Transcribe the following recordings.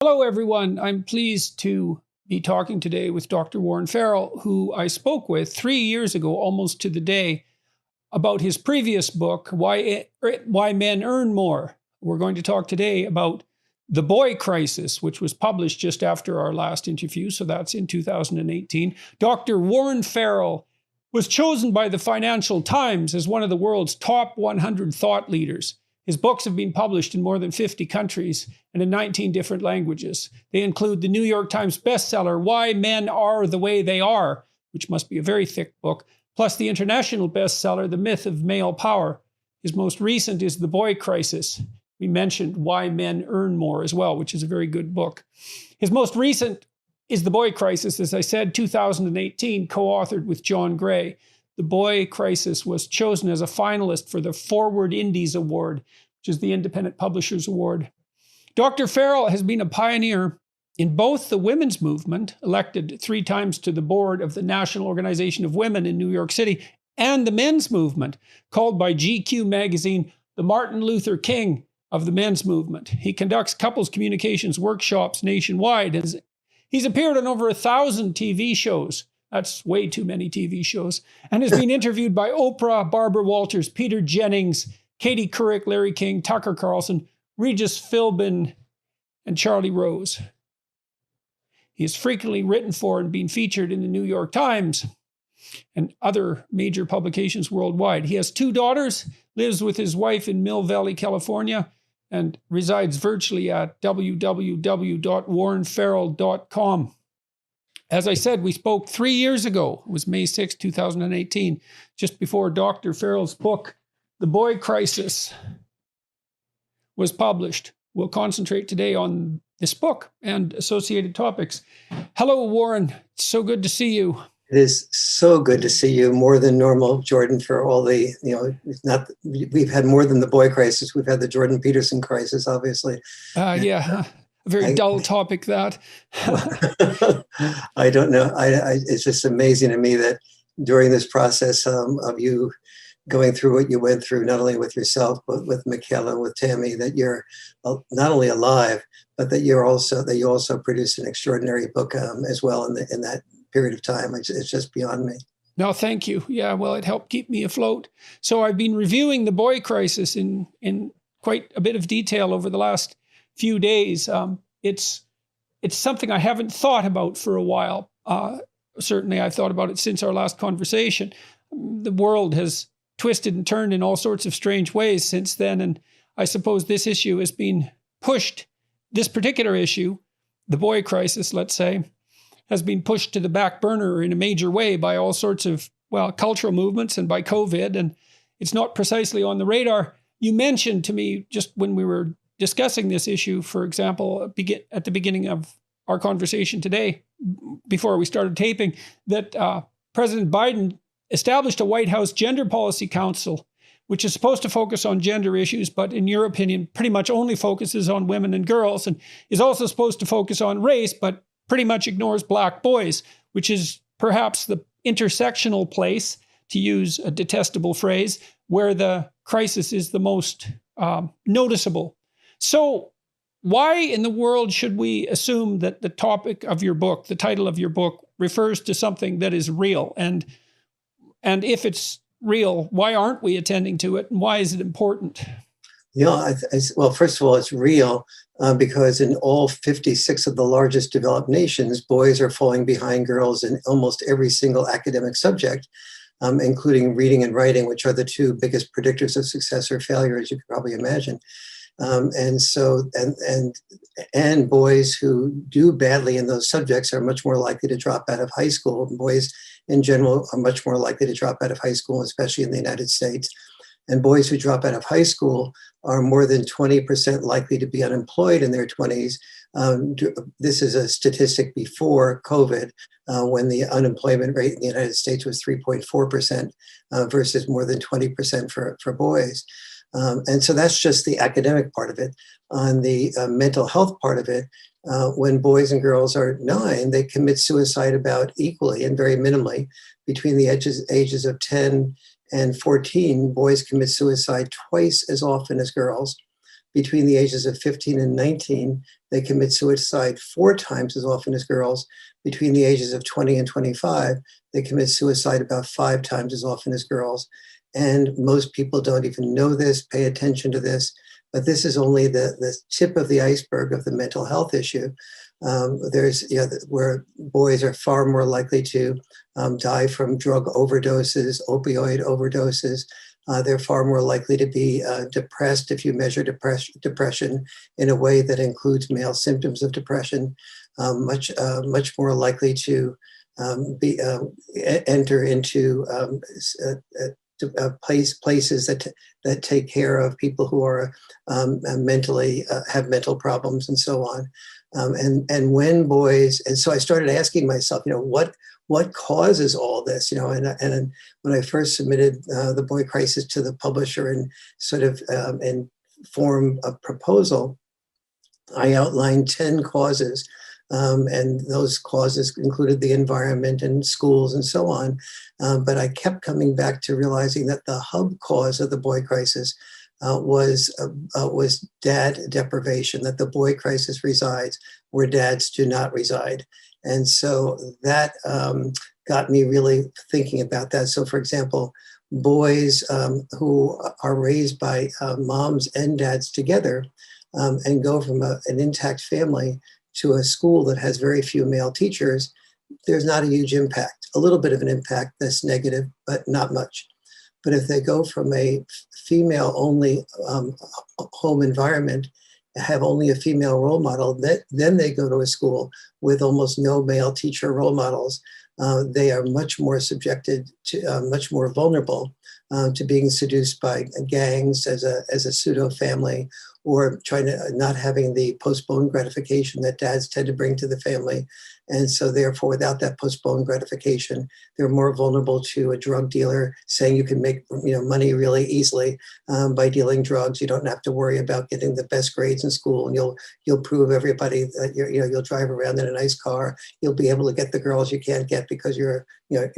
Hello, everyone. I'm pleased to be talking today with Dr. Warren Farrell, who I spoke with 3 years ago, almost to the day, about his previous book, Why Men Earn More. We're going to talk today about The Boy Crisis, which was published just after our last interview, so that's in 2018. Dr. Warren Farrell was chosen by the Financial Times as one of the world's top 100 thought leaders. His books have been published in more than 50 countries and in 19 different languages. They include the New York Times bestseller, Why Men Are the Way They Are, which must be a very thick book, plus the international bestseller, The Myth of Male Power. His most recent is The Boy Crisis. We mentioned Why Men Earn More as well, which is a very good book. His most recent is The Boy Crisis, as I said, 2018, co-authored with John Gray. The Boy Crisis was chosen as a finalist for the Forward Indies Award, which is the Independent Publishers Award. Dr. Farrell has been a pioneer in both the women's movement, elected 3 times to the board of the National Organization of Women in New York City, and the men's movement, called by GQ magazine the Martin Luther King of the men's movement. He conducts couples communications workshops nationwide. He's appeared on over 1,000 TV shows. That's way too many TV shows. And has been interviewed by Oprah, Barbara Walters, Peter Jennings, Katie Couric, Larry King, Tucker Carlson, Regis Philbin, and Charlie Rose. He has frequently written for and been featured in the New York Times and other major publications worldwide. He has 2 daughters, lives with his wife in Mill Valley, California, and resides virtually at www.warrenfarrell.com. As I said, we spoke 3 years ago. It was May 6, 2018, just before Dr. Farrell's book, The Boy Crisis, was published. We'll concentrate today on this book and associated topics. Hello, Warren. It's so good to see you. It is so good to see you, more than normal, Jordan, for all the, we've had more than the boy crisis. We've had the Jordan Peterson crisis, obviously. Yeah. A very dull topic, that. I don't know. It's just amazing to me that during this process of you going through what you went through, not only with yourself, but with Michaela, with Tammy, that you're not only alive, but that you also produced an extraordinary book as well in that period of time. It's just beyond me. No, thank you. Yeah, well, it helped keep me afloat. So I've been reviewing The Boy Crisis in quite a bit of detail over the last few days. It's something I haven't thought about for a while. Certainly, I've thought about it since our last conversation. The world has twisted and turned in all sorts of strange ways since then, and I suppose this issue has been pushed. This particular issue, the boy crisis, let's say, has been pushed to the back burner in a major way by all sorts of, cultural movements and by COVID, and it's not precisely on the radar. You mentioned to me just when we were discussing this issue, for example, at the beginning of our conversation today, before we started taping, that President Biden established a White House Gender Policy Council, which is supposed to focus on gender issues, but in your opinion, pretty much only focuses on women and girls, and is also supposed to focus on race, but pretty much ignores Black boys, which is perhaps the intersectional place, to use a detestable phrase, where the crisis is the most noticeable. So why in the world should we assume that the topic of your book, the title of your book, refers to something that is real? And if it's real, why aren't we attending to it? And why is it important? Well, first of all, it's real because in all 56 of the largest developed nations, boys are falling behind girls in almost every single academic subject, including reading and writing, which are the 2 biggest predictors of success or failure, as you can probably imagine. And boys who do badly in those subjects are much more likely to drop out of high school. And boys in general are much more likely to drop out of high school, especially in the United States. And boys who drop out of high school are more than 20% likely to be unemployed in their 20s. This is a statistic before COVID, when the unemployment rate in the United States was 3.4% versus more than 20% for boys. And so that's just the academic part of it. On the mental health part of it, when boys and girls are 9, they commit suicide about equally and very minimally. Between the ages of 10 and 14, boys commit suicide twice as often as girls. between the ages of 15 and 19, they commit suicide 4 times as often as girls. Between the ages of 20 and 25, they commit suicide about 5 times as often as girls. And most people don't even know this, pay attention to this, but this is only the tip of the iceberg of the mental health issue. There's where boys are far more likely to die from drug overdoses, opioid overdoses. They're far more likely to be depressed if you measure depression in a way that includes male symptoms of depression. Much more likely to enter into places that take care of people who are mentally have mental problems and so on. And when boys, and so I started asking myself, what causes all this, and when I first submitted the Boy Crisis to the publisher and sort of in form of proposal, I outlined 10 causes. And those causes included the environment and schools and so on. But I kept coming back to realizing that the hub cause of the boy crisis was dad deprivation, that the boy crisis resides where dads do not reside. And so that got me really thinking about that. So, for example, boys who are raised by moms and dads together and go from an intact family to a school that has very few male teachers, there's not a huge impact. A little bit of an impact that's negative, but not much. But if they go from a female-only home environment, have only a female role model, then they go to a school with almost no male teacher role models, they are much more subjected to, much more vulnerable to being seduced by gangs as a pseudo family, or trying to not having the postponed gratification that dads tend to bring to the family. And so therefore, without that postponed gratification, they're more vulnerable to a drug dealer saying you can make money really easily by dealing drugs. You don't have to worry about getting the best grades in school, and you'll prove everybody that you'll drive around in a nice car. You'll be able to get the girls you can't get because you're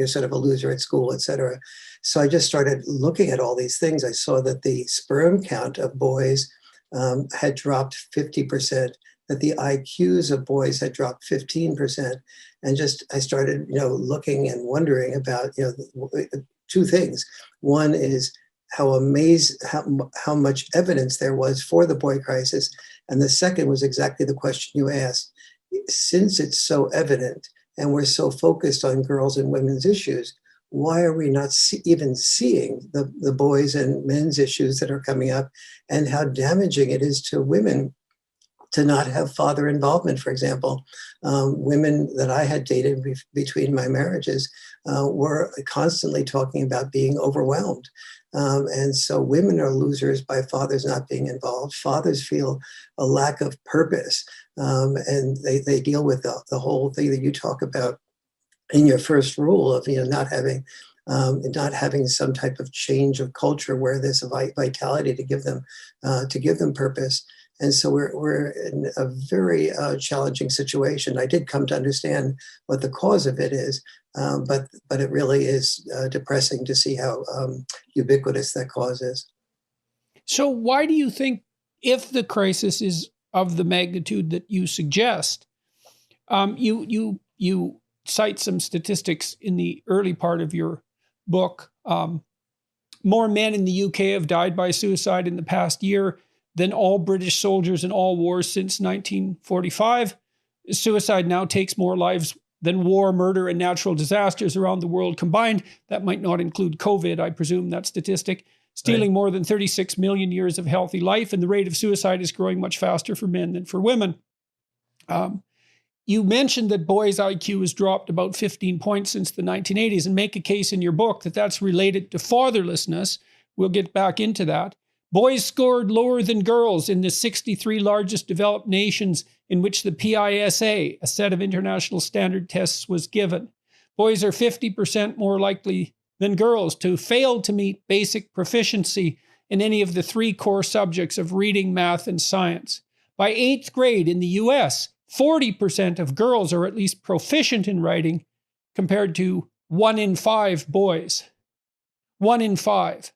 sort of a loser at school, et cetera. So I just started looking at all these things. I saw that the sperm count of boys had dropped 50%, that the IQs of boys had dropped 15%. And I started, looking and wondering about, 2 things. One is how much evidence there was for the boy crisis. And the second was exactly the question you asked. Since it's so evident and we're so focused on girls and women's issues, why are we not even seeing the boys and men's issues that are coming up, and how damaging it is to women to not have father involvement? For example, women that I had dated between my marriages were constantly talking about being overwhelmed. And so women are losers by fathers not being involved. Fathers feel a lack of purpose, and they deal with the whole thing that you talk about in your first rule of not having some type of change of culture where there's a vitality to give them purpose. And so we're in a very challenging situation. I did come to understand what the cause of it is, but it really is depressing to see how ubiquitous that cause is. So why do you think, if the crisis is of the magnitude that you suggest, you cite some statistics in the early part of your book. More men in the UK have died by suicide in the past year than all British soldiers in all wars since 1945. Suicide now takes more lives than war, murder, and natural disasters around the world combined. That might not include COVID, I presume, that statistic. Stealing more than 36 million years of healthy life, and the rate of suicide is growing much faster for men than for women. You mentioned that boys' IQ has dropped about 15 points since the 1980s, and make a case in your book that that's related to fatherlessness. We'll get back into that. Boys scored lower than girls in the 63 largest developed nations in which the PISA, a set of international standard tests, was given. Boys are 50% more likely than girls to fail to meet basic proficiency in any of the 3 core subjects of reading, math, and science. By 8th grade in the US, 40% of girls are at least proficient in writing, compared to 1 in 5 boys. 1 in 5.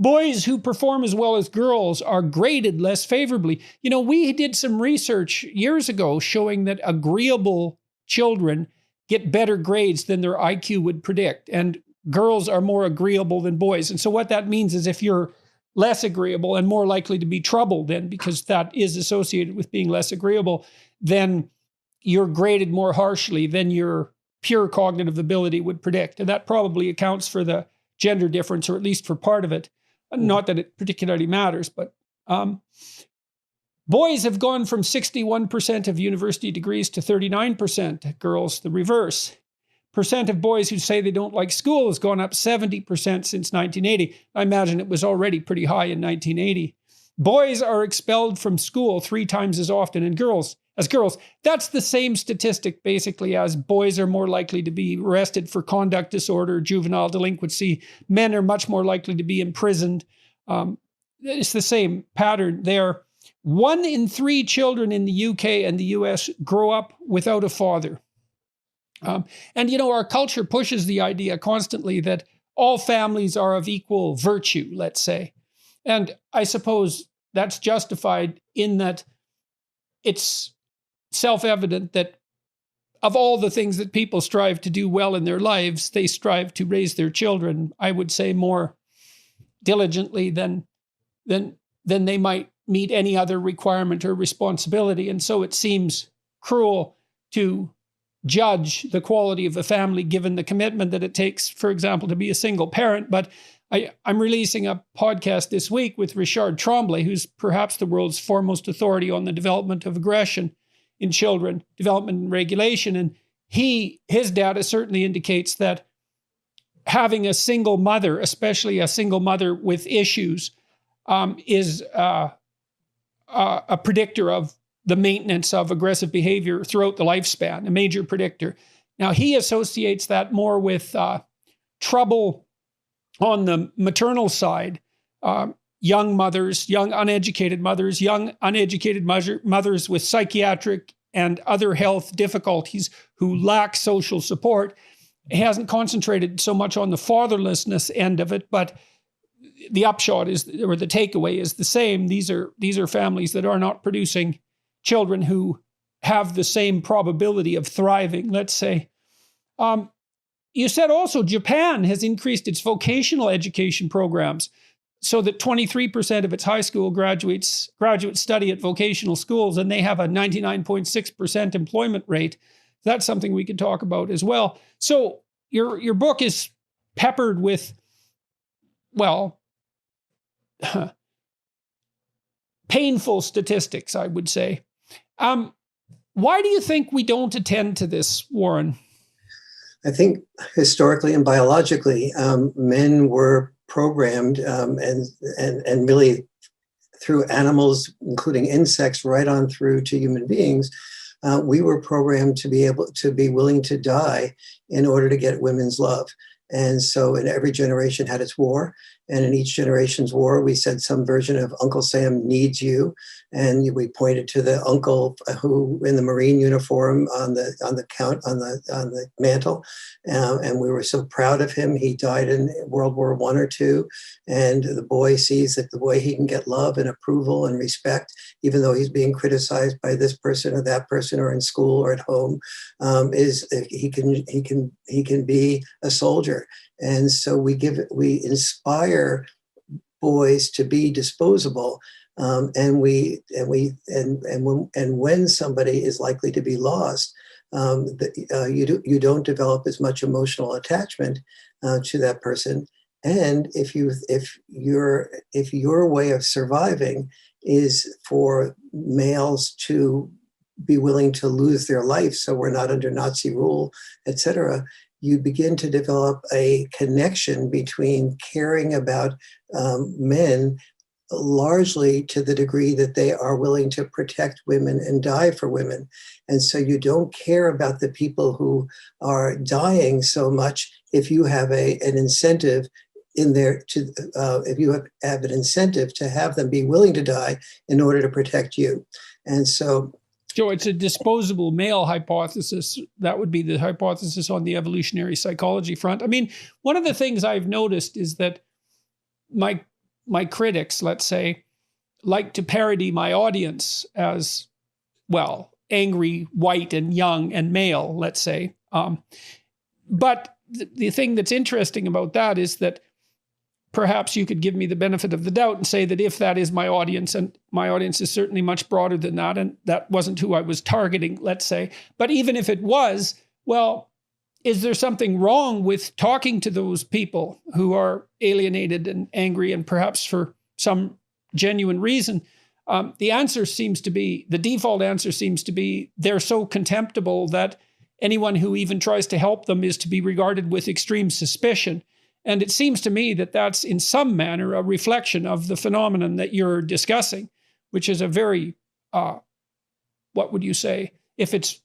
Boys who perform as well as girls are graded less favorably. You know, we did some research years ago showing that agreeable children get better grades than their IQ would predict. And girls are more agreeable than boys. And so what that means is if you're less agreeable and more likely to be trouble then, because that is associated with being less agreeable, then you're graded more harshly than your pure cognitive ability would predict. And that probably accounts for the gender difference, or at least for part of it. Not that it particularly matters, but boys have gone from 61% of university degrees to 39%. Girls, the reverse. Percent of boys who say they don't like school has gone up 70% since 1980. I imagine it was already pretty high in 1980. Boys are expelled from school 3 times as often as girls. That's the same statistic basically as boys are more likely to be arrested for conduct disorder, juvenile delinquency. Men are much more likely to be imprisoned. It's the same pattern there. 1 in 3 children in the UK and the US grow up without a father. And, you know, our culture pushes the idea constantly that all families are of equal virtue, let's say. And I suppose that's justified in that it's self-evident that of all the things that people strive to do well in their lives, they strive to raise their children, I would say, more diligently than they might meet any other requirement or responsibility. And so it seems cruel to judge the quality of a family given the commitment that it takes, for example, to be a single parent. But I'm releasing a podcast this week with Richard Tremblay, who's perhaps the world's foremost authority on the development of aggression in children, development and regulation. And his data certainly indicates that having a single mother, especially a single mother with issues, is a predictor of the maintenance of aggressive behavior throughout the lifespan, a major predictor. Now, he associates that more with trouble on the maternal side, young mothers, young uneducated mothers with psychiatric and other health difficulties who lack social support. He hasn't concentrated so much on the fatherlessness end of it, but the upshot is, or the takeaway is the same. These are families that are not producing children who have the same probability of thriving, let's say. You said also Japan has increased its vocational education programs so that 23% of its high school graduates study at vocational schools, and they have a 99.6% employment rate. That's something we could talk about as well. So your book is peppered with, well, painful statistics, I would say. Why do you think we don't attend to this, Warren? I think historically and biologically, men were programmed and really through animals, including insects, right on through to human beings. We were programmed to be willing to die in order to get women's love. And so in every generation had its war. And in each generation's war, we said some version of Uncle Sam needs you. And we pointed to the uncle who in the Marine uniform on the mantle. And we were so proud of him. He died in World War I or II. And the boy sees that the way he can get love and approval and respect, even though he's being criticized by this person or that person or in school or at home, is he can be a soldier. And so we inspire boys to be disposable, and when somebody is likely to be lost, you don't develop as much emotional attachment to that person. And if your way of surviving is for males to be willing to lose their life, so we're not under Nazi rule, etc., you begin to develop a connection between caring about men largely to the degree that they are willing to protect women and die for women. And so you don't care about the people who are dying so much if you have an incentive in there if you have an incentive to have them be willing to die in order to protect you. And so it's a disposable male hypothesis. That would be the hypothesis on the evolutionary psychology front. I mean, one of the things I've noticed is that my my critics, let's say, like to parody my audience as, well, angry, white, and young, and male, let's say. But the thing that's interesting about that is that perhaps you could give me the benefit of the doubt and say that if that is my audience, and my audience is certainly much broader than that, and that wasn't who I was targeting, let's say. But even if it was, well, is there something wrong with talking to those people who are alienated and angry, and perhaps for some genuine reason? The default answer seems to be they're so contemptible that anyone who even tries to help them is to be regarded with extreme suspicion. And it seems to me that that's in some manner a reflection of the phenomenon that you're discussing, which is a very, what would you say? If it's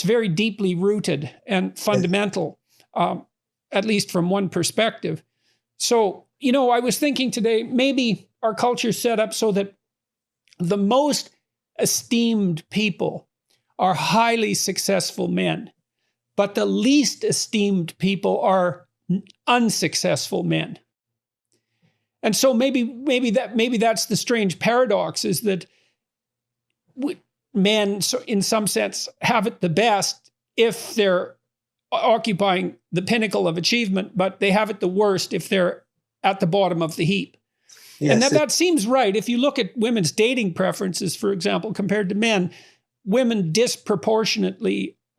very deeply rooted and fundamental, at least from one perspective. So, I was thinking today, maybe our culture's set up so that the most esteemed people are highly successful men, but the least esteemed people are unsuccessful men. And so maybe that's the strange paradox, is that men, in some sense, have it the best if they're occupying the pinnacle of achievement, but they have it the worst if they're at the bottom of the heap. Yes, and that seems right. If you look at women's dating preferences, for example, compared to men, women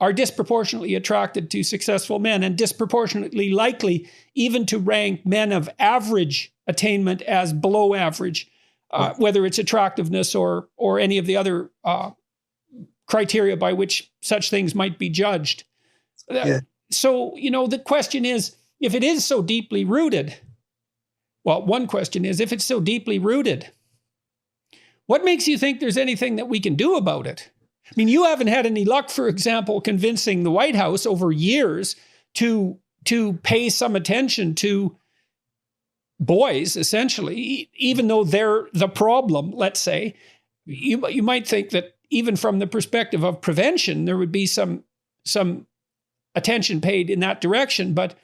are disproportionately attracted to successful men, and disproportionately likely even to rank men of average attainment as below average, whether it's attractiveness or any of the other criteria by which such things might be judged. Yeah. So, the question is, if it is so deeply rooted, well, one question is, if it's so deeply rooted, what makes you think there's anything that we can do about it? I mean, you haven't had any luck, for example, convincing the White House over years to pay some attention to boys, essentially, even though they're the problem, let's say. You might think that even from the perspective of prevention, there would be some attention paid in that direction. But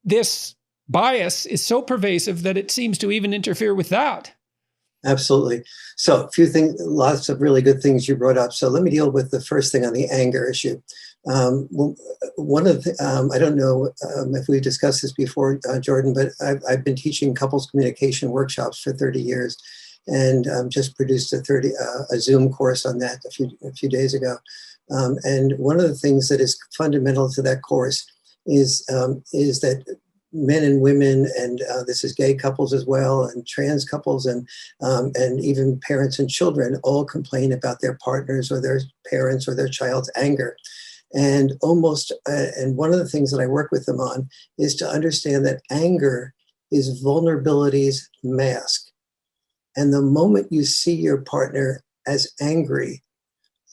this bias is so pervasive that it seems to even interfere with that. Absolutely. So a few things, lots of really good things you brought up. So let me deal with the first thing on the anger issue. One of the, I don't know if we discussed this before, Jordan, but I've been teaching couples communication workshops for 30 years, and just produced a Zoom course on that a few days ago. And one of the things that is fundamental to that course is that men and women, and this is gay couples as well, and trans couples, and even parents and children all complain about their partners or their parents or their child's anger. And one of the things that I work with them on is to understand that anger is vulnerability's mask. And the moment you see your partner as angry,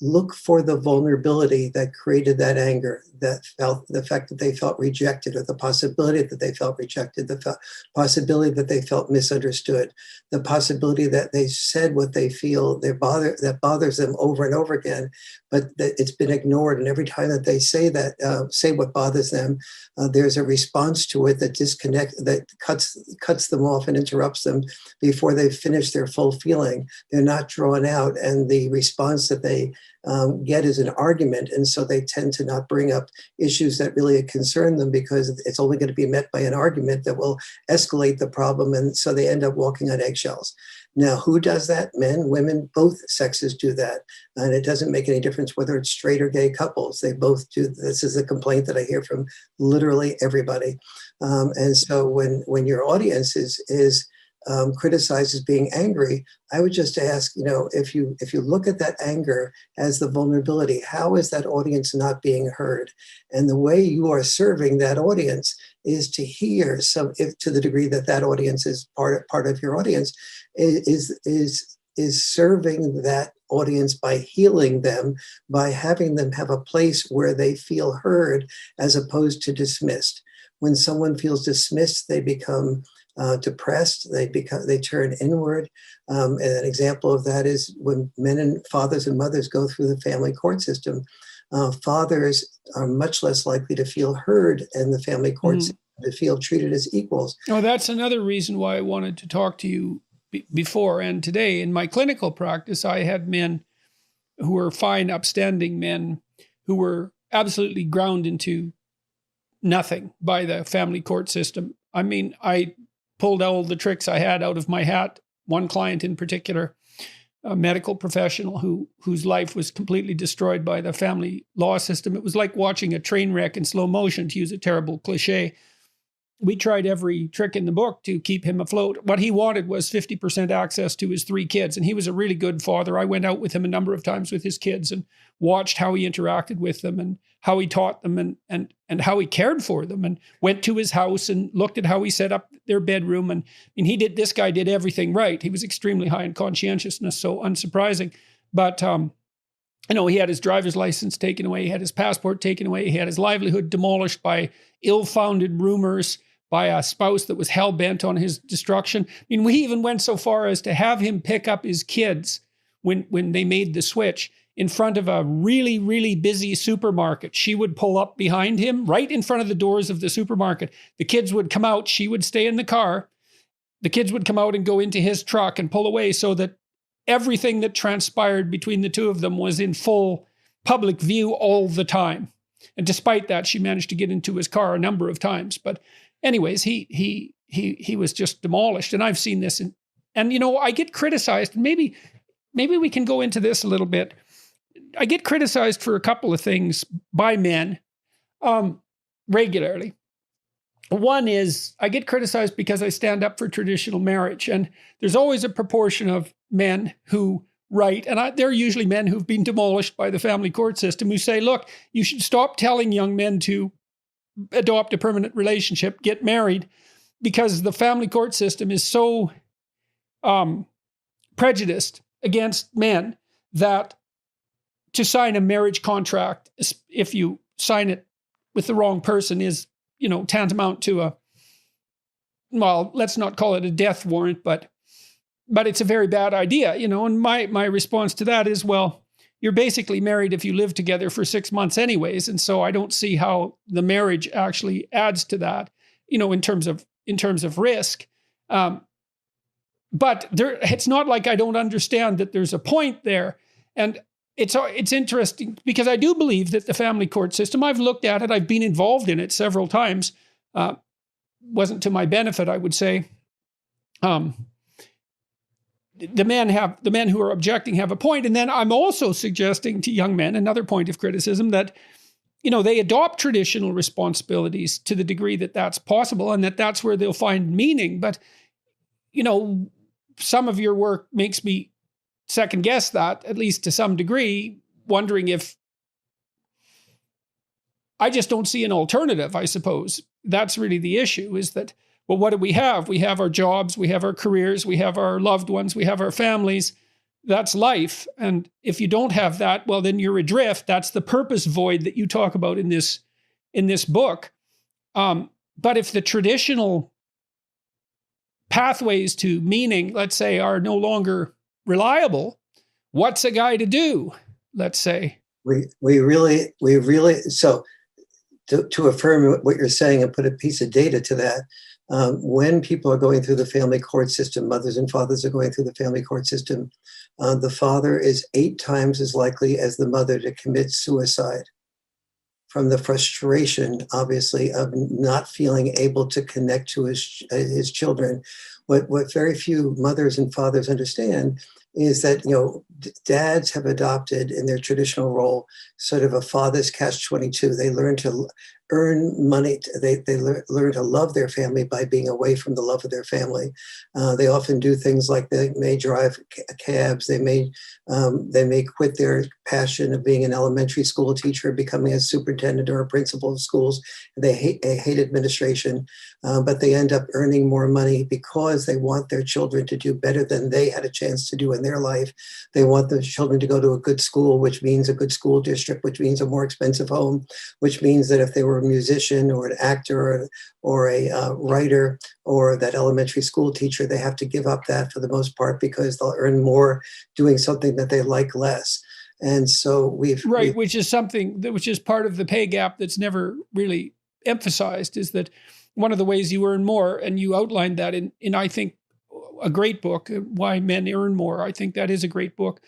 look for the vulnerability that created that anger, the fact that they felt rejected, or the possibility that they felt rejected, the possibility that they felt misunderstood, the possibility that they said what they feel that bothers them over and over again, but that it's been ignored. And every time that they say what bothers them, there's a response to it that cuts them off and interrupts them before they've finished their full feeling. They're not drawn out, and the response that they get is an argument. And so they tend to not bring up issues that really concern them, because it's only going to be met by an argument that will escalate the problem. And so they end up walking on eggshells. Now, who does that? Men, women, both sexes do that. And it doesn't make any difference whether it's straight or gay couples. They both do. This is a complaint that I hear from literally everybody. And so when your audience is criticized as being angry, I would just ask, if you look at that anger as the vulnerability, how is that audience not being heard? And the way you are serving that audience is to hear if to the degree that audience is part of your audience, is serving that audience by healing them, by having them have a place where they feel heard as opposed to dismissed. When someone feels dismissed, they become depressed. They turn inward. And an example of that is when fathers and mothers go through the family court system. Fathers are much less likely to feel heard in the family court system to feel treated as equals. Oh, that's another reason why I wanted to talk to you before and today. In my clinical practice, I had men who were fine, upstanding men who were absolutely ground into nothing by the family court system. I mean, I pulled all the tricks I had out of my hat. One client in particular, a medical professional whose life was completely destroyed by the family law system. It was like watching a train wreck in slow motion, to use a terrible cliche. We tried every trick in the book to keep him afloat. What he wanted was 50% access to his 3 kids. And he was a really good father. I went out with him a number of times with his kids and watched how he interacted with them and how he taught them and how he cared for them, and went to his house and looked at how he set up their bedroom. And this guy did everything right. He was extremely high in conscientiousness, so unsurprising. But, he had his driver's license taken away. He had his passport taken away. He had his livelihood demolished by ill-founded rumors, by a spouse that was hell-bent on his destruction. We even went so far as to have him pick up his kids when they made the switch in front of a really, really busy supermarket. She would pull up behind him right in front of the doors of the supermarket. The kids would come out. She would stay in the car. The kids would come out and go into his truck and pull away, so that everything that transpired between the two of them was in full public view all the time. And despite that, she managed to get into his car a number of times. But anyways, he was just demolished. And I've seen this. And I get criticized. And maybe we can go into this a little bit. I get criticized for a couple of things by men regularly. One is I get criticized because I stand up for traditional marriage. And there's always a proportion of men who write, and they're usually men who've been demolished by the family court system, who say, look, you should stop telling young men to adopt a permanent relationship, get married, because the family court system is so prejudiced against men that to sign a marriage contract, if you sign it with the wrong person, is, tantamount to let's not call it a death warrant, but it's a very bad idea, and my response to that is, well, you're basically married if you live together for 6 months anyways. And so I don't see how the marriage actually adds to that, in terms of risk. But it's not like I don't understand that there's a point there. And it's interesting because I do believe that the family court system, I've looked at it, I've been involved in it several times. Wasn't to my benefit, I would say. The men who are objecting have a point. And then I'm also suggesting to young men, another point of criticism, that, they adopt traditional responsibilities to the degree that that's possible, and that's where they'll find meaning. But, some of your work makes me second guess that, at least to some degree, wondering if I just don't see an alternative, I suppose. That's really the issue, is that, well, what do we have? We have our jobs, we have our careers, we have our loved ones, we have our families. That's life. And if you don't have that, well, then you're adrift. That's the purpose void that you talk about in this book. But if the traditional pathways to meaning, let's say, are no longer reliable, what's a guy to do? Let's say. We really, so to affirm what you're saying and put a piece of data to that, when people are going through the family court system, mothers and fathers are going through the family court system, the father is 8 times as likely as the mother to commit suicide from the frustration, obviously, of not feeling able to connect to his children. What very few mothers and fathers understand is that, dads have adopted in their traditional role sort of a father's catch-22. They learn to earn money. They learn to love their family by being away from the love of their family. They often do things like they may drive cabs. They may quit their passion of being an elementary school teacher, becoming a superintendent or a principal of schools. They hate administration, but they end up earning more money because they want their children to do better than they had a chance to do in their life. They want the children to go to a good school, which means a good school district, which means a more expensive home, which means that if they were a musician or an actor or a writer or that elementary school teacher, they have to give up that for the most part because they'll earn more doing something that they like less. And so which is part of the pay gap that's never really emphasized, is that one of the ways you earn more, and you outlined that in I think, a great book, Why Men Earn More. I think that is a great book.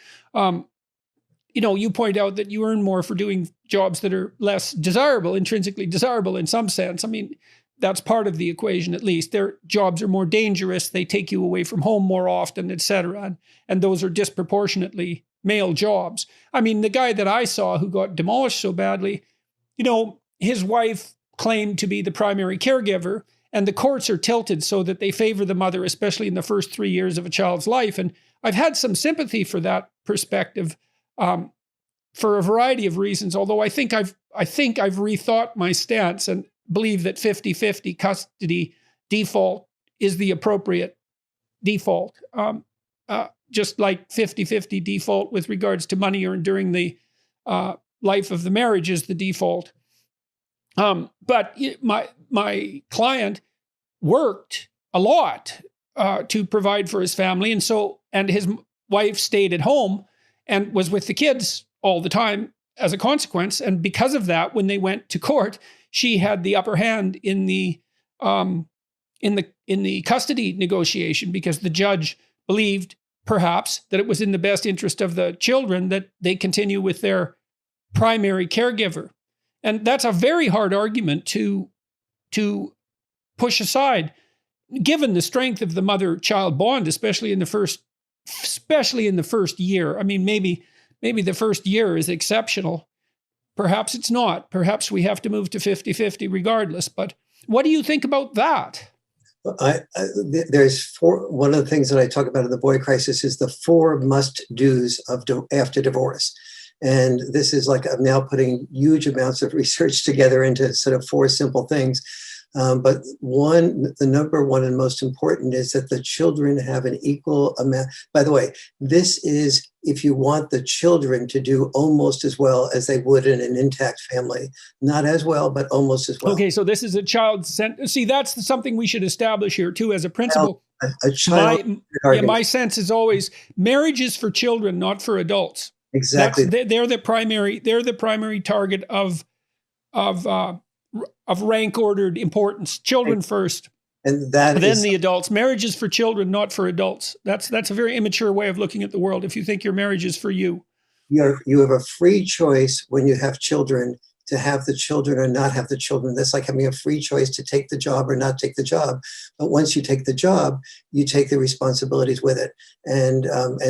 You point out that you earn more for doing jobs that are less desirable, intrinsically desirable in some sense. I mean, that's part of the equation, at least. Their jobs are more dangerous. They take you away from home more often, et cetera. And those are disproportionately male jobs. I mean, the guy that I saw who got demolished so badly, his wife claimed to be the primary caregiver, and the courts are tilted so that they favor the mother, especially in the first 3 years of a child's life. And I've had some sympathy for that perspective for a variety of reasons, although I think I've rethought my stance and believe that 50-50 custody default is the appropriate default, just like 50-50 default with regards to money earned during the life of the marriage is the default. But my client worked a lot to provide for his family, and his wife stayed at home and was with the kids all the time as a consequence. And because of that, when they went to court, she had the upper hand in the custody negotiation, because the judge believed perhaps that it was in the best interest of the children that they continue with their primary caregiver. And that's a very hard argument to push aside, given the strength of the mother-child bond, especially in the first year. I mean, maybe the first year is exceptional. Perhaps it's not. Perhaps we have to move to 50-50 regardless. But what do you think about that? There's one of the things that I talk about in the boy crisis is the 4 must-dos after divorce. And this is like, I'm now putting huge amounts of research together into sort of 4 simple things. But the number one and most important is that the children have an equal amount. By the way, this is if you want the children to do almost as well as they would in an intact family. Not as well, but almost as well. Okay, so this is a see, that's something we should establish here too as a principle. A child. My sense is always marriage is for children, not for adults. Exactly. They're the primary target of rank ordered importance. Children first, and then the adults. Marriage is for children, not for adults. That's a very immature way of looking at the world. If you think your marriage is for you, you have a free choice when you have children to have the children or not have the children. That's like having a free choice to take the job or not take the job. But once you take the job, you take the responsibilities with it. And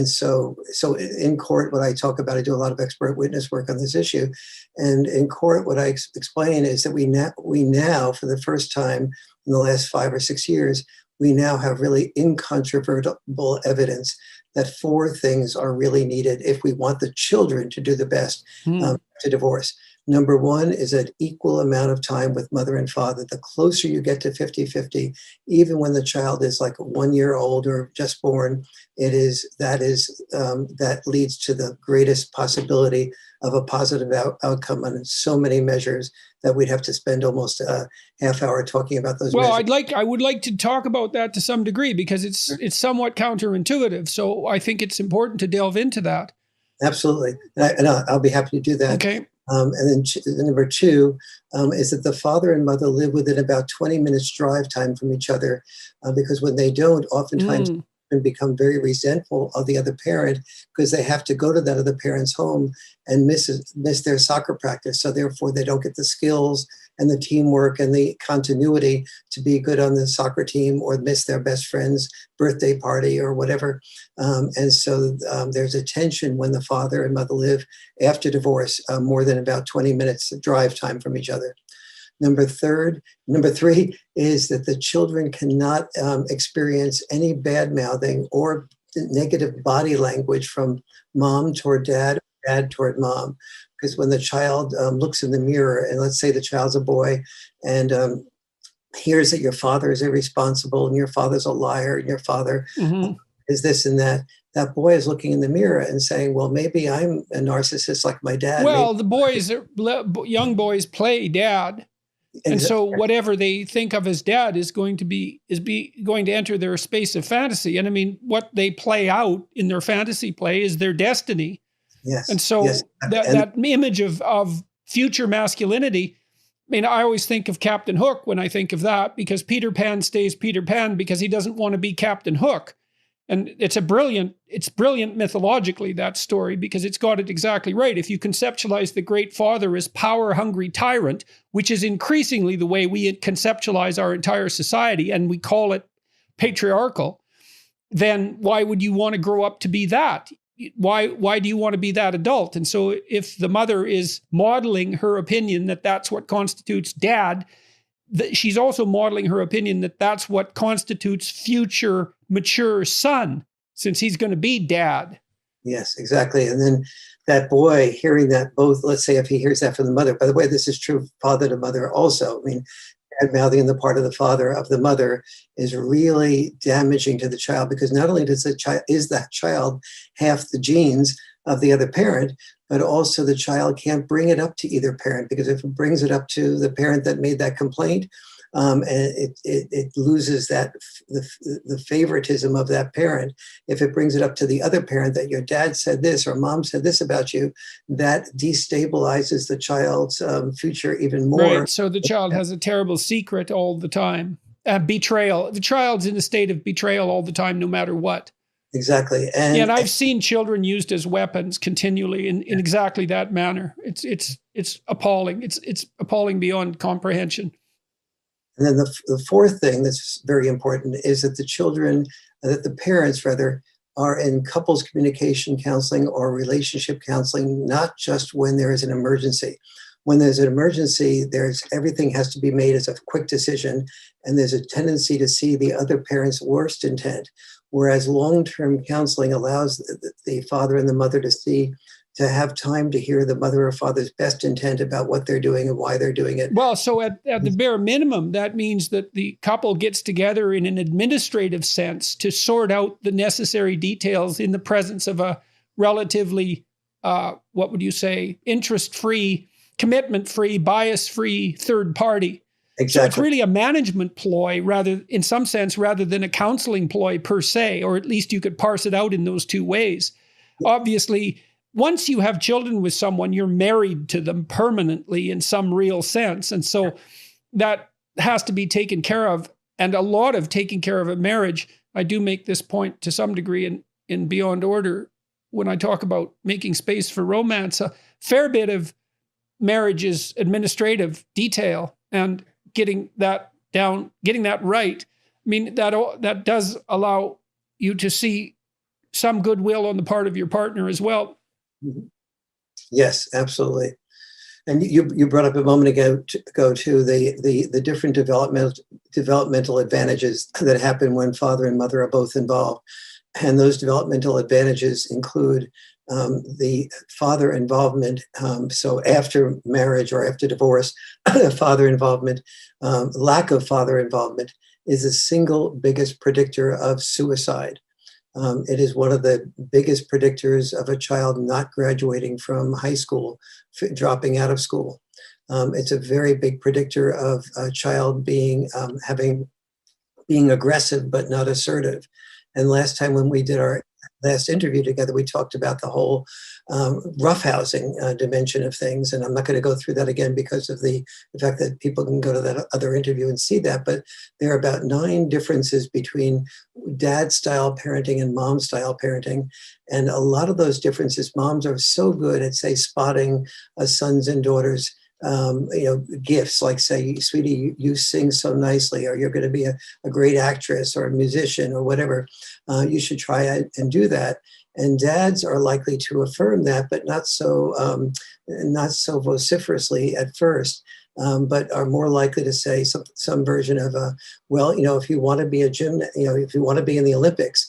so in court, what I talk about, I do a lot of expert witness work on this issue. And in court, what I explain is that we now, for the first time in the last 5 or 6 years, we now have really incontrovertible evidence that 4 things are really needed if we want the children to do the best to divorce. Number 1 is an equal amount of time with mother and father. The closer you get to 50-50, even when the child is like 1 year old or just born, that leads to the greatest possibility of a positive outcome on so many measures that we'd have to spend almost a half hour talking about those measures. I would like to talk about that to some degree, because it's somewhat counterintuitive. So I think it's important to delve into that. Absolutely. And I'll be happy to do that. Okay. And then number 2 is that the father and mother live within about 20 minutes drive time from each other, because when they don't, oftentimes and become very resentful of the other parent because they have to go to that other parent's home and miss their soccer practice. So therefore, they don't get the skills and the teamwork and the continuity to be good on the soccer team, or miss their best friend's birthday party or whatever. And so there's a tension when the father and mother live after divorce more than about 20 minutes of drive time from each other. Number 3 is that the children cannot experience any bad mouthing or negative body language from mom toward dad, dad toward mom. Because when the child looks in the mirror, and let's say the child's a boy, and hears that your father is irresponsible and your father's a liar and your father is this and that, that boy is looking in the mirror and saying, well, maybe I'm a narcissist like my dad. Well, young boys play dad. And so whatever they think of as dad is going to enter their space of fantasy. And I mean, what they play out in their fantasy play is their destiny. Yes. And so that image of future masculinity mean, I always think of Captain Hook when I think of that, because Peter Pan stays Peter Pan because he doesn't want to be Captain Hook. And it's brilliant mythologically, that story, because it's got it exactly right. If you conceptualize the great father as power-hungry tyrant, which is increasingly the way we conceptualize our entire society, and we call it patriarchal, then why would you want to grow up to be that? Why do you want to be that adult? And so if the mother is modeling her opinion that that's what constitutes dad, she's also modeling her opinion that that's what constitutes future mature son, since he's going to be dad. Yes, exactly. And then that boy hearing that, both, let's say if he hears that from the mother, by the way, this is true father to mother also. I mean, dad mouthing on the part of the father of the mother is really damaging to the child, because not only is that child half the genes of the other parent, but also the child can't bring it up to either parent, because if it brings it up to the parent that made that complaint, and it loses the favoritism of that parent. If it brings it up to the other parent that your dad said this or mom said this about you, that destabilizes the child's future even more. Right. So the child has a terrible secret all the time. Betrayal. The child's in a state of betrayal all the time, no matter what. Exactly. And I've seen children used as weapons continually in exactly that manner. It's appalling. It's appalling beyond comprehension. And then the fourth thing that's very important is that the parents rather, are in couples communication counseling or relationship counseling, not just when there is an emergency. When there's an emergency, everything has to be made as a quick decision, and there's a tendency to see the other parent's worst intent. Whereas long-term counseling allows the father and the mother to have time to hear the mother or father's best intent about what they're doing and why they're doing it. Well, so at the bare minimum, that means that the couple gets together in an administrative sense to sort out the necessary details in the presence of a relatively, what would you say, interest-free, commitment-free, bias-free third party. Exactly. So it's really a management ploy in some sense, rather than a counseling ploy per se, or at least you could parse it out in those two ways. Obviously, once you have children with someone, you're married to them permanently in some real sense. And so that has to be taken care of. And a lot of taking care of a marriage, I do make this point to some degree in Beyond Order, when I talk about making space for romance, a fair bit of marriage is administrative detail, and getting that right. I mean, that does allow you to see some goodwill on the part of your partner as well. Yes, absolutely. And you brought up a moment ago to the different developmental advantages that happen when father and mother are both involved. And those developmental advantages include the father involvement. So after marriage or after divorce, father involvement, lack of father involvement is the single biggest predictor of suicide. It is one of the biggest predictors of a child not graduating from high school, dropping out of school. It's a very big predictor of a child being aggressive but not assertive. And last time when we did our last interview together, we talked about the whole roughhousing dimension of things. And I'm not going to go through that again because of the fact that people can go to that other interview and see that. But there are about 9 differences between dad-style parenting and mom-style parenting. And a lot of those differences, moms are so good at, say, spotting a sons and daughters gifts, like say, sweetie, you sing so nicely, or you're going to be a great actress or a musician or whatever. You should try it and do that. And dads are likely to affirm that, but not so vociferously at first, but are more likely to say some version of, if you want to be if you want to be in the Olympics,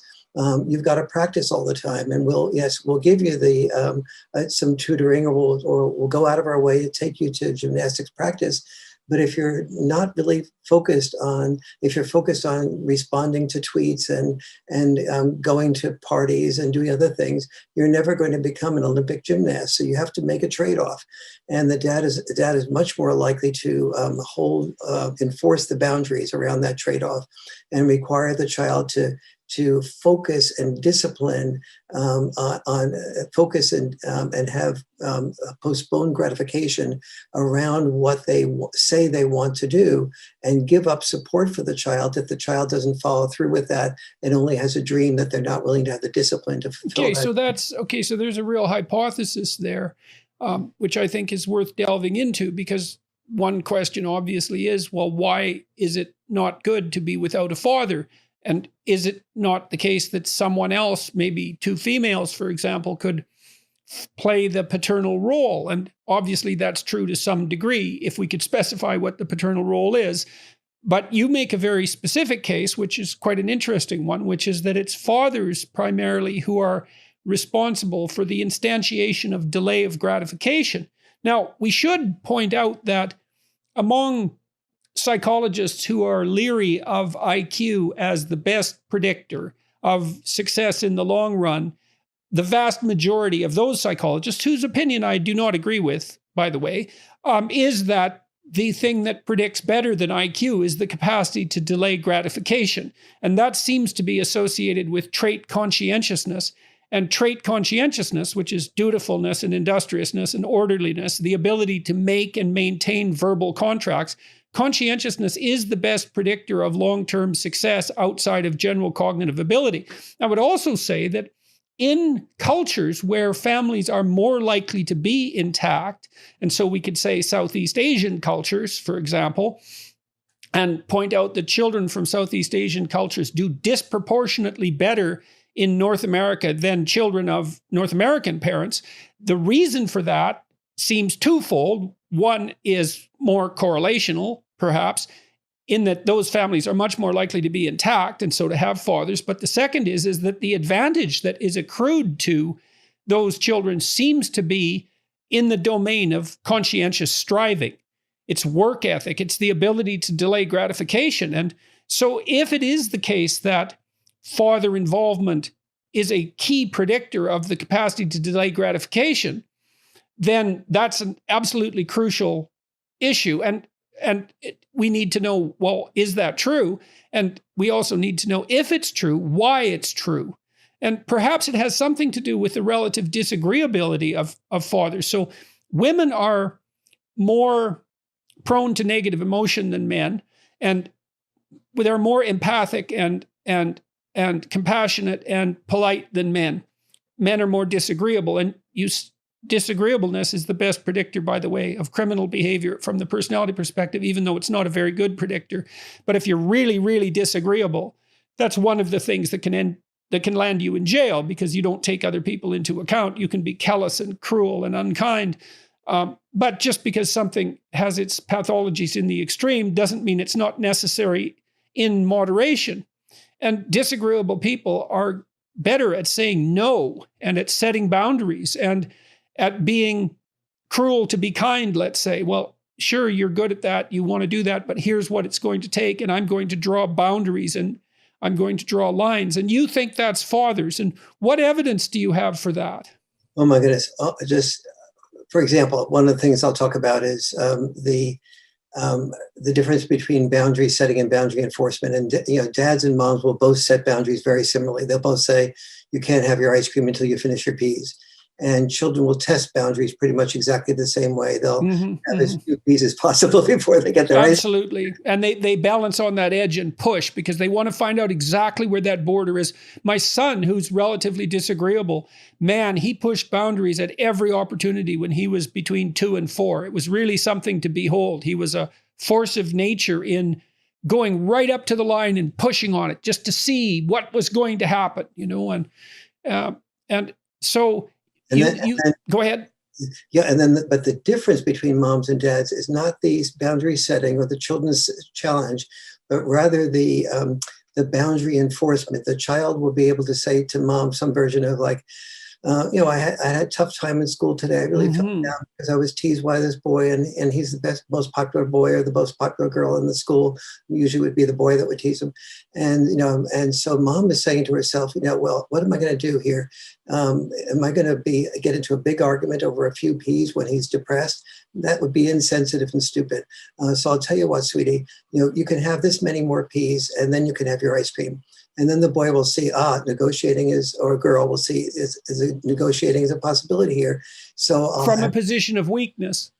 you've got to practice all the time, and we'll give you the some tutoring, or we'll go out of our way to take you to gymnastics practice. But if you're not really focused on responding to tweets and going to parties and doing other things, you're never going to become an Olympic gymnast. So you have to make a trade-off. And the dad is much more likely to enforce the boundaries around that trade-off, and require the child to to focus and discipline on focus and have postponed gratification around what they say they want to do, and give up support for the child if the child doesn't follow through with that and only has a dream that they're not willing to have the discipline to fulfill. Okay, so so there's a real hypothesis there, which I think is worth delving into, because one question obviously is, well, why is it not good to be without a father? And is it not the case that someone else, maybe two females, for example, could play the paternal role? And obviously that's true to some degree, if we could specify what the paternal role is. But you make a very specific case, which is quite an interesting one, which is that it's fathers primarily who are responsible for the instantiation of delay of gratification. Now, we should point out that among psychologists who are leery of IQ as the best predictor of success in the long run, the vast majority of those psychologists, whose opinion I do not agree with, by the way, is that the thing that predicts better than IQ is the capacity to delay gratification. And that seems to be associated with trait conscientiousness. And trait conscientiousness, which is dutifulness and industriousness and orderliness, the ability to make and maintain verbal contracts, conscientiousness is the best predictor of long-term success outside of general cognitive ability. I would also say that in cultures where families are more likely to be intact, and so we could say Southeast Asian cultures, for example, and point out that children from Southeast Asian cultures do disproportionately better in North America than children of North American parents. The reason for that seems twofold. One is more correlational, perhaps, in that those families are much more likely to be intact and so to have fathers. But the second is that the advantage that is accrued to those children seems to be in the domain of conscientious striving. It's work ethic. It's the ability to delay gratification. And so if it is the case that father involvement is a key predictor of the capacity to delay gratification, then that's an absolutely crucial issue. And we need to know, well, is that true? And we also need to know, if it's true, why it's true. And perhaps it has something to do with the relative disagreeability of fathers. So women are more prone to negative emotion than men, and they're more empathic and compassionate and polite than men. Men are more disagreeable, and disagreeableness is the best predictor, by the way, of criminal behavior from the personality perspective, even though it's not a very good predictor. But if you're really, really disagreeable, that's one of the things that can land you in jail, because you don't take other people into account. You can be callous and cruel and unkind. But just because something has its pathologies in the extreme doesn't mean it's not necessary in moderation. And disagreeable people are better at saying no and at setting boundaries and at being cruel to be kind, let's say. Well, sure, you're good at that. You want to do that, but here's what it's going to take. And I'm going to draw boundaries and I'm going to draw lines. And you think that's fathers. And what evidence do you have for that? Oh, my goodness. For example, one of the things I'll talk about is the difference between boundary setting and boundary enforcement. And dads and moms will both set boundaries very similarly. They'll both say, you can't have your ice cream until you finish your peas. And children will test boundaries pretty much exactly the same way. They'll have as few peas as possible before they get their ice cream. Absolutely. And they balance on that edge and push, because they want to find out exactly where that border is. My son, who's relatively disagreeable, man, he pushed boundaries at every opportunity when he was between 2 and 4. It was really something to behold. He was a force of nature in going right up to the line and pushing on it just to see what was going to happen, and so go ahead. Yeah, but the difference between moms and dads is not the boundary setting or the children's challenge, but rather the boundary enforcement. The child will be able to say to mom some version of like, I had a tough time in school today. I really felt down because I was teased by this boy, and he's the most popular boy or the most popular girl in the school. Usually would be the boy that would tease him. And so mom is saying to herself, well, what am I going to do here? Am I going to get into a big argument over a few peas when he's depressed? That would be insensitive and stupid. So I'll tell you what, sweetie, you can have this many more peas and then you can have your ice cream. And then the boy will see, negotiating is, or a girl will see, negotiating is a possibility here. So from a position of weakness.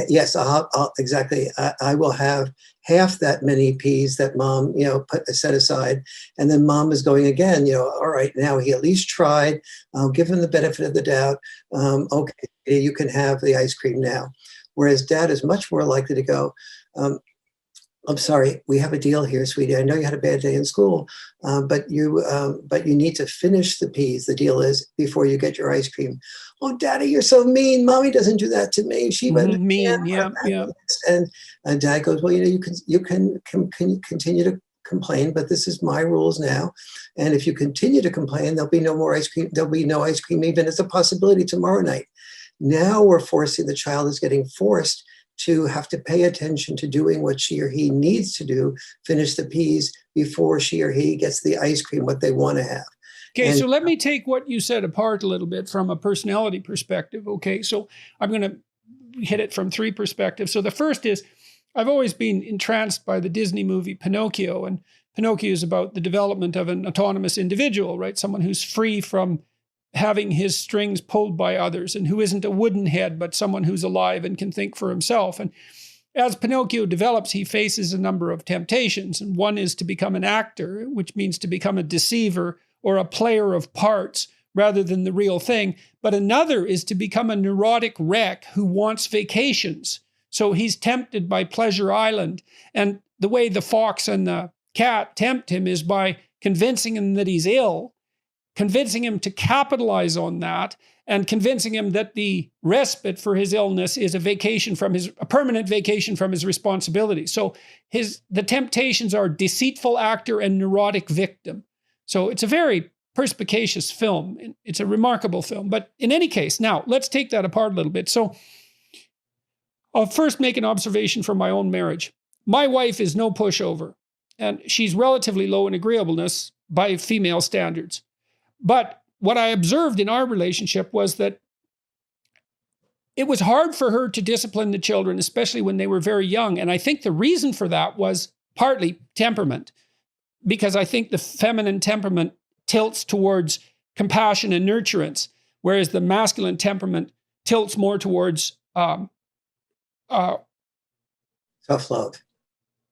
Yes, exactly. I will have half that many peas that mom, set aside. And then mom is going again, all right, now he at least tried. I'll give him the benefit of the doubt. Okay, you can have the ice cream now. Whereas dad is much more likely to go, I'm sorry, we have a deal here, sweetie. I know you had a bad day in school, but you need to finish the peas. The deal is before you get your ice cream. Oh, Daddy, you're so mean. Mommy doesn't do that to me. She went mean, yeah. And Dad goes, well, you can continue to complain, but this is my rules now. And if you continue to complain, there'll be no more ice cream. There'll be no ice cream, even as a possibility tomorrow night. Now we're forcing, the child is getting forced to have to pay attention to doing what she or he needs to do, finish the peas before she or he gets the ice cream, what they want to have. Okay, so let me take what you said apart a little bit from a personality perspective. Okay, so I'm going to hit it from three perspectives. So the first is, I've always been entranced by the Disney movie Pinocchio, and Pinocchio is about the development of an autonomous individual, right? Someone who's free from having his strings pulled by others and who isn't a wooden head, but someone who's alive and can think for himself. And as Pinocchio develops, he faces a number of temptations. And one is to become an actor, which means to become a deceiver or a player of parts rather than the real thing. But another is to become a neurotic wreck who wants vacations. So he's tempted by Pleasure Island. And the way the fox and the cat tempt him is by convincing him that he's ill, convincing him to capitalize on that, and convincing him that the respite for his illness is a permanent vacation from his responsibility. So the temptations are deceitful actor and neurotic victim. So it's a very perspicacious film. It's a remarkable film. But in any case, now let's take that apart a little bit. So I'll first make an observation from my own marriage. My wife is no pushover, and she's relatively low in agreeableness by female standards. But what I observed in our relationship was that it was hard for her to discipline the children, especially when they were very young. And I think the reason for that was partly temperament, because I think the feminine temperament tilts towards compassion and nurturance, whereas the masculine temperament tilts more towards tough love.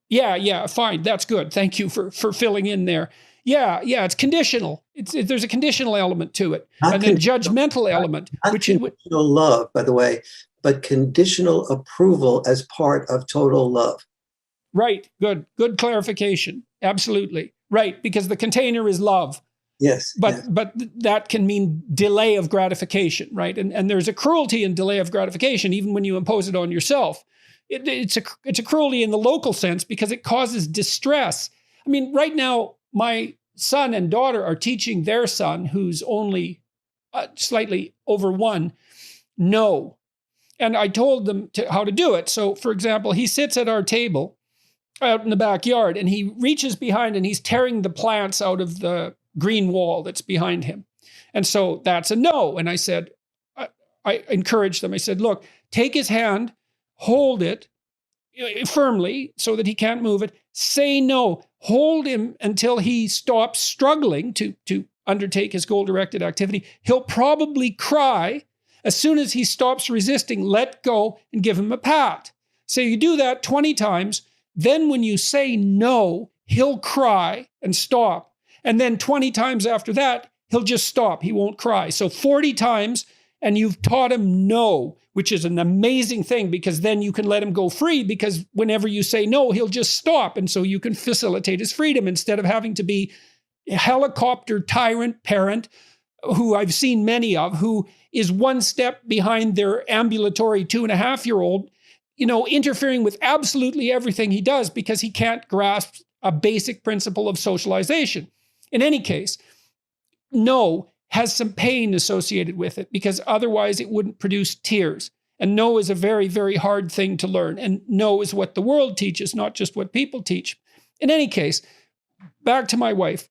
Yeah, fine. That's good. Thank you for filling in there. Yeah, it's conditional. There's a conditional element to it, and then judgmental element. Not conditional love, by the way, but conditional approval as part of total love. Right. Good clarification. Absolutely. Right, because the container is love. Yes. But that can mean delay of gratification, right? And there's a cruelty in delay of gratification, even when you impose it on yourself. It's a cruelty in the local sense because it causes distress. I mean, right now, my son and daughter are teaching their son, who's only slightly over 1, no. And I told them how to do it. So, for example, he sits at our table out in the backyard and he reaches behind and he's tearing the plants out of the green wall that's behind him. And so that's a no. And I said, I encouraged them. I said, look, take his hand, hold it firmly so that he can't move it. Say no. Hold him until he stops struggling to undertake his goal-directed activity. He'll probably cry. As soon as he stops resisting, let go and give him a pat. So you do that 20 times. Then when you say no, he'll cry and stop. And then 20 times after that, he'll just stop. He won't cry. So 40 times, and you've taught him no, which is an amazing thing because then you can let him go free because whenever you say no, he'll just stop. And so you can facilitate his freedom instead of having to be a helicopter tyrant parent who I've seen many of, who is one step behind their ambulatory 2.5-year-old, interfering with absolutely everything he does because he can't grasp a basic principle of socialization. In any case, no has some pain associated with it because otherwise it wouldn't produce tears. And no is a very, very hard thing to learn. And no is what the world teaches, not just what people teach. In any case, back to my wife.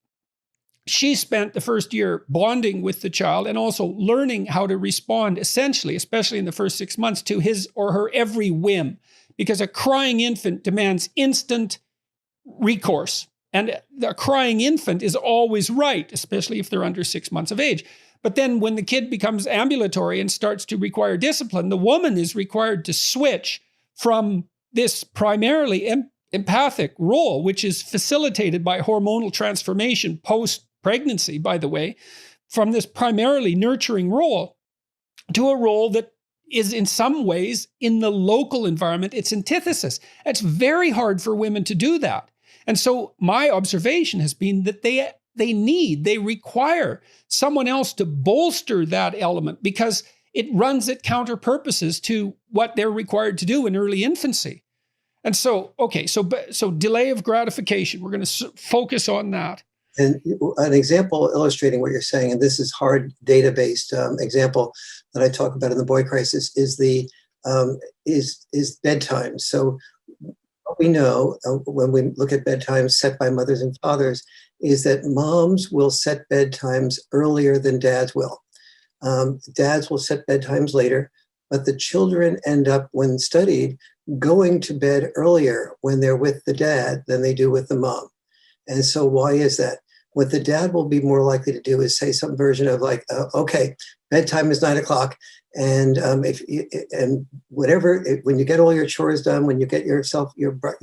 She spent the first year bonding with the child and also learning how to respond essentially, especially in the first 6 months, to his or her every whim. Because a crying infant demands instant recourse. And the crying infant is always right, especially if they're under 6 months of age. But then when the kid becomes ambulatory and starts to require discipline, the woman is required to switch from this primarily empathic role, which is facilitated by hormonal transformation post-pregnancy, by the way, from this primarily nurturing role to a role that is in some ways in the local environment, its antithesis. It's very hard for women to do that. And so my observation has been that they require someone else to bolster that element because it runs at counter purposes to what they're required to do in early infancy. And so, okay, so delay of gratification, we're going to focus on that. And an example illustrating what you're saying, and this is hard data-based example that I talk about in the Boy Crisis, is bedtime. So what we know when we look at bedtimes set by mothers and fathers is that moms will set bedtimes earlier than dads will. Dads will set bedtimes later, but the children end up, when studied, going to bed earlier when they're with the dad than they do with the mom. And so why is that? What the dad will be more likely to do is say some version of like, okay, bedtime is 9 o'clock. And when you get all your chores done, when you get you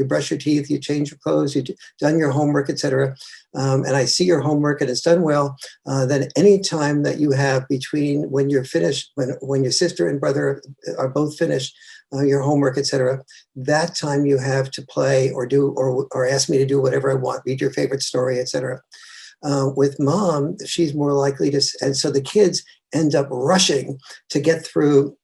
brush your teeth, you change your clothes, you've done your homework, etc. And I see your homework and it's done well, then any time that you have between when you're finished, when your sister and brother are both finished, your homework, etc., that time you have to play or do or ask me to do whatever I want, read your favorite story, etc. With mom, she's more likely to, and so the kids end up rushing to get through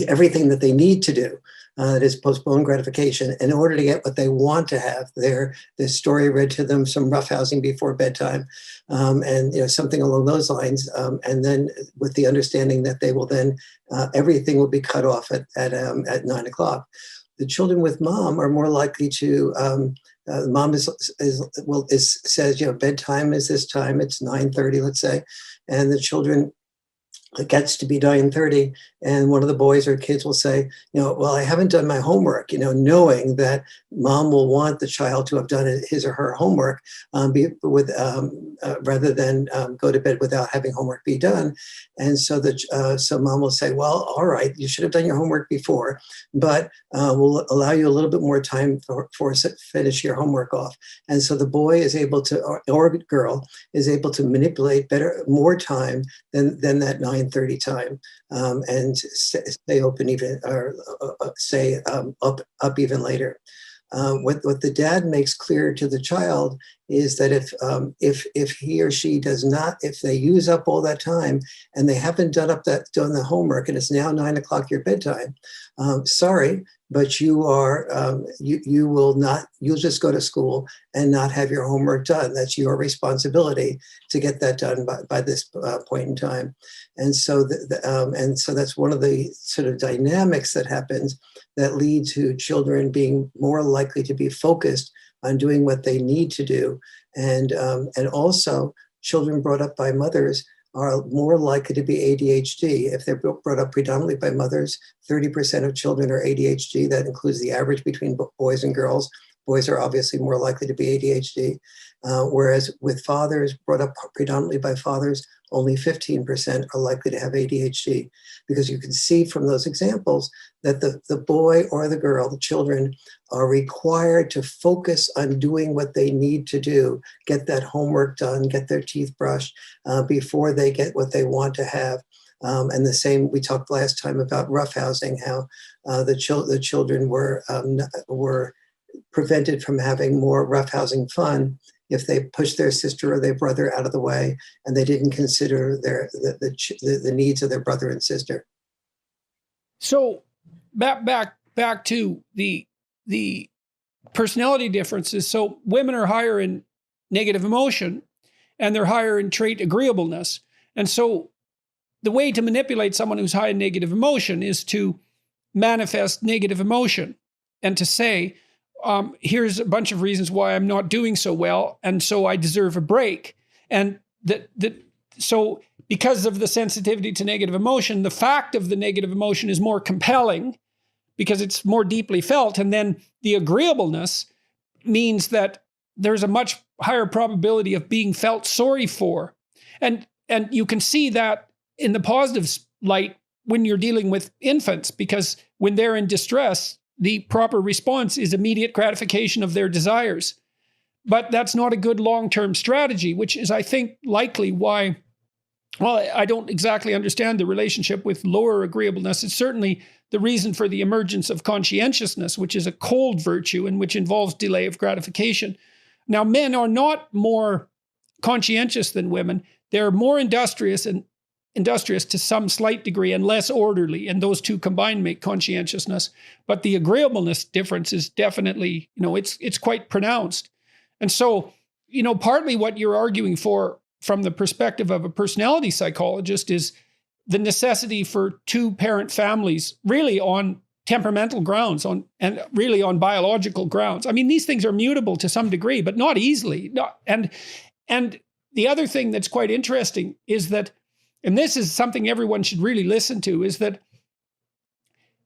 everything that they need to do. That is postponed gratification in order to get what they want to have. Their story read to them, some roughhousing before bedtime, and something along those lines. And then with the understanding that they will then everything will be cut off at 9 o'clock. The children with mom are more likely to. Mom says bedtime is this time. It's 9:30, let's say, and the children. It gets to be 9:30, and one of the boys or kids will say, well, I haven't done my homework, knowing that mom will want the child to have done his or her homework rather than go to bed without having homework be done. And so so mom will say, well, all right, you should have done your homework before, but we'll allow you a little bit more time for finish your homework off. And so the boy is able to, or girl is able to manipulate more time than that 9:30 time, and stay open even, or stay up even later. What the dad makes clear to the child is that if he or she does not, if they use up all that time and they haven't done the homework and it's now 9 o'clock your bedtime, sorry, but you will not. You'll just go to school and not have your homework done. That's your responsibility to get that done by this point in time. And so that's one of the sort of dynamics that happens that lead to children being more likely to be focused on doing what they need to do, and also children brought up by mothers are more likely to be ADHD. If they're brought up predominantly by mothers, 30% of children are ADHD. That includes the average between boys and girls. Boys are obviously more likely to be ADHD. Whereas with fathers brought up predominantly by fathers, only 15% are likely to have ADHD, because you can see from those examples that the boy or the girl, the children, are required to focus on doing what they need to do, get that homework done, get their teeth brushed before they get what they want to have. And the same, we talked last time about roughhousing, how the children were prevented from having more roughhousing fun if they pushed their sister or their brother out of the way and they didn't consider the needs of their brother and sister. So back to the personality differences. So women are higher in negative emotion and they're higher in trait agreeableness. And so the way to manipulate someone who's high in negative emotion is to manifest negative emotion and to say, here's a bunch of reasons why I'm not doing so well, and so I deserve a break. And so because of the sensitivity to negative emotion, the fact of the negative emotion is more compelling because it's more deeply felt. And then the agreeableness means that there's a much higher probability of being felt sorry for. And you can see that in the positive light when you're dealing with infants, because when they're in distress, the proper response is immediate gratification of their desires. But that's not a good long-term strategy, which is, I think, likely why, well, I don't exactly understand the relationship with lower agreeableness. It's certainly the reason for the emergence of conscientiousness, which is a cold virtue and which involves delay of gratification. Now, men are not more conscientious than women. They're more industrious to some slight degree and less orderly, and those two combined make conscientiousness. But the agreeableness difference is definitely, it's quite pronounced. And so, partly what you're arguing for from the perspective of a personality psychologist is the necessity for two-parent families, really on temperamental grounds, and really on biological grounds. I mean, these things are mutable to some degree, but not easily. And the other thing that's quite interesting is that, and this is something everyone should really listen to, is that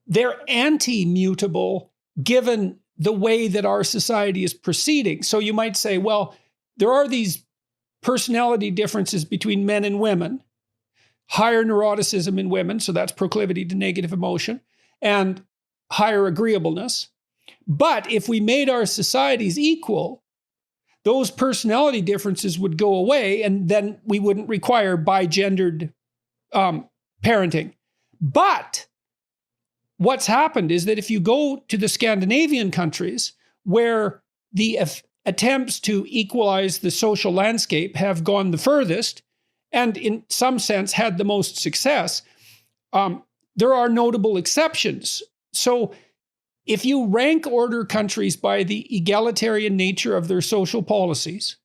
they're anti-mutable given the way that our society is proceeding. So you might say, well, there are these personality differences between men and women, higher neuroticism in women, so that's proclivity to negative emotion, and higher agreeableness. But if we made our societies equal, those personality differences would go away, and then we wouldn't require bigendered parenting. But what's happened is that if you go to the Scandinavian countries, where the attempts to equalize the social landscape have gone the furthest, and in some sense had the most success, there are notable exceptions. So if you rank order countries by the egalitarian nature of their social policies,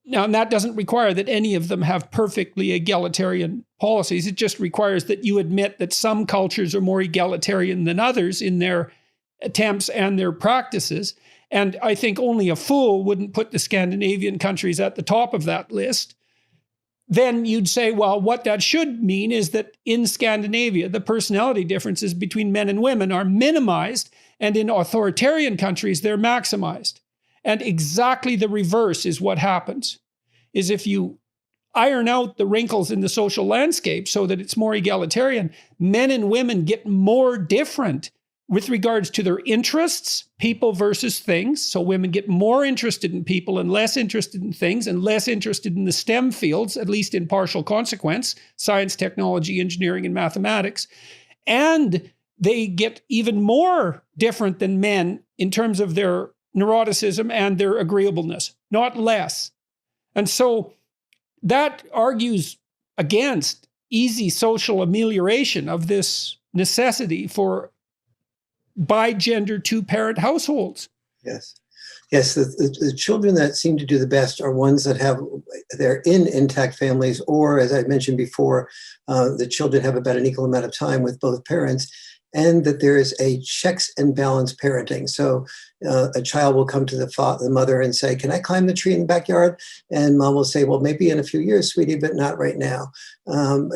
now, and that doesn't require that any of them have perfectly egalitarian policies. It just requires that you admit that some cultures are more egalitarian than others in their attempts and their practices. And I think only a fool wouldn't put the Scandinavian countries at the top of that list. Then you'd say, well, what that should mean is that in Scandinavia, the personality differences between men and women are minimized, and in authoritarian countries, they're maximized. And exactly the reverse is what happens, is if you iron out the wrinkles in the social landscape so that it's more egalitarian, men and women get more different with regards to their interests, people versus things. So women get more interested in people and less interested in things, and less interested in the STEM fields, at least in partial consequence, science, technology, engineering, and mathematics. And they get even more different than men in terms of their neuroticism and their agreeableness, not less. And so that argues against easy social amelioration of this necessity for bigender two-parent households. Yes. Yes, the children that seem to do the best are ones that they're in intact families, or, as I mentioned before, the children have about an equal amount of time with both parents, and that there is a checks and balance parenting. So a child will come to the mother and say, can I climb the tree in the backyard? And mom will say, well, maybe in a few years, sweetie, but not right now.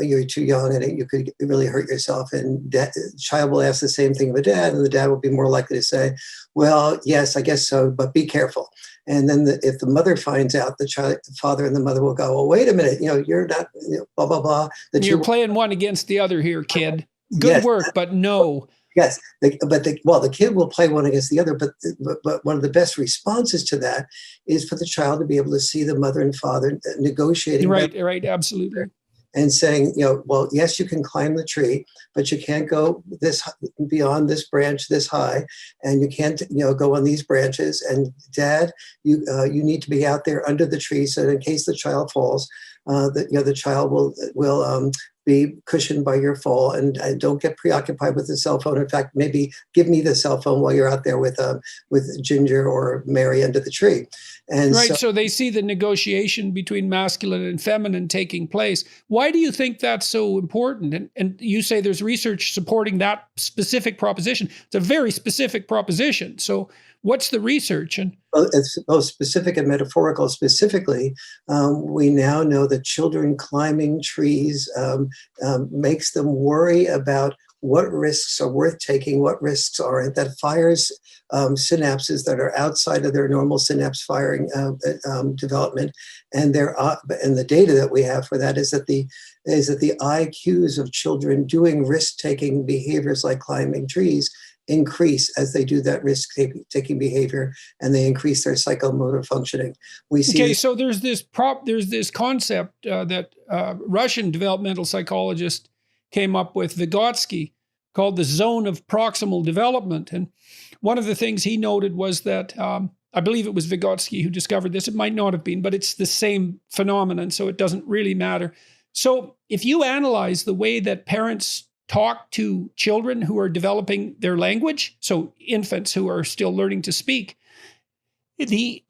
You're too young and you could really hurt yourself. And the child will ask the same thing of a dad, and the dad will be more likely to say, well, yes, I guess so, but be careful. And then if the mother finds out, the father and the mother will go, well, wait a minute, you're not, blah, blah, blah. You're playing one against the other here, kid. Good yes. work, but no. Yes, the kid will play one against the other, but one of the best responses to that is for the child to be able to see the mother and father negotiating. Right, absolutely. And saying, well, yes, you can climb the tree, but you can't go beyond this branch this high, and you can't, go on these branches. And Dad, you need to be out there under the tree, so that in case the child falls, the child will be cushioned by your fall, and don't get preoccupied with the cell phone. In fact, maybe give me the cell phone while you're out there with Ginger or Mary under the tree. And right, so they see the negotiation between masculine and feminine taking place. Why do you think that's so important? And you say there's research supporting that specific proposition. It's a very specific proposition. So what's the research? Well, it's both specific and metaphorical. Specifically, we now know that children climbing trees makes them worry about what risks are worth taking, what risks aren't, that fires synapses that are outside of their normal synapse firing development. And and the data that we have for that is that the IQs of children doing risk-taking behaviors like climbing trees increase as they do that risk-taking behavior, and they increase their psychomotor functioning. We see. Okay, so there's this concept that Russian developmental psychologist came up with, Vygotsky, called the zone of proximal development. And one of the things he noted was that, I believe it was Vygotsky who discovered this, it might not have been, but it's the same phenomenon, so it doesn't really matter. So if you analyze the way that parents talk to children who are developing their language, so infants who are still learning to speak, the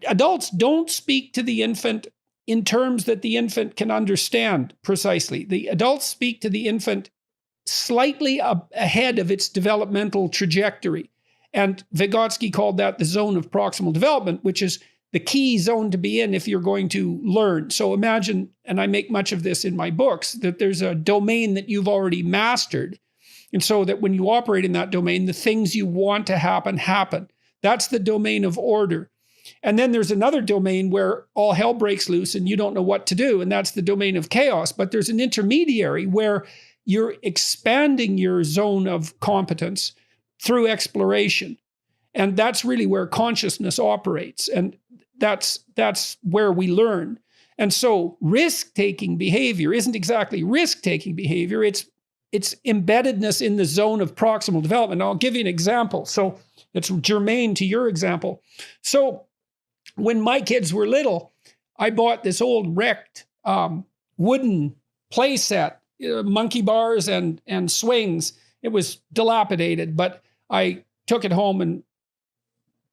adults don't speak to the infant in terms that the infant can understand precisely. The adults speak to the infant slightly ahead of its developmental trajectory. And Vygotsky called that the zone of proximal development, which is the key zone to be in if you're going to learn. So imagine, and I make much of this in my books, that there's a domain that you've already mastered. And so that when you operate in that domain, the things you want to happen, happen. That's the domain of order. And then there's another domain where all hell breaks loose and you don't know what to do. And that's the domain of chaos. But there's an intermediary where you're expanding your zone of competence through exploration. And that's really where consciousness operates. And that's where we learn. And so risk-taking behavior isn't exactly risk-taking behavior. It's embeddedness in the zone of proximal development. I'll give you an example. So it's germane to your example. So when my kids were little, I bought this old wrecked wooden play set, monkey bars and swings. It was dilapidated, but I took it home and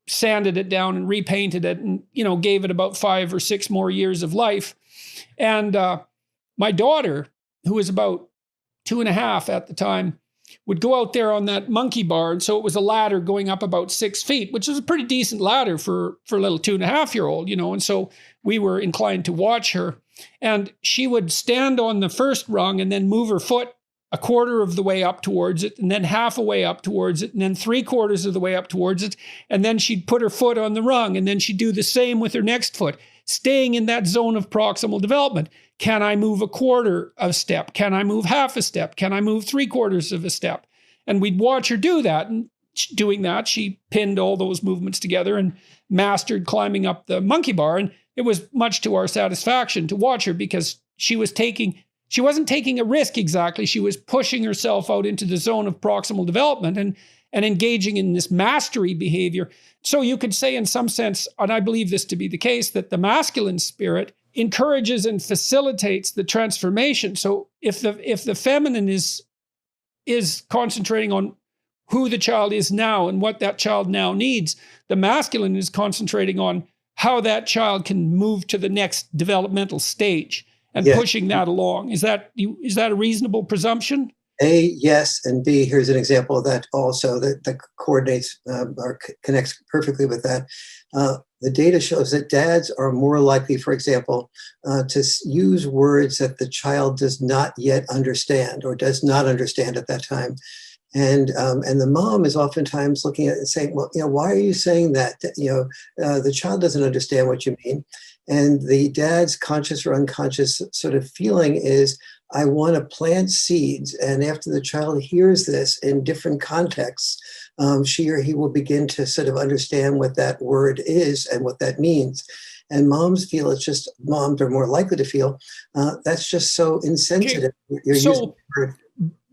sanded it down and repainted it and, gave it about 5 or 6 more years of life. And my daughter, who was about 2.5 at the time, would go out there on that monkey bar. And so it was a ladder going up about 6 feet, which is a pretty decent ladder for a little 2.5-year-old, And so we were inclined to watch her. And she would stand on the first rung and then move her foot 1/4 of the way up towards it, and then half a way up towards it, and then 3/4 of the way up towards it. And then she'd put her foot on the rung, and then she'd do the same with her next foot, staying in that zone of proximal development. Can I move 1/4 of a step? Can I move half a step? Can I move 3/4 of a step? And we'd watch her do that. And doing that, she pinned all those movements together and mastered climbing up the monkey bar. And it was much to our satisfaction to watch her, because she wasn't taking a risk exactly. She was pushing herself out into the zone of proximal development and engaging in this mastery behavior. So you could say in some sense, and I believe this to be the case, that the masculine spirit encourages and facilitates the transformation. So if the feminine is concentrating on who the child is now and what that child now needs, the masculine is concentrating on how that child can move to the next developmental stage and pushing that along. Is that a reasonable presumption? A, yes, and B, here's an example of that also that coordinates or connects perfectly with that. The data shows that dads are more likely, for example, to use words that the child does not yet understand or does not understand at that time. And the mom is oftentimes looking at it and saying, well, why are you saying that? The child doesn't understand what you mean. And the dad's conscious or unconscious sort of feeling is, I want to plant seeds. And after the child hears this in different contexts, she or he will begin to sort of understand what that word is and what that means. And moms are more likely to feel that's just so insensitive. Okay. So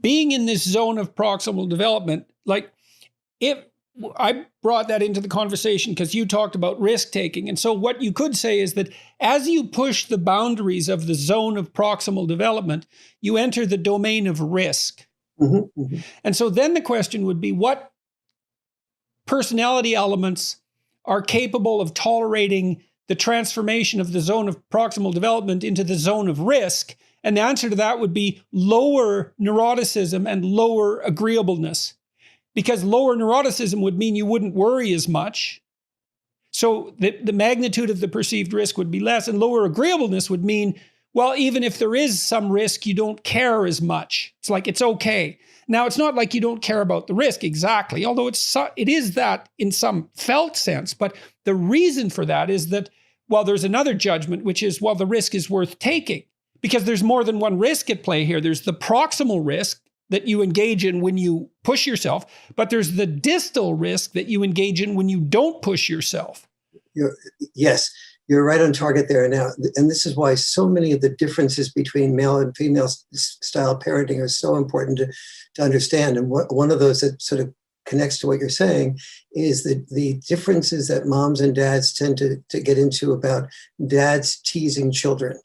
being in this zone of proximal development, like if I brought that into the conversation because you talked about risk taking. And so what you could say is that as you push the boundaries of the zone of proximal development, you enter the domain of risk. Mm-hmm, mm-hmm. And so then the question would be, what personality elements are capable of tolerating the transformation of the zone of proximal development into the zone of risk? And the answer to that would be lower neuroticism and lower agreeableness. Because lower neuroticism would mean you wouldn't worry as much. So the magnitude of the perceived risk would be less. And lower agreeableness would mean, well, even if there is some risk, you don't care as much. It's like, it's okay. Now, it's not like you don't care about the risk exactly, although it is that in some felt sense. But the reason for that is that, well, there's another judgment, which is, well, the risk is worth taking because there's more than one risk at play here. There's the proximal risk that you engage in when you push yourself, but there's the distal risk that you engage in when you don't push yourself. Yes, you're right on target there now. And this is why so many of the differences between male and female style parenting are so important to understand. And one of those that sort of connects to what you're saying is the differences that moms and dads tend to get into about dads teasing children.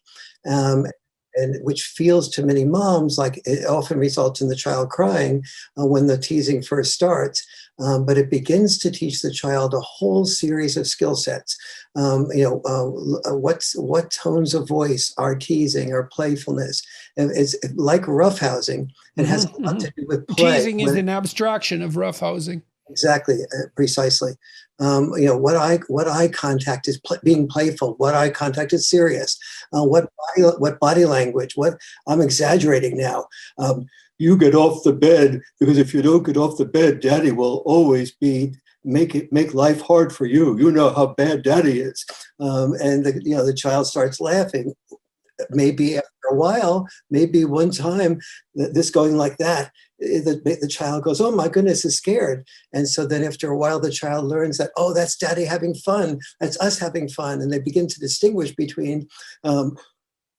And which feels to many moms like it often results in the child crying when the teasing first starts. But it begins to teach the child a whole series of skill sets. What tones of voice are teasing or playfulness. It's like roughhousing. It has a lot to do with play. Teasing is an abstraction of roughhousing. Exactly, precisely. What eye contact is being playful. What eye contact is serious. What body language. What I'm exaggerating now. You get off the bed because if you don't get off the bed, Daddy will always make life hard for you. You know how bad Daddy is, and the child starts laughing. Maybe after a while, maybe one time, this going like that, the child goes, oh my goodness, is scared. And so then after a while, the child learns that, oh, that's Daddy having fun. That's us having fun. And they begin to distinguish between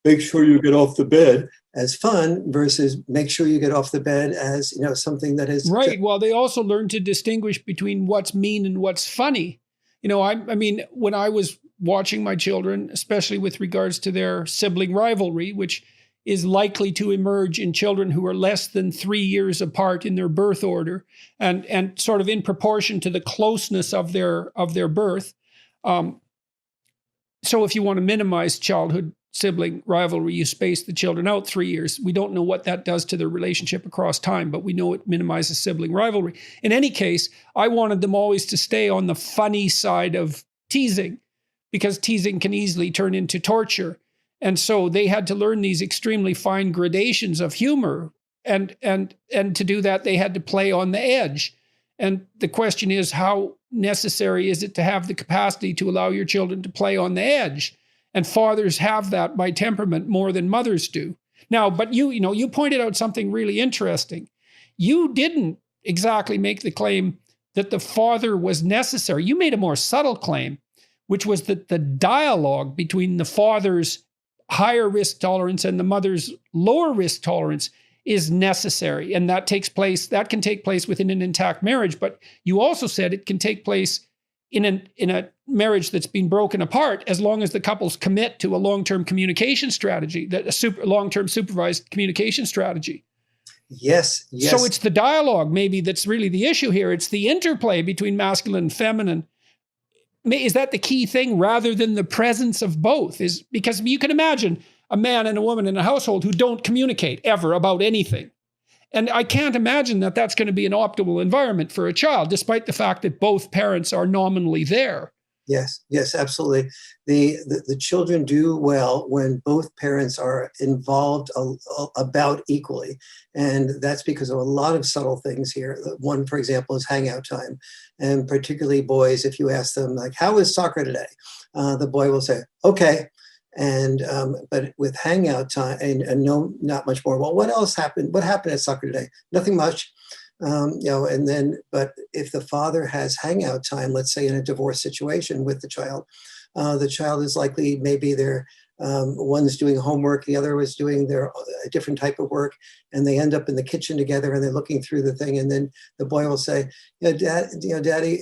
make sure you get off the bed as fun versus make sure you get off the bed as, something that is. Right. Well, they also learn to distinguish between what's mean and what's funny. I mean, when I was watching my children, especially with regards to their sibling rivalry, which is likely to emerge in children who are less than 3 years apart in their birth order and sort of in proportion to the closeness of their birth. So if you want to minimize childhood sibling rivalry, you space the children out 3 years. We don't know what that does to their relationship across time, but we know it minimizes sibling rivalry. In any case, I wanted them always to stay on the funny side of teasing because teasing can easily turn into torture. And so they had to learn these extremely fine gradations of humor. And to do that, they had to play on the edge. And the question is, how necessary is it to have the capacity to allow your children to play on the edge? And fathers have that by temperament more than mothers do. Now, but you pointed out something really interesting. You didn't exactly make the claim that the father was necessary. You made a more subtle claim, which was that the dialogue between the father's higher risk tolerance and the mother's lower risk tolerance is necessary. And that can take place within an intact marriage. But you also said it can take place in a marriage that's been broken apart as long as the couples commit to a long-term communication strategy, long-term supervised communication strategy. Yes. So it's the dialogue maybe that's really the issue here. It's the interplay between masculine and feminine. Is that the key thing rather than the presence of both? Is because you can imagine a man and a woman in a household who don't communicate ever about anything. And I can't imagine that that's going to be an optimal environment for a child, despite the fact that both parents are nominally there. Yes, absolutely. The children do well when both parents are involved about equally. And that's because of a lot of subtle things here. One, for example, is hangout time. And particularly boys, if you ask them, like, how is soccer today? The boy will say, okay. And but with hangout time and no, not much more. Well, what else happened? What happened at soccer today? Nothing much. And then, but if the father has hangout time, let's say in a divorce situation with the child is likely maybe one's doing homework, the other is doing a different type of work, and they end up in the kitchen together and they're looking through the thing, and then the boy will say, Daddy,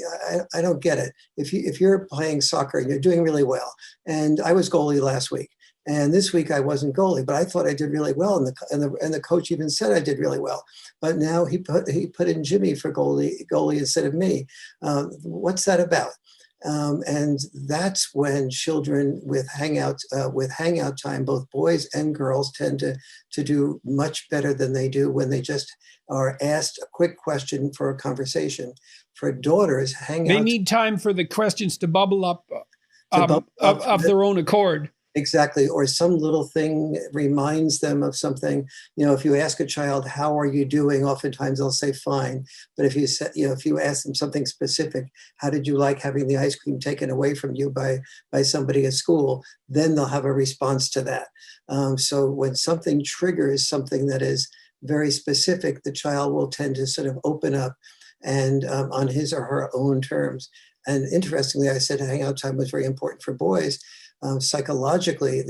I don't get it. If you're playing soccer and you're doing really well, and I was goalie last week, and this week I wasn't goalie, but I thought I did really well, and the coach even said I did really well. But now he put in Jimmy for goalie instead of me. What's that about? And that's when children with hangout time, both boys and girls, tend to do much better than they do when they just are asked a quick question for a conversation. For daughters, they need time for the questions to bubble up of their own accord. Exactly. Or some little thing reminds them of something. If you ask a child, how are you doing? Oftentimes they'll say fine. But if you say, if you ask them something specific, how did you like having the ice cream taken away from you by somebody at school? Then they'll have a response to that. So when something triggers something that is very specific, the child will tend to sort of open up and on his or her own terms. And interestingly, I said hangout time was very important for boys. Psychologically,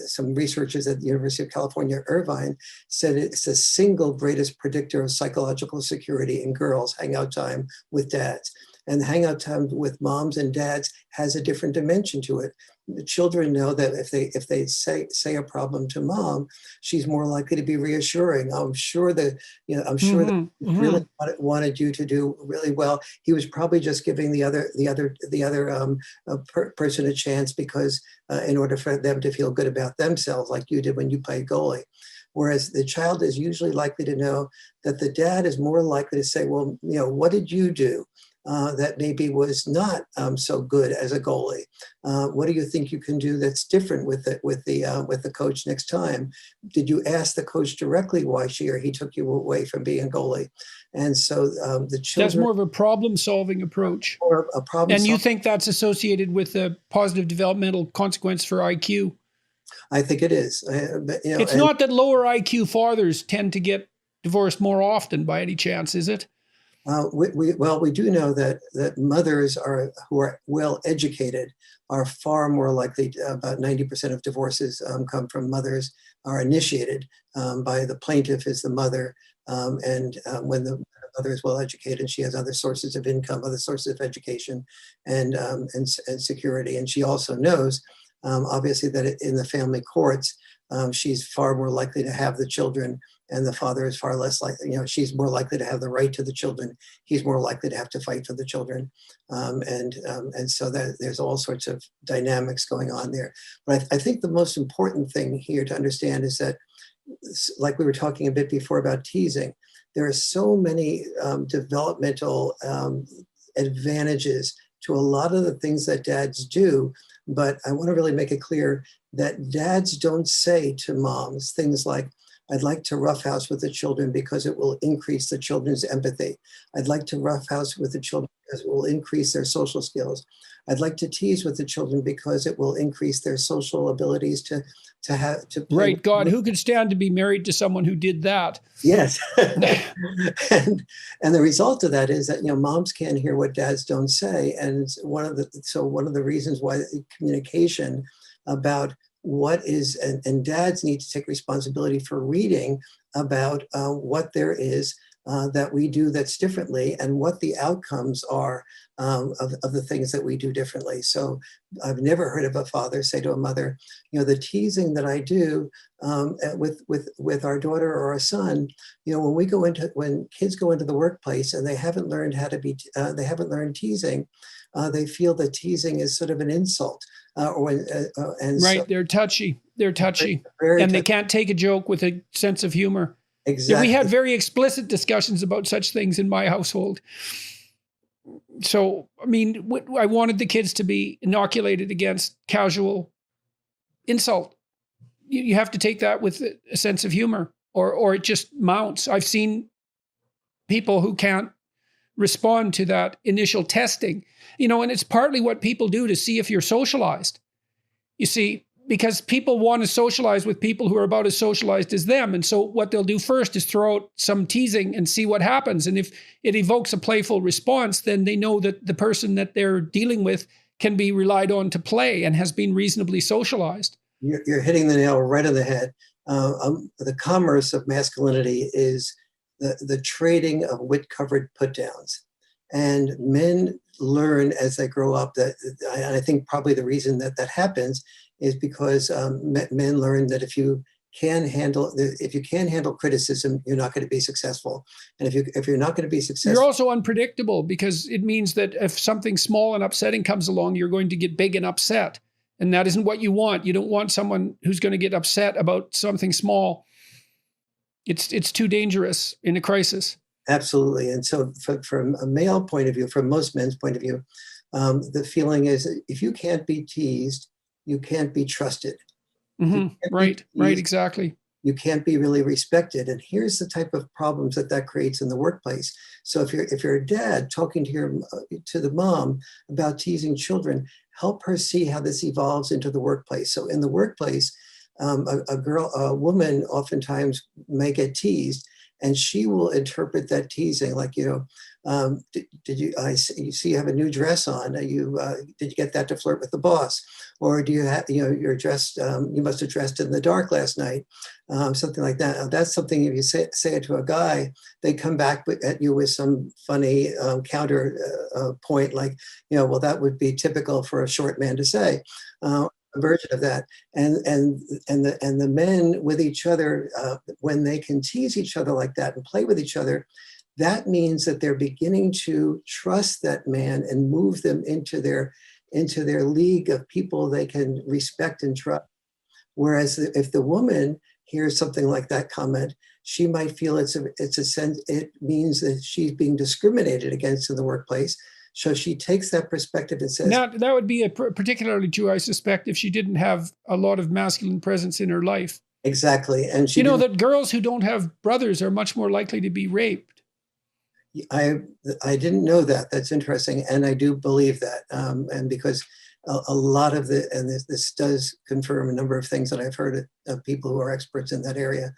some researchers at the University of California, Irvine, said it's the single greatest predictor of psychological security in girls, hangout time with dads. And the hangout time with moms and dads has a different dimension to it. The children know that if they say a problem to mom, she's more likely to be reassuring. I'm sure that that he really wanted you to do really well. He was probably just giving the other person a chance because in order for them to feel good about themselves, like you did when you played goalie. Whereas the child is usually likely to know that the dad is more likely to say, well, what did you do that maybe was not so good as a goalie? What do you think you can do that's different with the coach next time? Did you ask the coach directly why she or he took you away from being a goalie? And so the children— That's more of a problem-solving approach. Or a problem. And you think that's associated with a positive developmental consequence for IQ? I think it is. It's not that lower IQ fathers tend to get divorced more often by any chance, is it? We do know that mothers who are well educated are far more likely. About 90% of divorces come from mothers, are initiated by the plaintiff is the mother, and when the mother is well educated, she has other sources of income, other sources of education, and security, and she also knows, obviously, that in the family courts, she's far more likely to have the children. And the father is far less likely, she's more likely to have the right to the children. He's more likely to have to fight for the children. And so there's all sorts of dynamics going on there. But I think the most important thing here to understand is that, like we were talking a bit before about teasing, there are so many developmental advantages to a lot of the things that dads do. But I want to really make it clear that dads don't say to moms things like, I'd like to roughhouse with the children because it will increase the children's empathy. I'd like to roughhouse with the children because it will increase their social skills. I'd like to tease with the children because it will increase their social abilities to play. Right. God, who could stand to be married to someone who did that? Yes. and the result of that is that, moms can't hear what dads don't say. And one of the reasons why communication about what is, and dads need to take responsibility for reading about what there is that we do that's differently and what the outcomes are of the things that we do differently. So I've never heard of a father say to a mother, the teasing that I do with our daughter or our son, when kids go into the workplace and they haven't learned how to be, they haven't learned teasing, they feel that teasing is sort of an insult. They're touchy. They're touchy. Very and touchy. They can't take a joke with a sense of humor. Exactly. We had very explicit discussions about such things in my household. So, I mean, I wanted the kids to be inoculated against casual insult. You have to take that with a sense of humor, or it just mounts. I've seen people who can't respond to that initial testing, and it's partly what people do to see if you're socialized. You see, because people want to socialize with people who are about as socialized as them. And so what they'll do first is throw out some teasing and see what happens. And if it evokes a playful response, then they know that the person that they're dealing with can be relied on to play and has been reasonably socialized. You're hitting the nail right on the head. The commerce of masculinity is the trading of wit-covered put-downs. And men learn as they grow up that, and I think probably the reason that happens is because men learn that if you can handle criticism, you're not going to be successful. And if you're not going to be successful, you're also unpredictable, because it means that if something small and upsetting comes along, you're going to get big and upset. And that isn't what you want. You don't want someone who's going to get upset about something small. It's too dangerous in a crisis. Absolutely. And so from a male point of view, from most men's point of view, the feeling is if you can't be teased, you can't be trusted. If you can't be Right, teased, exactly. you can't be really respected. And here's the type of problems that creates in the workplace. So if you're a dad talking to the mom about teasing children, help her see how this evolves into the workplace. So in the workplace, a woman oftentimes may get teased, and she will interpret that teasing like, did you, you see you have a new dress on. Did you get that to flirt with the boss? Or do you have, you're dressed, you must have dressed in the dark last night, something like that. Now, that's something if you say it to a guy, they come back at you with some funny counter point, like, well, that would be typical for a short man to say. A version of that, and the men with each other, when they can tease each other like that and play with each other, that means that they're beginning to trust that man and move them into their league of people they can respect and trust. Whereas if the woman hears something like that comment, she might feel it means that she's being discriminated against in the workplace. So she takes that perspective and says, now, that would be particularly true, I suspect, if she didn't have a lot of masculine presence in her life. Exactly. And she that girls who don't have brothers are much more likely to be raped. I didn't know that. That's interesting. And I do believe that. And because a lot of this does confirm a number of things that I've heard of people who are experts in that area.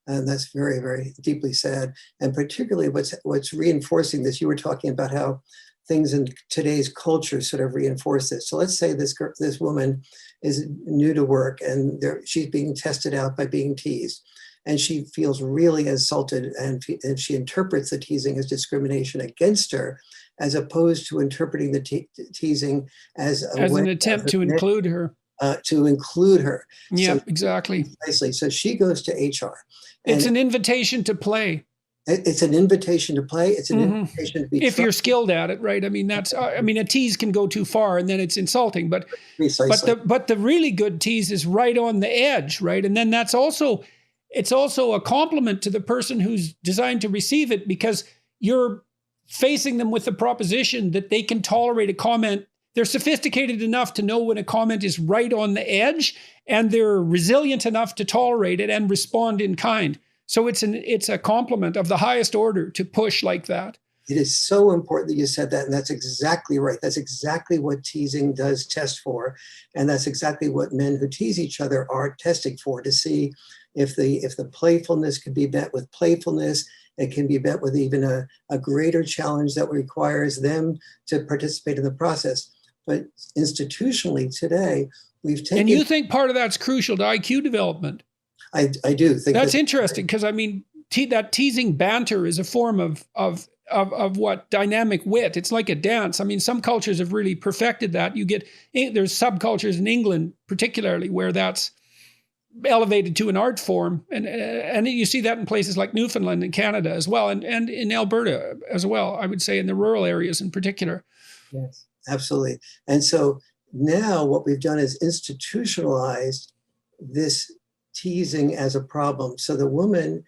And that's very, very deeply sad. And particularly what's reinforcing this, you were talking about how things in today's culture sort of reinforce this. So let's say this woman is new to work and she's being tested out by being teased, and she feels really insulted, and she interprets the teasing as discrimination against her, as opposed to interpreting the teasing as an attempt to include her. Yeah, so, exactly. Precisely. So she goes to HR. It's an invitation to play. It's an invitation to play. It's an invitation to be if you're skilled at it, right? I mean, a tease can go too far and then it's insulting, but the really good tease is right on the edge, right? And then it's also a compliment to the person who's designed to receive it, because you're facing them with the proposition that they can tolerate a comment. They're sophisticated enough to know when a comment is right on the edge, and they're resilient enough to tolerate it and respond in kind. So it's a compliment of the highest order to push like that. It is so important that you said that, and that's exactly right. That's exactly what teasing does test for, and that's exactly what men who tease each other are testing for, to see if the playfulness can be met with playfulness. It can be met with even a greater challenge that requires them to participate in the process. But institutionally today, we've taken... And you think part of that's crucial to IQ development? I do think that's interesting, because I mean, that teasing banter is a form of what dynamic wit. It's like a dance. I mean, some cultures have really perfected that. There's subcultures in England, particularly, where that's elevated to an art form, and you see that in places like Newfoundland and Canada as well, and in Alberta as well. I would say in the rural areas in particular. Yes, absolutely. And so now what we've done is institutionalized this teasing as a problem. So the woman,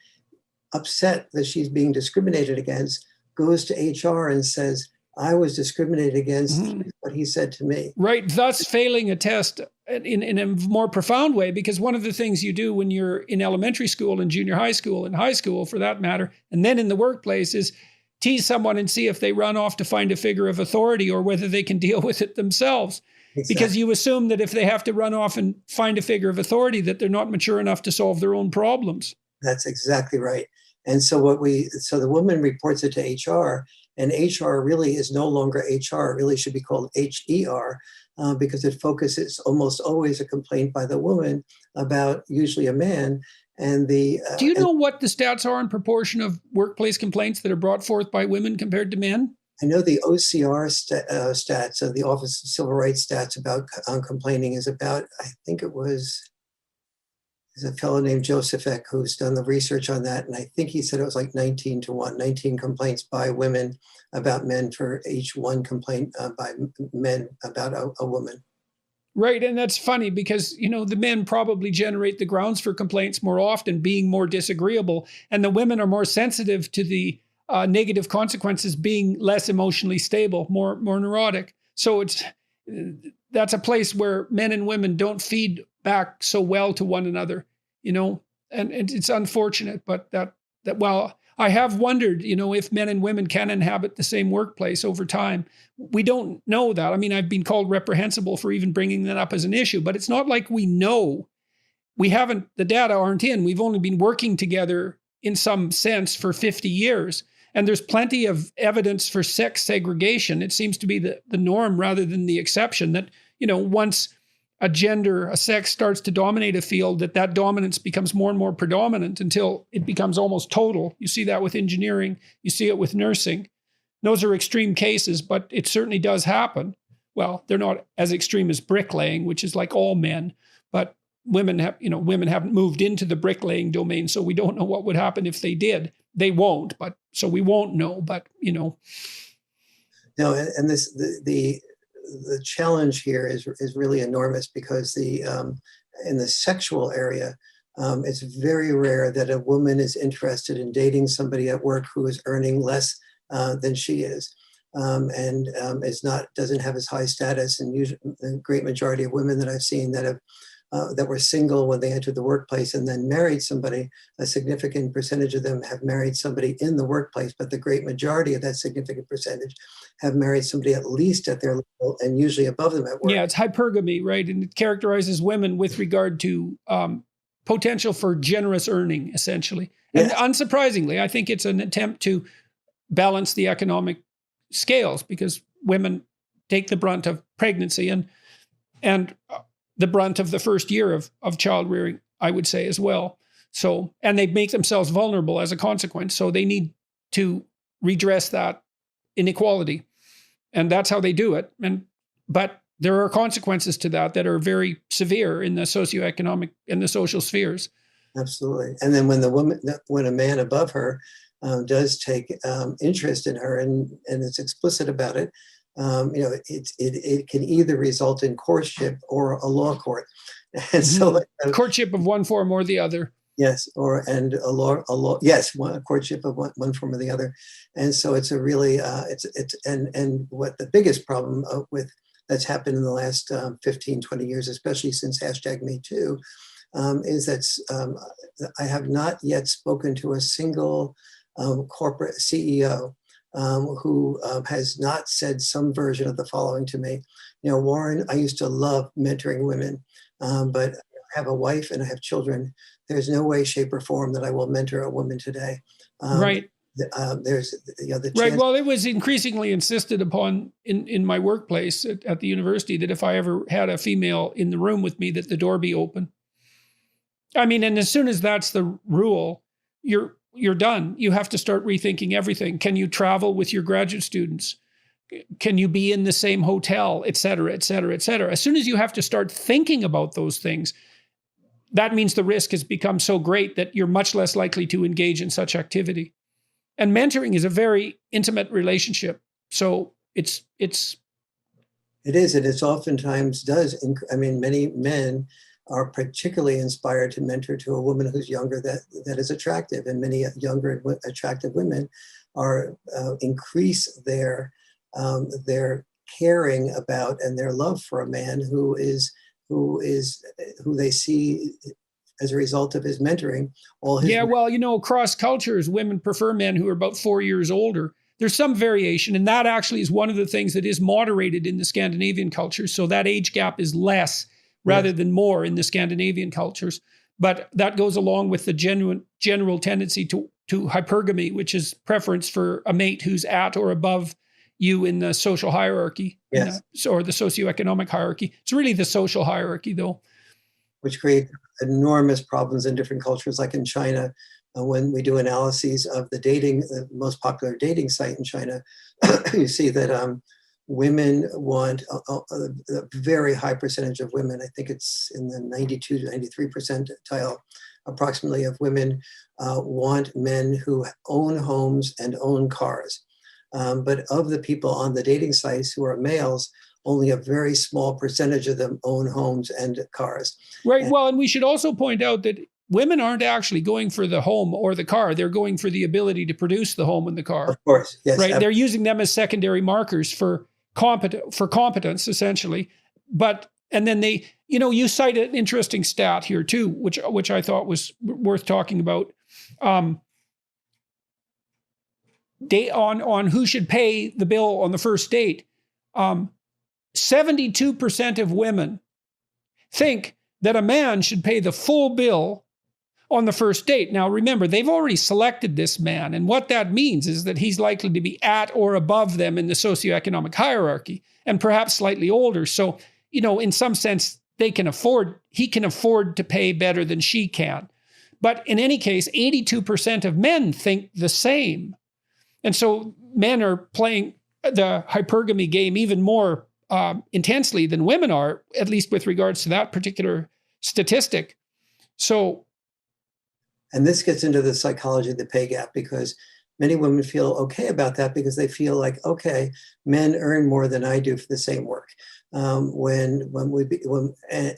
upset that she's being discriminated against, goes to HR and says, I was discriminated against, what he said to me. Right, thus failing a test in a more profound way, because one of the things you do when you're in elementary school and junior high school and high school for that matter, and then in the workplace, is tease someone and see if they run off to find a figure of authority or whether they can deal with it themselves. Exactly. Because you assume that if they have to run off and find a figure of authority, that they're not mature enough to solve their own problems. That's exactly right. And so the woman reports it to HR, and HR really is no longer HR. It really should be called HER, because it focuses almost always a complaint by the woman about usually a man. And do you know what the stats are in proportion of workplace complaints that are brought forth by women compared to men? I know the OCR stats, the Office of Civil Rights stats about complaining is about, I think there's a fellow named Joseph Eck who's done the research on that. And I think he said it was like 19-1, 19 complaints by women about men for each one complaint by men about a woman. Right. And that's funny because, the men probably generate the grounds for complaints more often, being more disagreeable. And the women are more sensitive to the negative consequences, being less emotionally stable, more neurotic. So that's a place where men and women don't feed back so well to one another, and it's unfortunate, but well, I have wondered, if men and women can inhabit the same workplace over time. We don't know that. I mean, I've been called reprehensible for even bringing that up as an issue, but it's not like we know. We haven't, the data aren't in. We've only been working together in some sense for 50 years. And there's plenty of evidence for sex segregation. It seems to be the norm rather than the exception that, once a sex starts to dominate a field, that dominance becomes more and more predominant until it becomes almost total. You see that with engineering, you see it with nursing. Those are extreme cases, but it certainly does happen. Well, they're not as extreme as bricklaying, which is like all men, but women haven't moved into the bricklaying domain, so we don't know what would happen if they did. They won't, but so we won't know, but No, and this the challenge here is really enormous because in the sexual area, it's very rare that a woman is interested in dating somebody at work who is earning less than she is, and doesn't have as high status. And usually, the great majority of women that I've seen that were single when they entered the workplace and then married somebody, a significant percentage of them have married somebody in the workplace, but the great majority of that significant percentage have married somebody at least at their level and usually above them at work. Yeah, it's hypergamy, right? And it characterizes women with regard to potential for generous earning, essentially. And unsurprisingly, I think it's an attempt to balance the economic scales because women take the brunt of pregnancy and the brunt of the first year of child rearing, I would say as well. So, and they make themselves vulnerable as a consequence. So they need to redress that inequality. And that's how they do it. But there are consequences to that are very severe in the socioeconomic and the social spheres. Absolutely. And then when a man above her does take interest in her and is explicit about it, it can either result in courtship or a law court. And so courtship of one form or the other. Yes, a courtship of one form or the other. And so it's a really and what the biggest problem that's happened in the last 15, 20 years, especially since #MeToo, is that I have not yet spoken to a single corporate CEO who has not said some version of the following to me. Warren, I used to love mentoring women, but I have a wife and I have children. There's no way, shape, or form that I will mentor a woman today. Right. There's the right. chance. Well, it was increasingly insisted upon in my workplace at the university that if I ever had a female in the room with me, that the door be open. I mean, and as soon as that's the rule, you're done. You have to start rethinking everything. Can you travel with your graduate students? Can you be in the same hotel, et cetera, et cetera, et cetera? As soon as you have to start thinking about those things, that means the risk has become so great that you're much less likely to engage in such activity. And mentoring is a very intimate relationship. So it is, and it's oftentimes does. Many men are particularly inspired to mentor to a woman who's younger that is attractive, and many younger attractive women are increase their caring about and their love for a man who they see as a result of his mentoring. Across cultures, women prefer men who are about 4 years older. There's some variation, and that actually is one of the things that is moderated in the Scandinavian culture. So that age gap is less rather than more in the Scandinavian cultures. But that goes along with the general tendency to hypergamy, which is preference for a mate who's at or above you in the social hierarchy, or the socioeconomic hierarchy. It's really the social hierarchy, though. Which create enormous problems in different cultures, like in China. When we do analyses of the most popular dating site in China, you see that women want a very high percentage of women. I think it's in the 92 to 93 percentile, approximately, of women want men who own homes and own cars. But of the people on the dating sites who are males, only a very small percentage of them own homes and cars. Right. And we should also point out that women aren't actually going for the home or the car. They're going for the ability to produce the home and the car. Of course. Yes. Right. They're using them as secondary markers for competence, essentially. And then they, you cite an interesting stat here too, which I thought was worth talking about. On who should pay the bill on the first date. 72% of women think that a man should pay the full bill on the first date. Now, remember, they've already selected this man. And what that means is that he's likely to be at or above them in the socioeconomic hierarchy and perhaps slightly older. So, in some sense, he can afford to pay better than she can. But in any case, 82% of men think the same. And so men are playing the hypergamy game even more intensely than women are, at least with regards to that particular statistic. So, and this gets into the psychology of the pay gap, because many women feel okay about that because they feel like, okay, men earn more than I do for the same work. And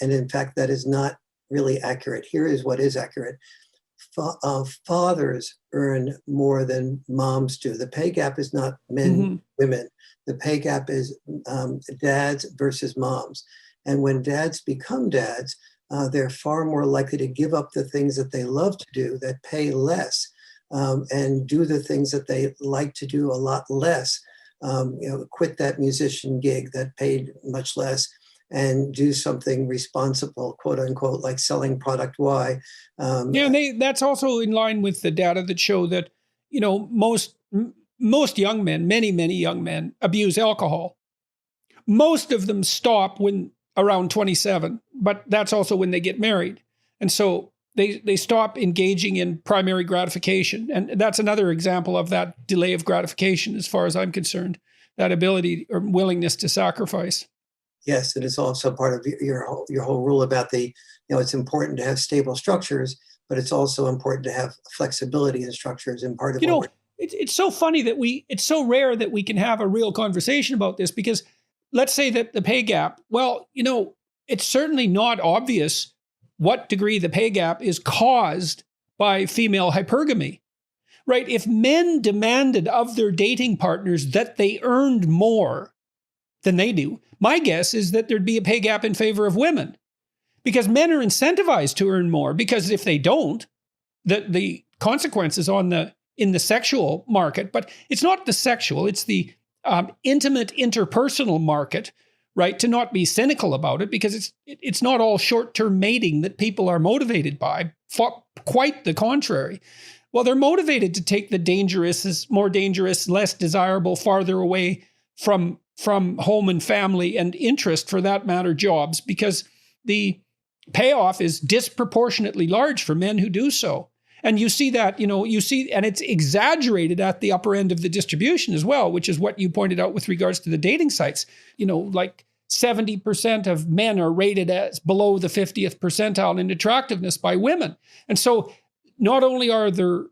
in fact, that is not really accurate. Here is what is accurate. Fathers earn more than moms do. The pay gap is not men, women. The pay gap is dads versus moms. And when dads become dads, they're far more likely to give up the things that they love to do that pay less, and do the things that they like to do a lot less. Quit that musician gig that paid much less and do something responsible, quote unquote, like selling product Y. And that's also in line with the data that show that, most young men, many young men abuse alcohol. Most of them stop when around 27, but that's also when they get married. And so they stop engaging in primary gratification. And that's another example of that delay of gratification, as far as I'm concerned, that ability or willingness to sacrifice. Yes, it is also part of your whole rule about it's important to have stable structures, but it's also important to have flexibility in structures. And part of it's so funny that it's so rare that we can have a real conversation about this, because let's say that the pay gap, it's certainly not obvious what degree the pay gap is caused by female hypergamy, right? If men demanded of their dating partners that they earned more than they do, my guess is that there'd be a pay gap in favor of women, because men are incentivized to earn more, because if they don't, the consequences in the sexual market, but it's not the sexual, it's the intimate interpersonal market, right? To not be cynical about it, because it's not all short-term mating that people are motivated by. Quite the contrary. Well, they're motivated to take the more dangerous, less desirable, farther away from home and family and interest, for that matter, jobs, because the payoff is disproportionately large for men who do so. And you see that, and it's exaggerated at the upper end of the distribution as well, which is what you pointed out with regards to the dating sites. Like 70% of men are rated as below the 50th percentile in attractiveness by women. And so not only are there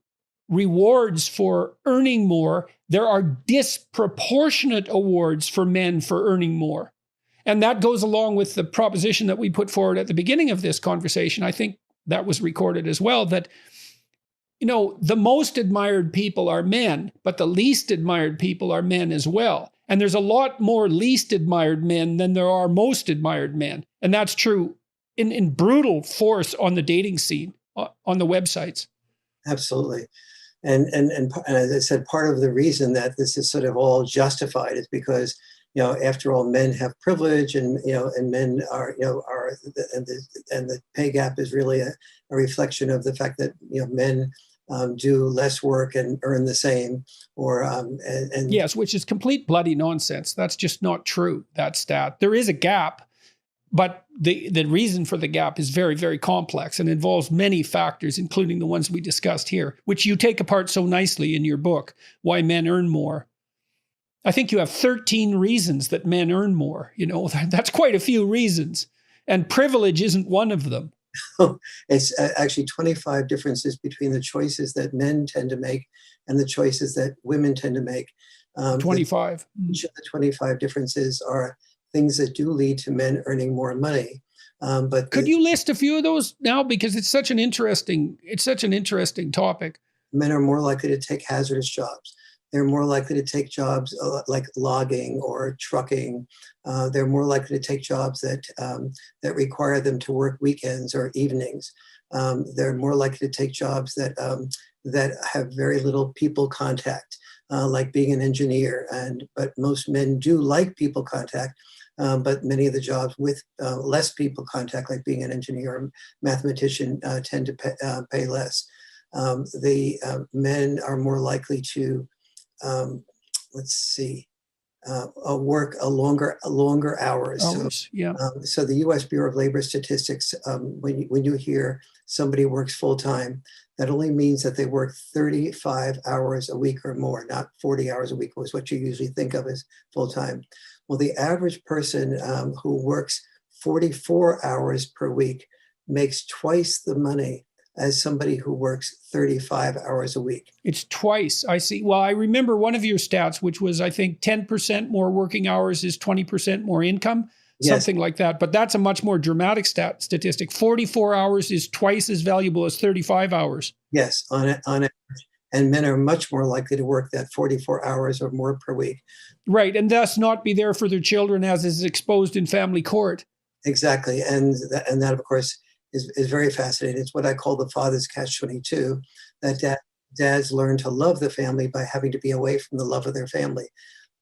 rewards for earning more, there are disproportionate awards for men for earning more. And that goes along with the proposition that we put forward at the beginning of this conversation. I think that was recorded as well, that the most admired people are men, but the least admired people are men as well. And there's a lot more least admired men than there are most admired men. And that's true in brutal force on the dating scene, on the websites. Absolutely. And as I said, part of the reason that this is sort of all justified is because, after all, men have privilege, and men are, and the pay gap is really a reflection of the fact that, men do less work and earn the same, and yes, which is complete bloody nonsense. That's just not true, that stat. There is a gap, but the reason for the gap is very, very complex and involves many factors, including the ones we discussed here, which you take apart so nicely in your book, Why Men Earn More. I think you have 13 reasons that men earn more. That's quite a few reasons. And privilege isn't one of them. It's actually 25 differences between the choices that men tend to make and the choices that women tend to make. 25. Each of the 25 differences are things that do lead to men earning more money. But could you list a few of those now? Because it's such an interesting topic. Men are more likely to take hazardous jobs. They're more likely to take jobs like logging or trucking. They're more likely to take jobs that require them to work weekends or evenings. They're more likely to take jobs that have very little people contact, like being an engineer. But most men do like people contact. But many of the jobs with less people contact, like being an engineer or mathematician, tend to pay less. The men are more likely to, let's see, work longer hours. Hours, yeah. So the U.S. Bureau of Labor Statistics, when you hear somebody works full time, that only means that they work 35 hours a week or more, not 40 hours a week was what you usually think of as full time. Well, the average person who works 44 hours per week makes twice the money as somebody who works 35 hours a week. It's twice. I see. Well, I remember one of your stats, which was, I think, 10% more working hours is 20% more income, something like that. But that's a much more dramatic statistic. 44 hours is twice as valuable as 35 hours. Yes, on average. And men are much more likely to work that 44 hours or more per week. Right, and thus not be there for their children as is exposed in family court. Exactly, and that of course is very fascinating. It's what I call the father's catch-22, that dads learn to love the family by having to be away from the love of their family.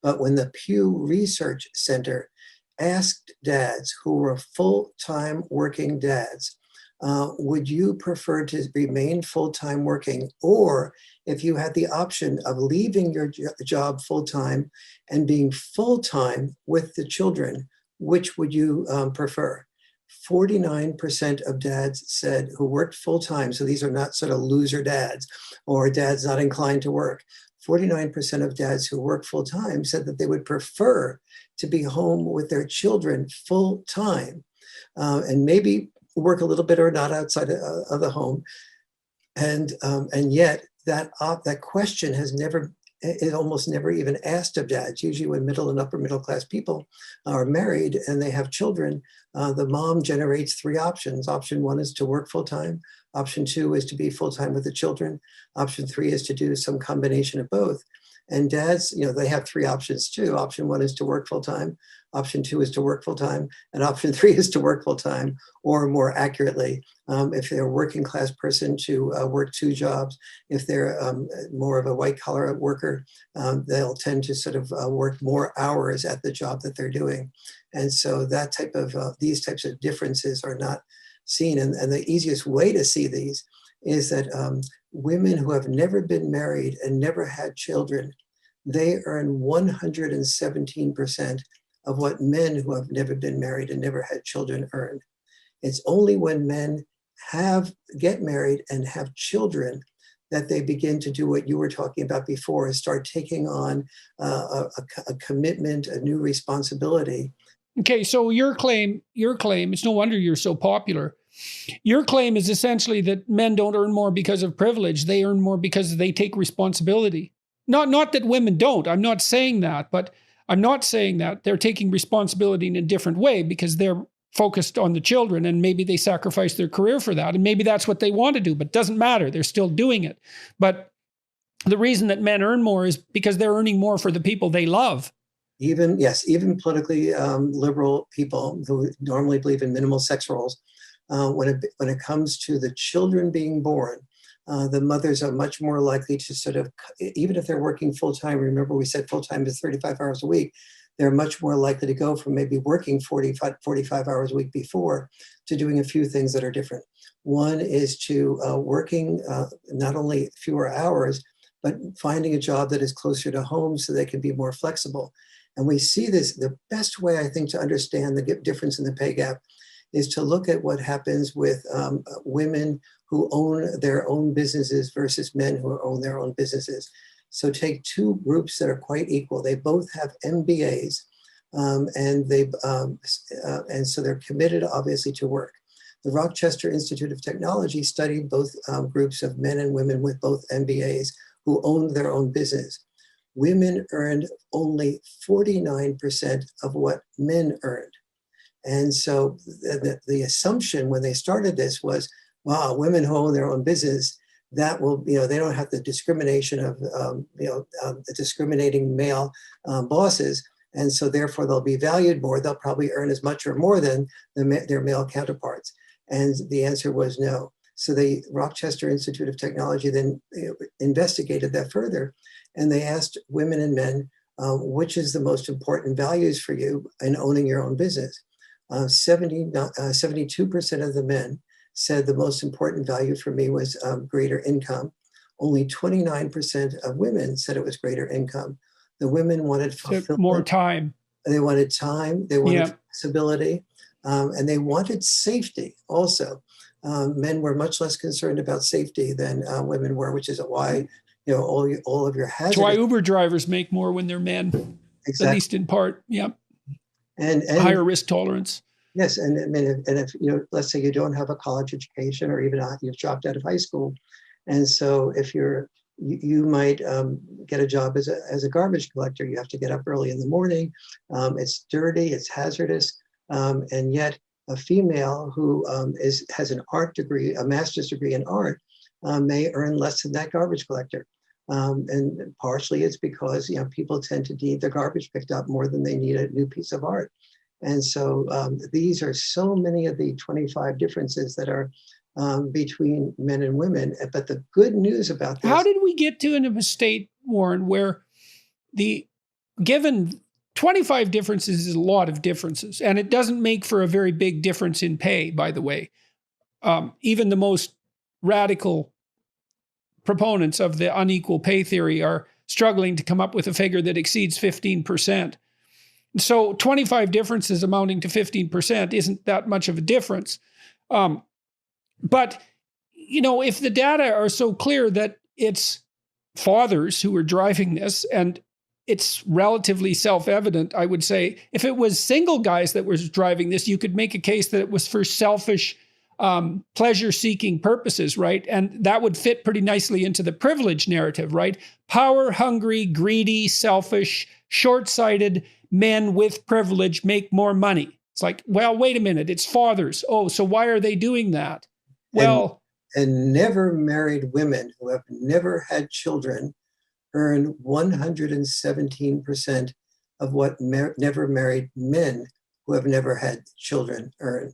But when the Pew Research Center asked dads who were full-time working dads, would you prefer to remain full-time working, or if you had the option of leaving your job full-time and being full-time with the children, which would you prefer? 49% of dads said who worked full-time, so these are not sort of loser dads or dads not inclined to work. 49% of dads who work full-time said that they would prefer to be home with their children full-time, and maybe work a little bit or not outside of the home. And yet that question is almost never even asked of dads. Usually when middle and upper middle class people are married and they have children, the mom generates three options. Option one is to work full time. Option two is to be full time with the children. Option three is to do some combination of both. And dads, they have three options too. Option one is to work full time. Option two is to work full time. And option three is to work full time, or more accurately, if they're a working class person, to work two jobs. If they're more of a white collar worker, they'll tend to sort of work more hours at the job that they're doing. And so these types of differences are not seen. And the easiest way to see these is that women who have never been married and never had children, they earn 117% of what men who have never been married and never had children earn. It's only when men get married and have children that they begin to do what you were talking about before, is start taking on a commitment, a new responsibility. Okay, so your claim, it's no wonder you're so popular. Your claim is essentially that men don't earn more because of privilege. They earn more because they take responsibility. Not that women don't. I'm not saying that, but I'm not saying that. They're taking responsibility in a different way because they're focused on the children, and maybe they sacrifice their career for that. And maybe that's what they want to do, but it doesn't matter. They're still doing it. But the reason that men earn more is because they're earning more for the people they love. Even politically liberal people who normally believe in minimal sex roles, when it comes to the children being born, the mothers are much more likely to sort of, even if they're working full-time, remember we said full-time is 35 hours a week, they're much more likely to go from maybe working 45 hours a week before to doing a few things that are different. One is to working not only fewer hours, but finding a job that is closer to home so they can be more flexible. And we see this, the best way I think to understand the difference in the pay gap is to look at what happens with women who own their own businesses versus men who own their own businesses. So take two groups that are quite equal. They both have MBAs, and so they're committed, obviously, to work. The Rochester Institute of Technology studied both groups of men and women with both MBAs who owned their own business. Women earned only 49% of what men earned. And so the assumption when they started this was, wow, women who own their own business, that will, they don't have the discrimination of, the discriminating male bosses. And so therefore they'll be valued more. They'll probably earn as much or more than their male counterparts. And the answer was no. So the Rochester Institute of Technology then investigated that further. And they asked women and men, which is the most important values for you in owning your own business? 72% of the men said the most important value for me was greater income. Only 29% of women said it was greater income. The women wanted fulfillment. More time. They wanted time. They wanted flexibility. And they wanted safety also. Men were much less concerned about safety than women were, which is why all of your hazards. That's why Uber drivers make more when they're men, exactly. At least in part. Yeah, and higher risk tolerance. Yes, and I mean, and if let's say you don't have a college education, or even you've dropped out of high school, and so if you might get a job as a garbage collector. You have to get up early in the morning. It's dirty. It's hazardous, and yet a female who has an art degree, a master's degree in art, may earn less than that garbage collector. And partially it's because people tend to need their garbage picked up more than they need a new piece of art. And so these are so many of the 25 differences that are between men and women. But the good news about this— How did we get to a state, Warren, where given 25 differences is a lot of differences, and it doesn't make for a very big difference in pay, by the way. Even the most radical proponents of the unequal pay theory are struggling to come up with a figure that exceeds 15%. So 25 differences amounting to 15% isn't that much of a difference. But, if the data are so clear that it's fathers who are driving this, and it's relatively self-evident, I would say, if it was single guys that were driving this, you could make a case that it was for selfish, pleasure-seeking purposes, right? And that would fit pretty nicely into the privilege narrative, right? Power-hungry, greedy, selfish, short-sighted men with privilege make more money. It's like, well, wait a minute, it's fathers. Oh, so why are they doing that? Well, and never married women who have never had children earn 117% of what never married men who have never had children earn.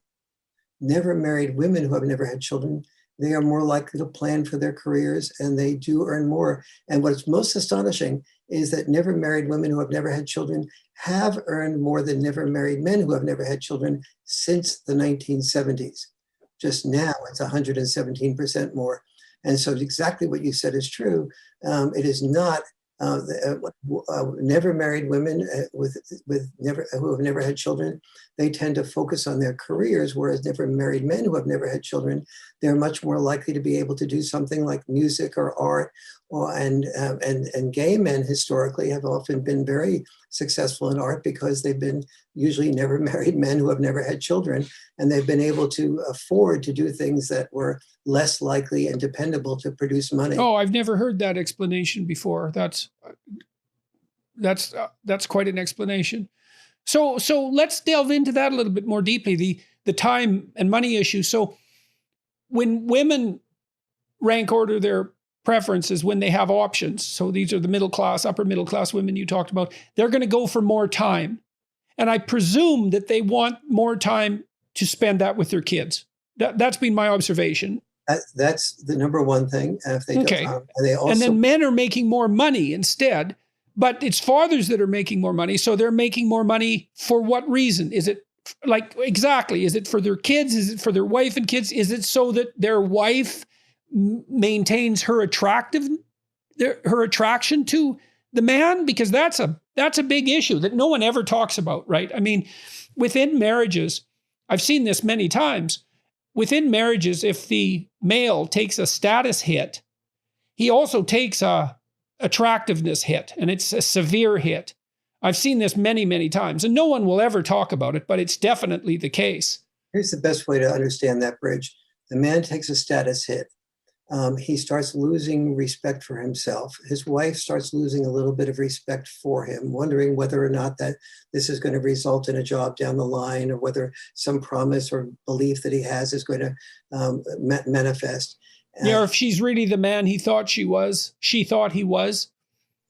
Never married women who have never had children, they are more likely to plan for their careers, and they do earn more. And what's most astonishing is that never married women who have never had children have earned more than never married men who have never had children since the 1970s. Just now, it's 117% more. And so exactly what you said is true. It is not never married women who have never had children. They tend to focus on their careers, whereas never married men who have never had children, they're much more likely to be able to do something like music or art. And gay men historically have often been very successful in art because they've been usually never married men who have never had children, and they've been able to afford to do things that were less likely and dependable to produce money. Oh, I've never heard that explanation before. That's quite an explanation. So let's delve into that a little bit more deeply, the time and money issue. So when women rank order their preferences, when they have options, so these are the middle class, upper middle class women you talked about, they're going to go for more time. And I presume that they want more time to spend that with their kids. That's been my observation. That's the number one thing. If they okay. and then men are making more money instead, but it's fathers that are making more money. So they're making more money for what reason? Is it exactly? Is it for their kids? Is it for their wife and kids? Is it so that their wife maintains her attraction to the man? Because that's a big issue that no one ever talks about, right? I mean, within marriages, I've seen this many times. Within marriages, if the male takes a status hit, he also takes a attractiveness hit, and it's a severe hit. I've seen this many, many times, and no one will ever talk about it, but it's definitely the case. Here's the best way to understand that bridge. The man takes a status hit. He starts losing respect for himself. His wife starts losing a little bit of respect for him, wondering whether or not that this is going to result in a job down the line, or whether some promise or belief that he has is going to manifest. Yeah, or if she's really the man he thought she thought he was.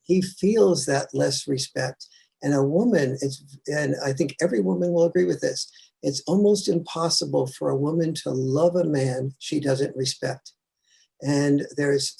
He feels that less respect. And a woman, and I think every woman will agree with this, it's almost impossible for a woman to love a man she doesn't respect. And there's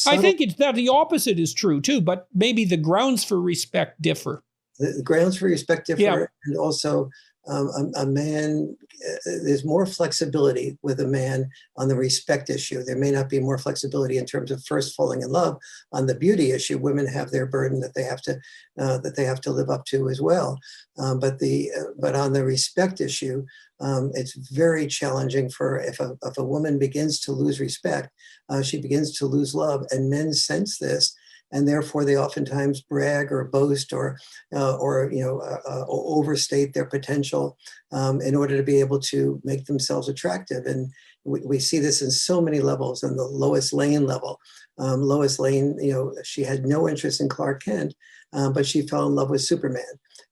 I think it's that the opposite is true too, but maybe the grounds for respect differ. The grounds for respect differ, Yeah. and also a man, there's more flexibility with a man on the respect issue. There may not be more flexibility in terms of first falling in love. On the beauty issue, women have their burden that they have to live up to as well. But on the respect issue, it's very challenging for if a woman begins to lose respect, she begins to lose love, and men sense this. And therefore, they oftentimes brag or boast or overstate their potential in order to be able to make themselves attractive. And we see this in so many levels. On the Lois Lane level, Lois Lane, she had no interest in Clark Kent, but she fell in love with Superman.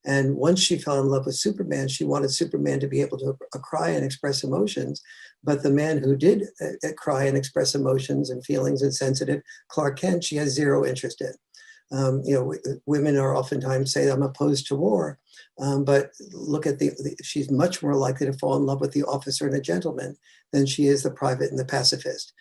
And once she fell in love with Superman, she wanted Superman to be able to cry and express emotions. But the man who did cry and express emotions and feelings and sensitive, Clark Kent, she has zero interest in. Women are oftentimes say, I'm opposed to war. But look at she's much more likely to fall in love with the officer and a gentleman than she is the private and the pacifist.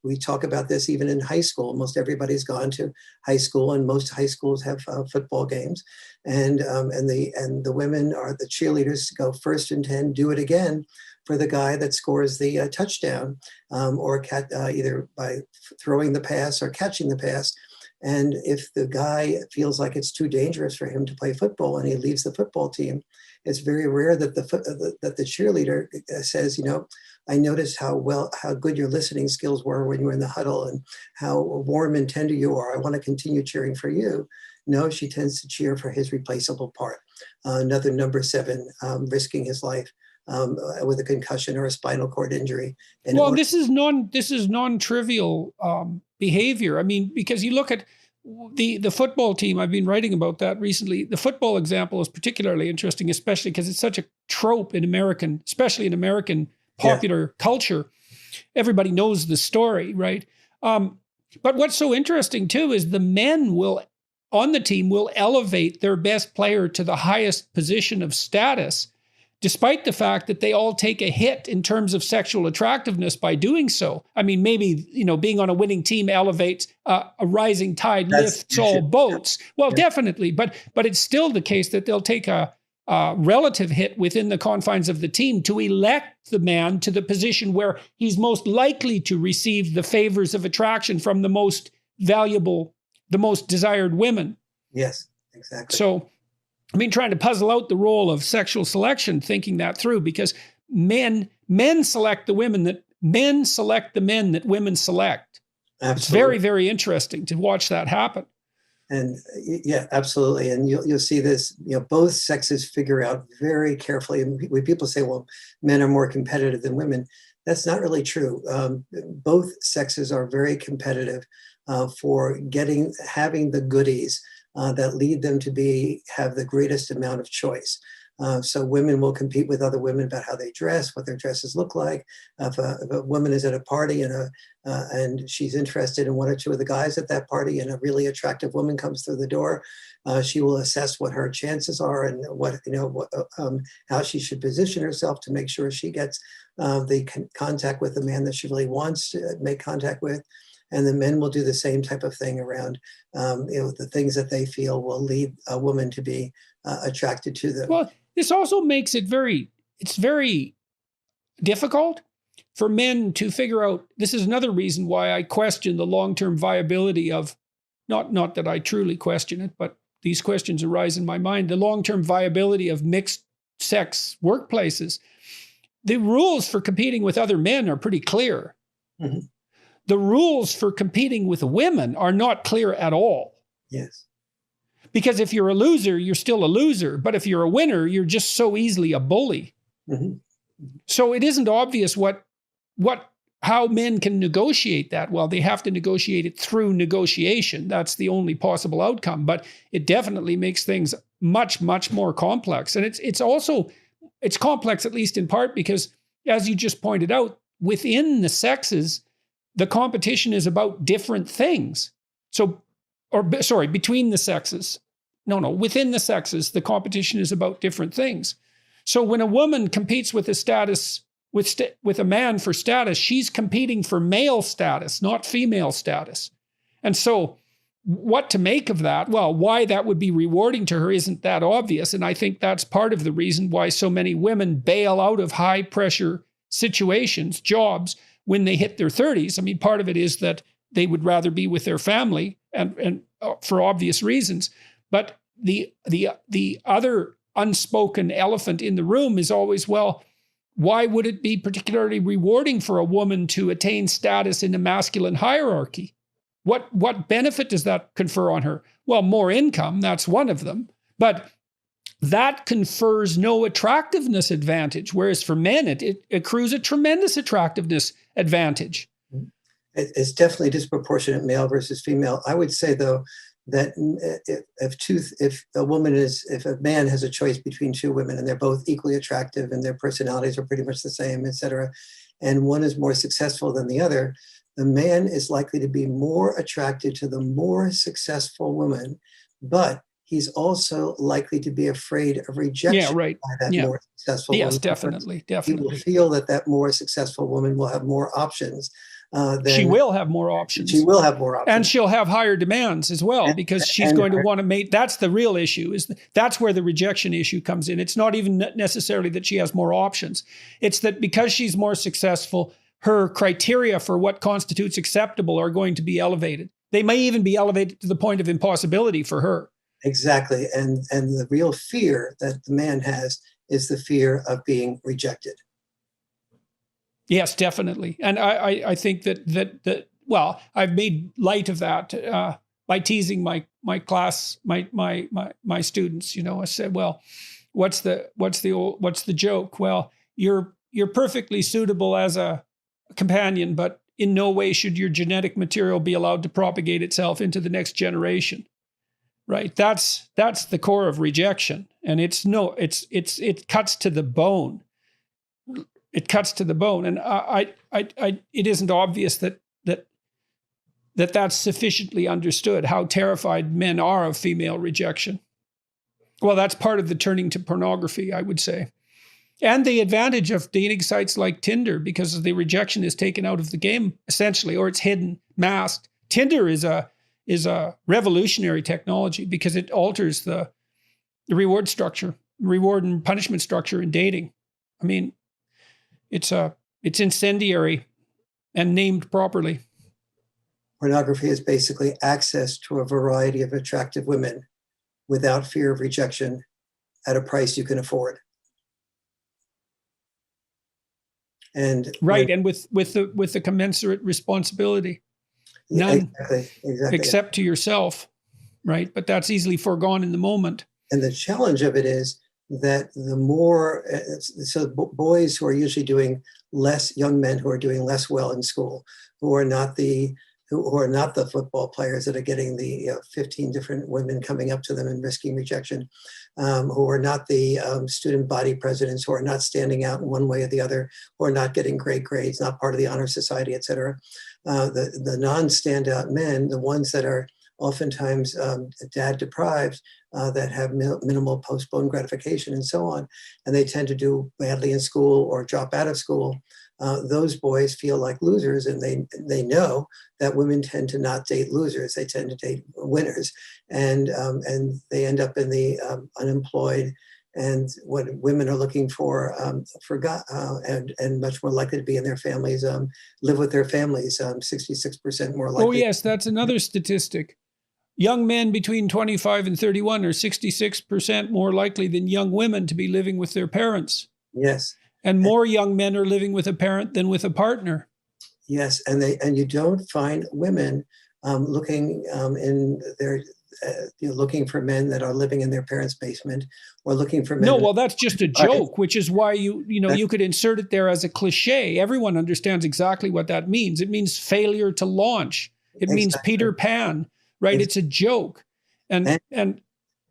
We talk about this even in high school. Most everybody's gone to high school, and most high schools have football games, and the women are the cheerleaders to go 1st and 10, do it again for the guy that scores the touchdown, or either by throwing the pass or catching the pass. And if the guy feels like it's too dangerous for him to play football and he leaves the football team, it's very rare that the cheerleader says, I noticed how good your listening skills were when you were in the huddle and how warm and tender you are. I want to continue cheering for you. No, she tends to cheer for his replaceable part. Another number 7, risking his life with a concussion or a spinal cord injury. This is non-trivial behavior. I mean, because you look at the football team, I've been writing about that recently. The football example is particularly interesting, especially because it's such a trope especially in American popular culture. Everybody knows the story, right? But what's so interesting too is the men on the team will elevate their best player to the highest position of status, despite the fact that they all take a hit in terms of sexual attractiveness by doing so. I mean, maybe, being on a winning team elevates a rising tide lifts all boats. Well, definitely. But it's still the case that they'll take a relative hit within the confines of the team to elect the man to the position where he's most likely to receive the favors of attraction from the most valuable, the most desired women. Yes, exactly. So, I've been trying to puzzle out the role of sexual selection, thinking that through, because men select the men that women select. Absolutely. It's very, very interesting to watch that happen. And yeah, absolutely. And you'll see this, both sexes figure out very carefully. And when people say, well, men are more competitive than women, that's not really true. Both sexes are very competitive for having the goodies that lead them to have the greatest amount of choice. So women will compete with other women about how they dress, what their dresses look like. If a woman is at a party and she's interested in one or two of the guys at that party, and a really attractive woman comes through the door, she will assess what her chances are and how she should position herself to make sure she gets the contact with the man that she really wants to make contact with. And the men will do the same type of thing around, the things that they feel will lead a woman to be attracted to them. Well, this also makes it's very difficult for men to figure out. This is another reason why I question the long-term viability of, not that I truly question it, but these questions arise in my mind, the long-term viability of mixed sex workplaces. The rules for competing with other men are pretty clear. Mm-hmm. The rules for competing with women are not clear at all. Yes. Because if you're a loser, you're still a loser. But if you're a winner, you're just so easily a bully. Mm-hmm. So it isn't obvious how men can negotiate that. Well, they have to negotiate it through negotiation. That's the only possible outcome. But it definitely makes things much, much more complex. And it's complex, at least in part, because as you just pointed out, within the sexes, the competition is about different things. Between the sexes. No, within the sexes, the competition is about different things. So when a woman competes with with a man for status, she's competing for male status, not female status. And so what to make of that? Well, why that would be rewarding to her isn't that obvious. And I think that's part of the reason why so many women bail out of high pressure situations, jobs, when they hit their 30s. I mean, part of it is that they would rather be with their family and for obvious reasons. But the other unspoken elephant in the room is always, well, why would it be particularly rewarding for a woman to attain status in the masculine hierarchy? What benefit does that confer on her? Well, more income, that's one of them. But that confers no attractiveness advantage, whereas for men, it accrues a tremendous attractiveness advantage. It's definitely disproportionate male versus female. I would say, though, that if a man has a choice between two women and they're both equally attractive and their personalities are pretty much the same, et cetera, and one is more successful than the other, the man is likely to be more attracted to the more successful woman, but he's also likely to be afraid of rejection by that more successful woman. Yes, definitely. He will feel that more successful woman will have more options. She will have more options. She will have more options. And she'll have higher demands as well, because she's going to want to mate. That's the real issue. That's where the rejection issue comes in. It's not even necessarily that she has more options. It's that because she's more successful, her criteria for what constitutes acceptable are going to be elevated. They may even be elevated to the point of impossibility for her. Exactly. And the real fear that the man has is the fear of being rejected. Yes, definitely. And I think that well, I've made light of that by teasing my class, my students. I said, well, what's the joke? Well, you're perfectly suitable as a companion, but in no way should your genetic material be allowed to propagate itself into the next generation. Right? That's the core of rejection, and it cuts to the bone. It cuts to the bone, and it isn't obvious that's sufficiently understood how terrified men are of female rejection. Well, that's part of the turning to pornography, I would say, and the advantage of dating sites like Tinder, because the rejection is taken out of the game essentially, or it's hidden, masked. Tinder is a revolutionary technology because it alters the reward and punishment structure in dating. I mean, it's incendiary and named properly. Pornography is basically access to a variety of attractive women without fear of rejection at a price you can afford. And and with the commensurate responsibility. None, exactly. Except to yourself, right? But that's easily foregone in the moment. And the challenge of it is that the more, so boys who are usually doing less, young men who are doing less well in school, who are not the football players that are getting the 15 different women coming up to them and risking rejection, who are not the student body presidents, who are not standing out in one way or the other, who are not getting great grades, not part of the honor society, et cetera. The non-standout men, the ones that are oftentimes dad deprived, that have minimal postponed gratification and so on, and they tend to do badly in school or drop out of school. Those boys feel like losers, and they know that women tend to not date losers; they tend to date winners, and they end up in the unemployed. And what women are looking for God, and much more likely to be in their families, live with their families, 66% more likely. Oh yes, that's another statistic. Young men between 25 and 31 are 66% more likely than young women to be living with their parents. Yes. And more young men are living with a parent than with a partner. Yes, and you don't find women looking in their looking for men that are living in their parents' basement, or looking for men. No, well, that's just a joke, which is why you could insert it there as a cliche. Everyone understands exactly what that means. It means failure to launch. It means Peter Pan, right? It's a joke, and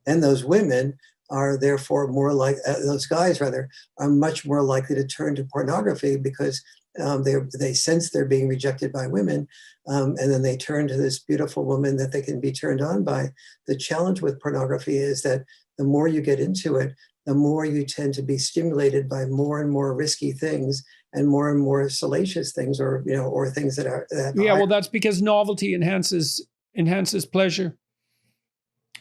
those women are therefore more like those guys rather are much more likely to turn to pornography because They sense they're being rejected by women, and then they turn to this beautiful woman that they can be turned on by. The challenge with pornography is that the more you get into it, the more you tend to be stimulated by more and more risky things and more salacious things, or things that are well, that's because novelty enhances pleasure.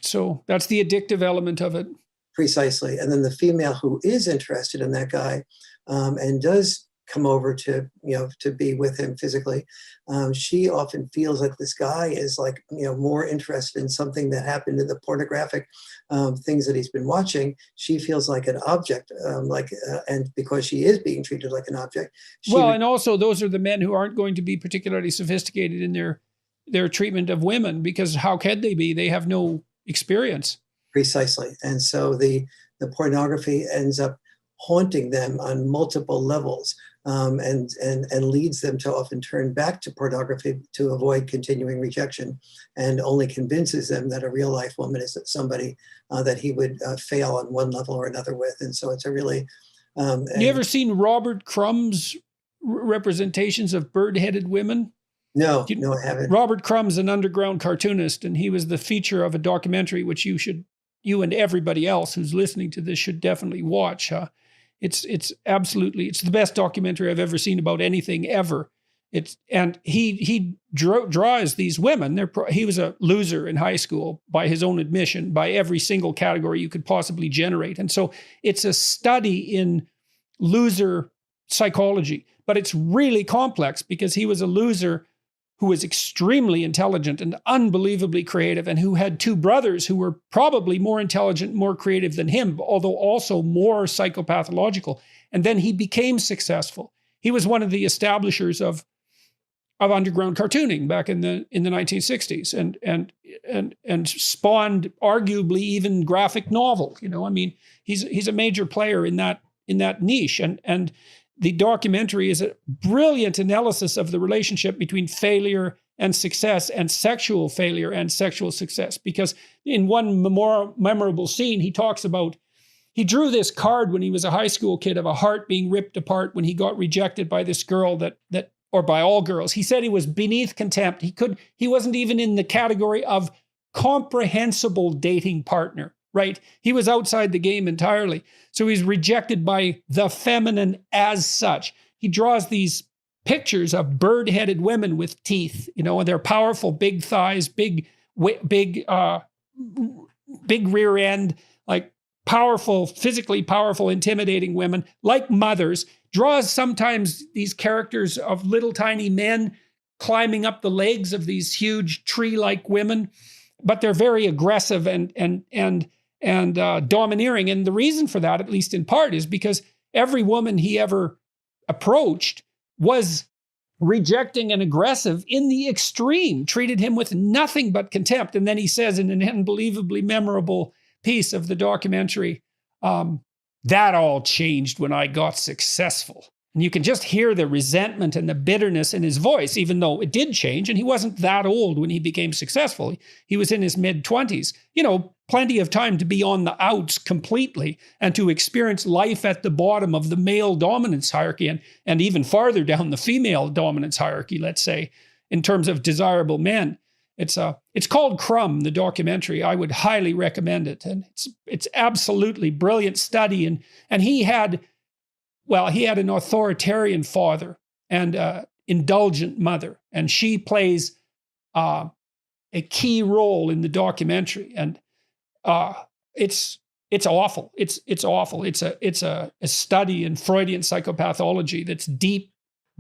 So that's the addictive element of it. Precisely. And then the female who is interested in that guy and does come over to be with him physically, she often feels like this guy is like more interested in something that happened in the pornographic things that he's been watching. She feels like an object, and because she is being treated like an object. And also those are the men who aren't going to be particularly sophisticated in their treatment of women, because how can they be? They have no experience. Precisely. And so the pornography ends up haunting them on multiple levels, and leads them to often turn back to pornography to avoid continuing rejection, and only convinces them that a real life woman is somebody that he would fail on one level or another with. And so it's a really... you ever seen Robert Crumb's representations of bird-headed women? No, I haven't. Robert Crumb's an underground cartoonist, and he was the feature of a documentary which you and everybody else who's listening to this should definitely watch. It's the best documentary I've ever seen about anything ever. He draws these women. He was a loser in high school by his own admission, by every single category you could possibly generate. And so it's a study in loser psychology, but it's really complex because he was a loser who was extremely intelligent and unbelievably creative, and who had two brothers who were probably more intelligent, more creative than him, although also more psychopathological. And then he became successful. He was one of the establishers of underground cartooning back in the 1960s, and spawned arguably even graphic novel. He's a major player in that niche, and the documentary is a brilliant analysis of the relationship between failure and success, and sexual failure and sexual success. Because in one more memorable scene, he talks about, he drew this card when he was a high school kid of a heart being ripped apart when he got rejected by this girl or by all girls. He said he was beneath contempt. He wasn't even in the category of comprehensible dating partner. Right? He was outside the game entirely. So he's rejected by the feminine as such. He draws these pictures of bird-headed women with teeth, and they're powerful, big thighs, big rear end, like physically powerful, intimidating women, like mothers. Draws sometimes these characters of little tiny men climbing up the legs of these huge tree-like women, but they're very aggressive and domineering. And the reason for that, at least in part, is because every woman he ever approached was rejecting and aggressive in the extreme, treated him with nothing but contempt. And then he says in an unbelievably memorable piece of the documentary, that all changed when I got successful. And you can just hear the resentment and the bitterness in his voice, even though it did change. And he wasn't that old when he became successful. He was in his mid-20s. Plenty of time to be on the outs completely and to experience life at the bottom of the male dominance hierarchy and even farther down the female dominance hierarchy, let's say, in terms of desirable men. It's called Crumb, the documentary. I would highly recommend it. And it's absolutely brilliant study. And he had an authoritarian father and an indulgent mother, and she plays a key role in the documentary. And it's awful. It's awful. It's a study in Freudian psychopathology that's deep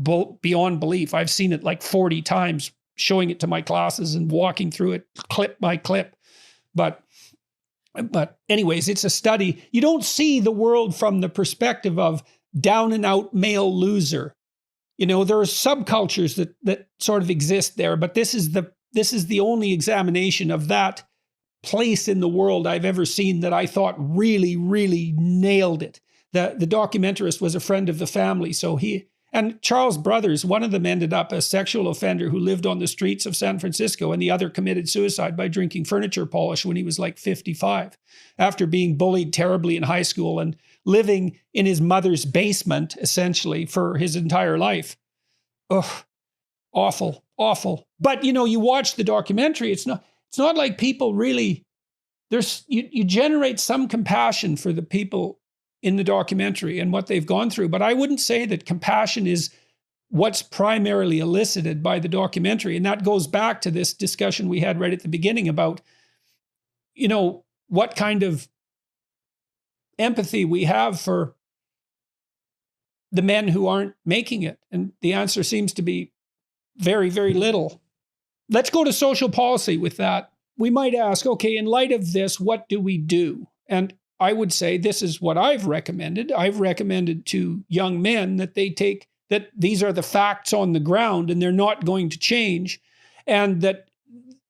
beyond belief. I've seen it like 40 times, showing it to my classes and walking through it clip by clip. But anyways, it's a study. You don't see the world from the perspective of down and out male loser. There are subcultures that sort of exist there, but this is the only examination of that place in the world I've ever seen that I thought really, really nailed it. The documentarist was a friend of the family, so and Charles' brothers, one of them ended up a sexual offender who lived on the streets of San Francisco, and the other committed suicide by drinking furniture polish when he was like 55, after being bullied terribly in high school and living in his mother's basement, essentially, for his entire life. ugh, awful, awful. But, you watch the documentary, it's not like people really, you generate some compassion for the people in the documentary and what they've gone through. But I wouldn't say that compassion is what's primarily elicited by the documentary. And that goes back to this discussion we had right at the beginning about, what kind of empathy we have for the men who aren't making it. And the answer seems to be very, very little. Let's go to social policy with that. We might ask, okay, in light of this, what do we do? And I would say this is what I've recommended. I've recommended to young men that that these are the facts on the ground and they're not going to change. And that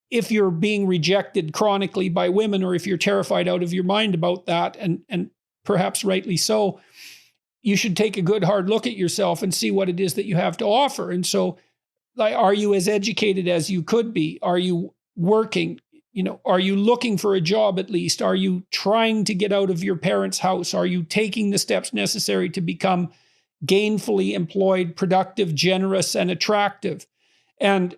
if you're being rejected chronically by women, or if you're terrified out of your mind about that, and perhaps rightly so, you should take a good hard look at yourself and see what it is that you have to offer. And so, like, are you as educated as you could be? Are you working? Are you looking for a job at least? Are you trying to get out of your parents' house? Are you taking the steps necessary to become gainfully employed, productive, generous, and attractive? And,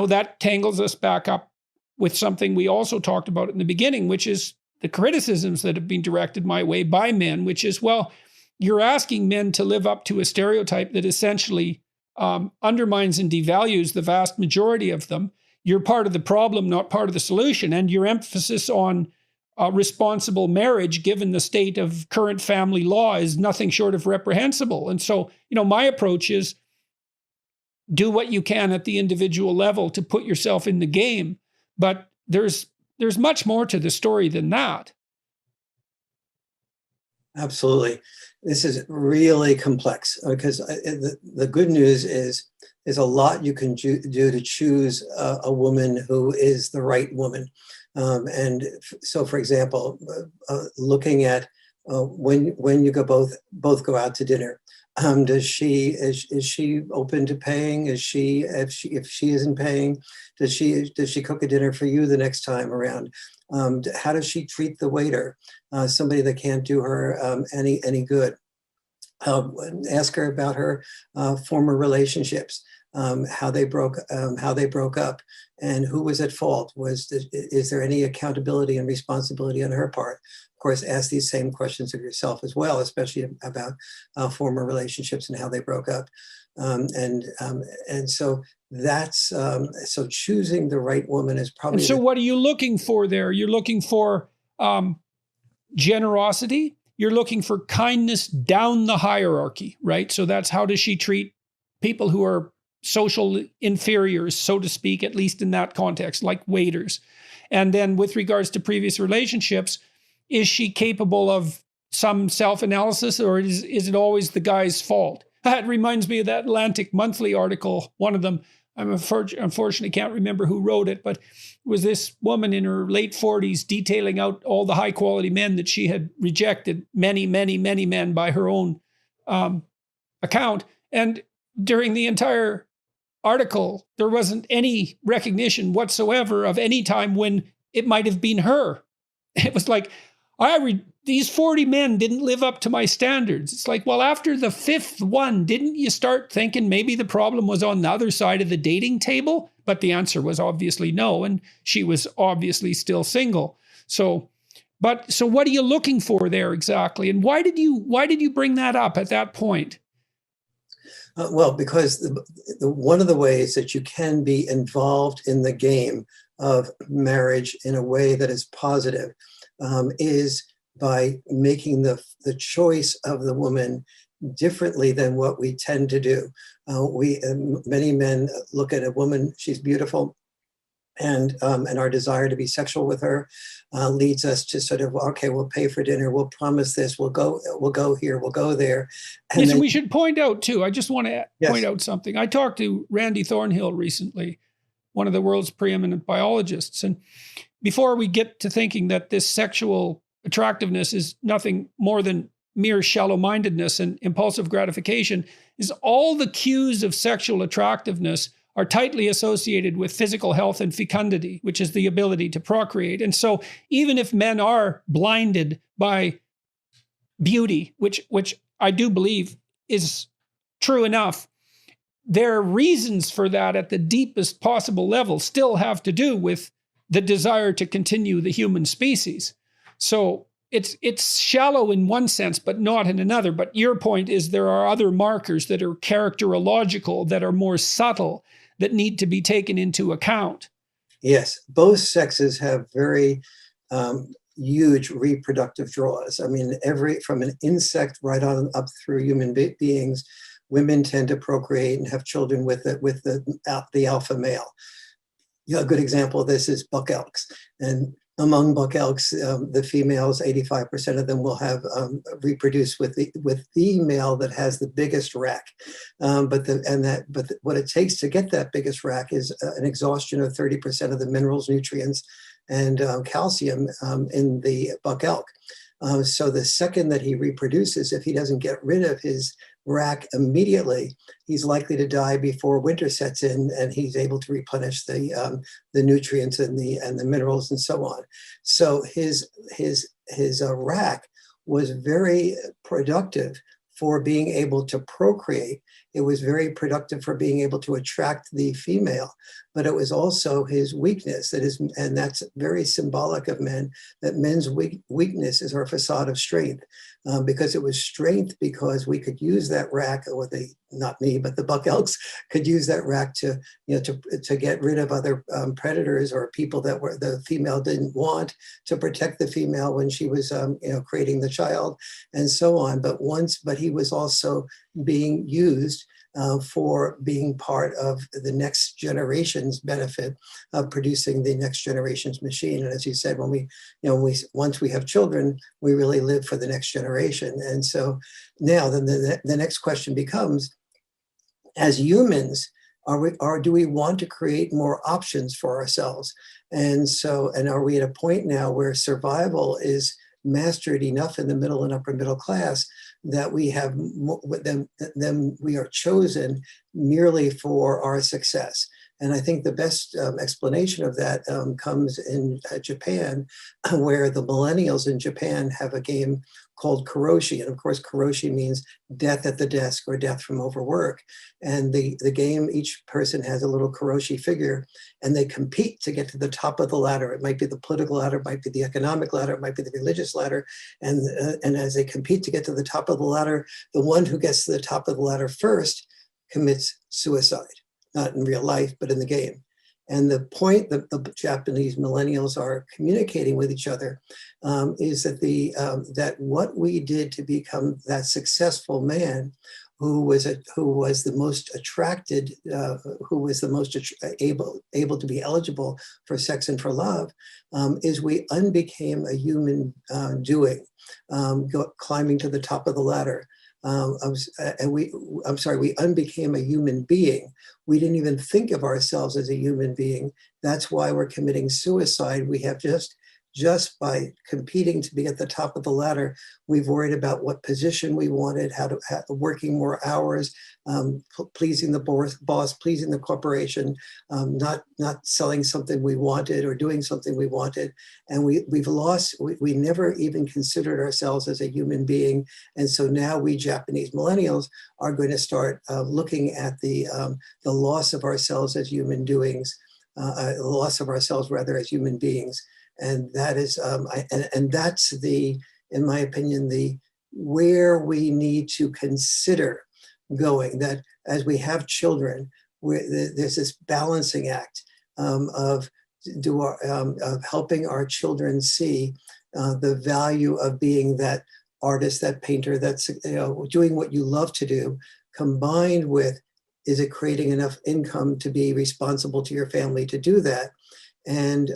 that tangles us back up with something we also talked about in the beginning, which is the criticisms that have been directed my way by men, which is, well, you're asking men to live up to a stereotype that essentially undermines and devalues the vast majority of them. You're part of the problem, not part of the solution. And your emphasis on responsible marriage, given the state of current family law, is nothing short of reprehensible. And so, my approach is do what you can at the individual level to put yourself in the game. But there's much more to the story than that. Absolutely. This is really complex because the good news is there's a lot you can do to choose a woman who is the right woman. And so, for example, looking at when you both go out to dinner, is she open to paying? If she isn't paying, does she cook a dinner for you the next time around? How does she treat the waiter? Somebody that can't do her any good. Ask her about her former relationships, how they broke up, and who was at fault. Is there any accountability and responsibility on her part? Of course, ask these same questions of yourself as well, especially about former relationships and how they broke up. And so that's so choosing the right woman is probably. And so, what are you looking for there? You're looking for generosity. You're looking for kindness down the hierarchy, right? So that's how does she treat people who are social inferiors, so to speak, at least in that context, like waiters. And then with regards to previous relationships, is she capable of some self-analysis, or is it always the guy's fault? That reminds me of that Atlantic Monthly article, one of them. I unfortunately can't remember who wrote it, but it was this woman in her late 40s detailing out all the high quality men that she had rejected, many, many, many men by her own account. And during the entire article, there wasn't any recognition whatsoever of any time when it might have been her. It was like, these 40 men didn't live up to my standards. It's like, well, after the fifth one, didn't you start thinking maybe the problem was on the other side of the dating table? But the answer was obviously no, and she was obviously still single. So what are you looking for there exactly? And why did you bring that up at that point? Well, because one of the ways that you can be involved in the game of marriage in a way that is positive is by making the choice of the woman differently than what we tend to do. Many men look at a woman, she's beautiful, and our desire to be sexual with her leads us to sort of, okay, we'll pay for dinner, we'll promise this, we'll go here, we'll go there. And yes, then, we should point out too, I just want to point out something. I talked to Randy Thornhill recently, one of the world's preeminent biologists. And before we get to thinking that this sexual attractiveness is nothing more than mere shallow-mindedness and impulsive gratification, is all the cues of sexual attractiveness are tightly associated with physical health and fecundity, which is the ability to procreate. And so even if men are blinded by beauty, which I do believe is true enough, their reasons for that at the deepest possible level still have to do with the desire to continue the human species. So it's shallow in one sense, but not in another. But your point is there are other markers that are characterological, that are more subtle, that need to be taken into account. Yes, both sexes have very huge reproductive draws. I mean, from an insect right on up through human beings, women tend to procreate and have children with the alpha male. A good example of this is buck elks. And among buck elks, the females, 85% of them will have reproduced with the male that has the biggest rack. But what it takes to get that biggest rack is an exhaustion of 30% of the minerals, nutrients, and calcium in the buck elk. So the second that he reproduces, if he doesn't get rid of his rack immediately, he's likely to die before winter sets in, and he's able to replenish the nutrients and the minerals and so on. So his rack was very productive for being able to procreate. It was very productive for being able to attract the female, but it was also his weakness. And that's very symbolic of men, that men's weakness is our facade of strength, because it was strength because we could use that rack, or not me, but the buck elks could use that rack to get rid of other predators or people that the female didn't want, to protect the female when she was creating the child, and so on. But he was also being used for being part of the next generation's benefit of producing the next generation's machine. And as you said, once we have children, we really live for the next generation. And so now then the next question becomes, as humans, do we want to create more options for ourselves? And are we at a point now where survival is mastered enough in the middle and upper middle class that we have then we are chosen merely for our success? And I think the best explanation of that comes in Japan, where the millennials in Japan have a game called karoshi. And of course, karoshi means death at the desk or death from overwork. And the game, each person has a little karoshi figure, and they compete to get to the top of the ladder. It might be the political ladder, it might be the economic ladder, it might be the religious ladder. And as they compete to get to the top of the ladder, the one who gets to the top of the ladder first commits suicide. Not in real life, but in the game. And the point that the Japanese millennials are communicating with each other is that that what we did to become that successful man, who was the most attracted, who was the most able to be eligible for sex and for love, is we unbecame a human doing, climbing to the top of the ladder. We unbecame a human being. We didn't even think of ourselves as a human being. That's why we're committing suicide. We have just by competing to be at the top of the ladder, we've worried about what position we wanted, working more hours, pleasing the boss, pleasing the corporation, not selling something we wanted or doing something we wanted. And we never even considered ourselves as a human being. And so now we Japanese millennials are going to start looking at the loss of ourselves as human doings, the loss of ourselves rather as human beings. And that is, and that's in my opinion, where we need to consider going. That as we have children, there's this balancing act of helping our children see the value of being that artist, that painter, that's doing what you love to do, combined with, is it creating enough income to be responsible to your family to do that? And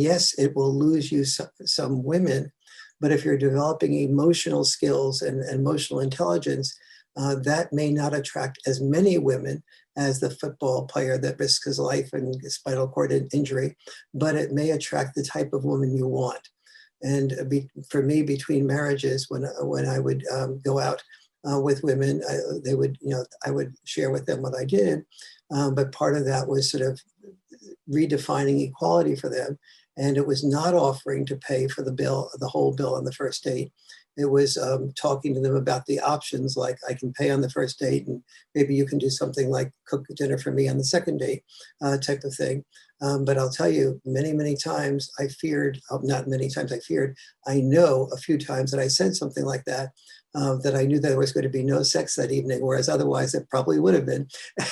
yes, it will lose you some women, but if you're developing emotional skills and emotional intelligence, that may not attract as many women as the football player that risks his life and spinal cord injury, but it may attract the type of woman you want. And for me, between marriages, when I would go out with women, I would share with them what I did, but part of that was sort of redefining equality for them. And it was not offering to pay for the whole bill on the first date. It was talking to them about the options, like I can pay on the first date, and maybe you can do something like cook dinner for me on the second date, type of thing. But I'll tell you, many, many times I feared, not many times I feared, I know a few times that I said something like that, that I knew there was going to be no sex that evening, whereas otherwise it probably would have been.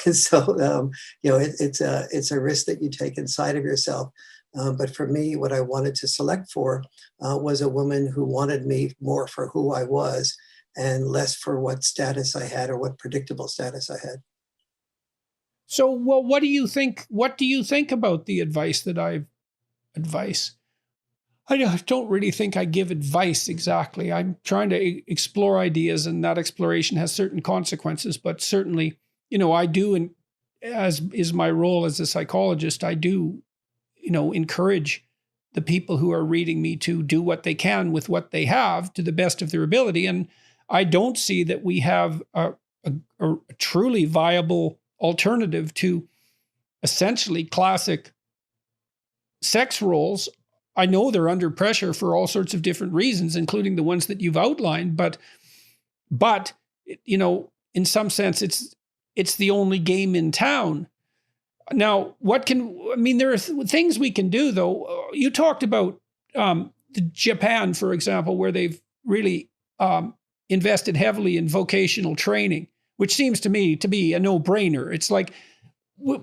And so, it's a risk that you take inside of yourself. But for me, what I wanted to select for was a woman who wanted me more for who I was and less for what status I had or what predictable status I had. So, well, what do you think? What do you think about the advice that advice? I don't really think I give advice exactly. I'm trying to explore ideas, and that exploration has certain consequences. But certainly, I do, and as is my role as a psychologist, I do, encourage the people who are reading me to do what they can with what they have to the best of their ability. And I don't see that we have a truly viable alternative to essentially classic sex roles. I know they're under pressure for all sorts of different reasons, including the ones that you've outlined, but in some sense, it's the only game in town. Now, there are things we can do, though. You talked about Japan, for example, where they've really invested heavily in vocational training, which seems to me to be a no-brainer. It's like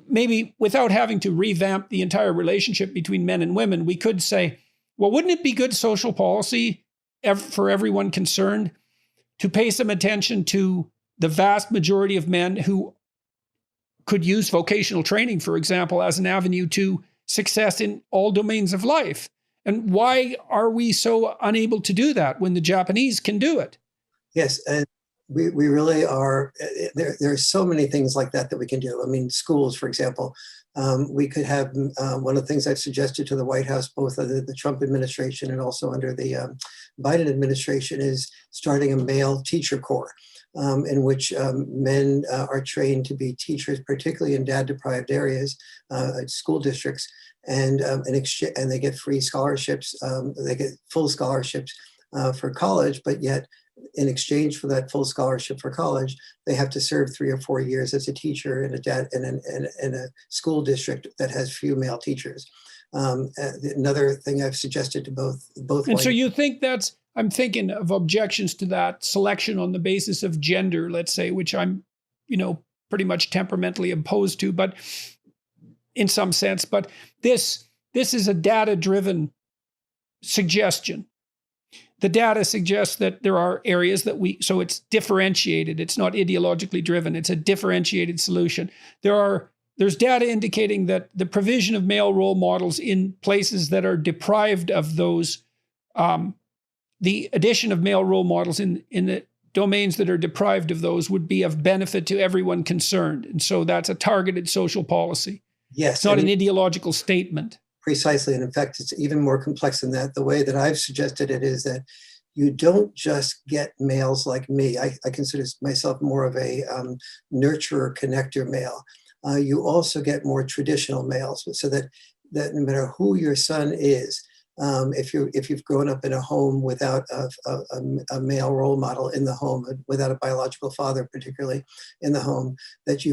maybe without having to revamp the entire relationship between men and women, we could say, well, wouldn't it be good social policy for everyone concerned to pay some attention to the vast majority of men who could use vocational training, for example, as an avenue to success in all domains of life? And why are we so unable to do that when the Japanese can do it? Yes, and we really are. There are so many things like that we can do. I mean, schools, for example, we could have one of the things I've suggested to the White House, both under the Trump administration and also under the Biden administration, is starting a male teacher corps. In which men are trained to be teachers, particularly in dad-deprived areas, school districts, and they get free scholarships. They get full scholarships for college, but yet in exchange for that full scholarship for college, they have to serve 3 or 4 years as a teacher in a school district that has few male teachers. Another thing I've suggested to both. And so you think I'm thinking of objections to that selection on the basis of gender, let's say, which I'm, pretty much temperamentally opposed to, but in some sense. But this is a data-driven suggestion. The data suggests that there are areas so it's differentiated. It's not ideologically driven. It's a differentiated solution. There's data indicating that the provision of male role models in places that are deprived of those, the addition of male role models in the domains that are deprived of those would be of benefit to everyone concerned. And so that's a targeted social policy. Yes. It's not an ideological statement. Precisely. And in fact, it's even more complex than that. The way that I've suggested it is that you don't just get males like me. I consider myself more of a nurturer, connector male. You also get more traditional males, so that no matter who your son is, if you've grown up in a home without a male role model in the home, without a biological father, particularly in the home, that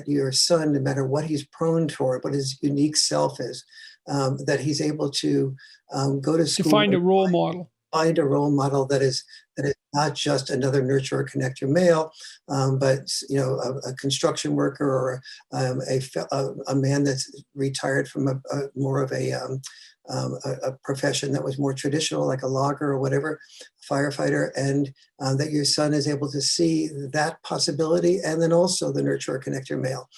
your son, no matter what he's prone toward, what his unique self is, that he's able to go to school to find a role model. Find a role model that is not just another nurturer, connector male, but a construction worker or a man that's retired from more of a profession that was more traditional, like a logger or whatever, firefighter, and that your son is able to see that possibility, and then also the nurturer, connector male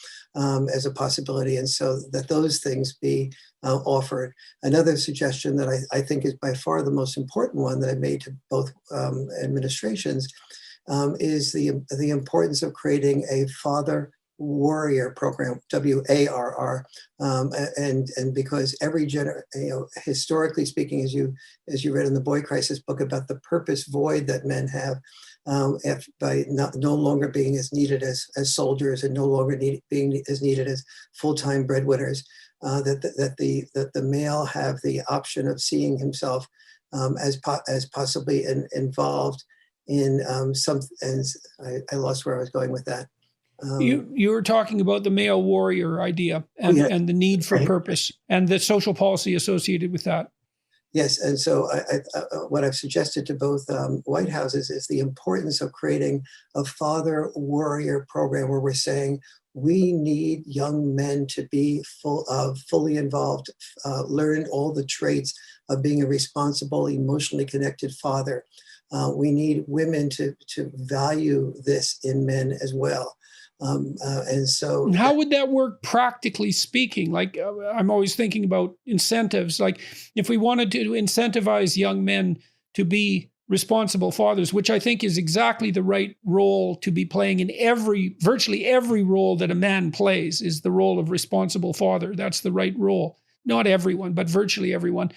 as a possibility, and so that those things be offered. Another suggestion that I think is by far the most important one that I made to both administrations is the importance of creating a father warrior program, WARR, and because every historically speaking, as you read in the Boy Crisis book about the purpose void that men have, by no longer being as needed as soldiers and no longer being as needed as full-time breadwinners, that the male have the option of seeing himself as possibly involved in some. And I lost where I was going with that. You were talking about the male warrior idea and the need for purpose and the social policy associated with that. Yes, and so what I've suggested to both White Houses is the importance of creating a father warrior program where we're saying we need young men to be fully involved, learn all the traits of being a responsible, emotionally connected father. We need women to value this in men as well. And so how would that work practically speaking? Like I'm always thinking about incentives. Like if we wanted to incentivize young men to be responsible fathers, which I think is exactly the right role to be playing in virtually every role that a man plays is the role of responsible father. That's the right role. Not everyone, but virtually everyone.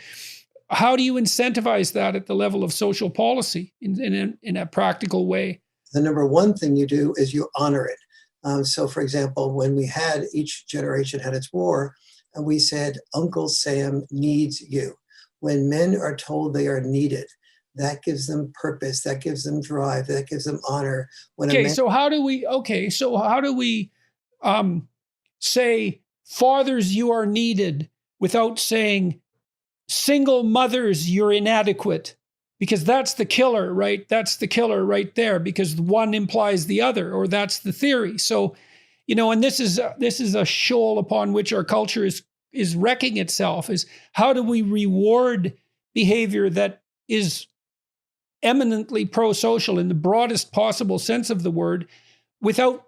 How do you incentivize that at the level of social policy in a practical way? The number one thing you do is you honor it. So, for example, when each generation had its war, and we said, Uncle Sam needs you. When men are told they are needed, that gives them purpose, that gives them drive, that gives them honor. So how do we say, fathers, you are needed without saying, single mothers, you're inadequate? Because that's the killer, right? That's the killer right there, because one implies the other, or that's the theory. So, and this is a shoal upon which our culture is wrecking itself, is how do we reward behavior that is eminently pro-social in the broadest possible sense of the word without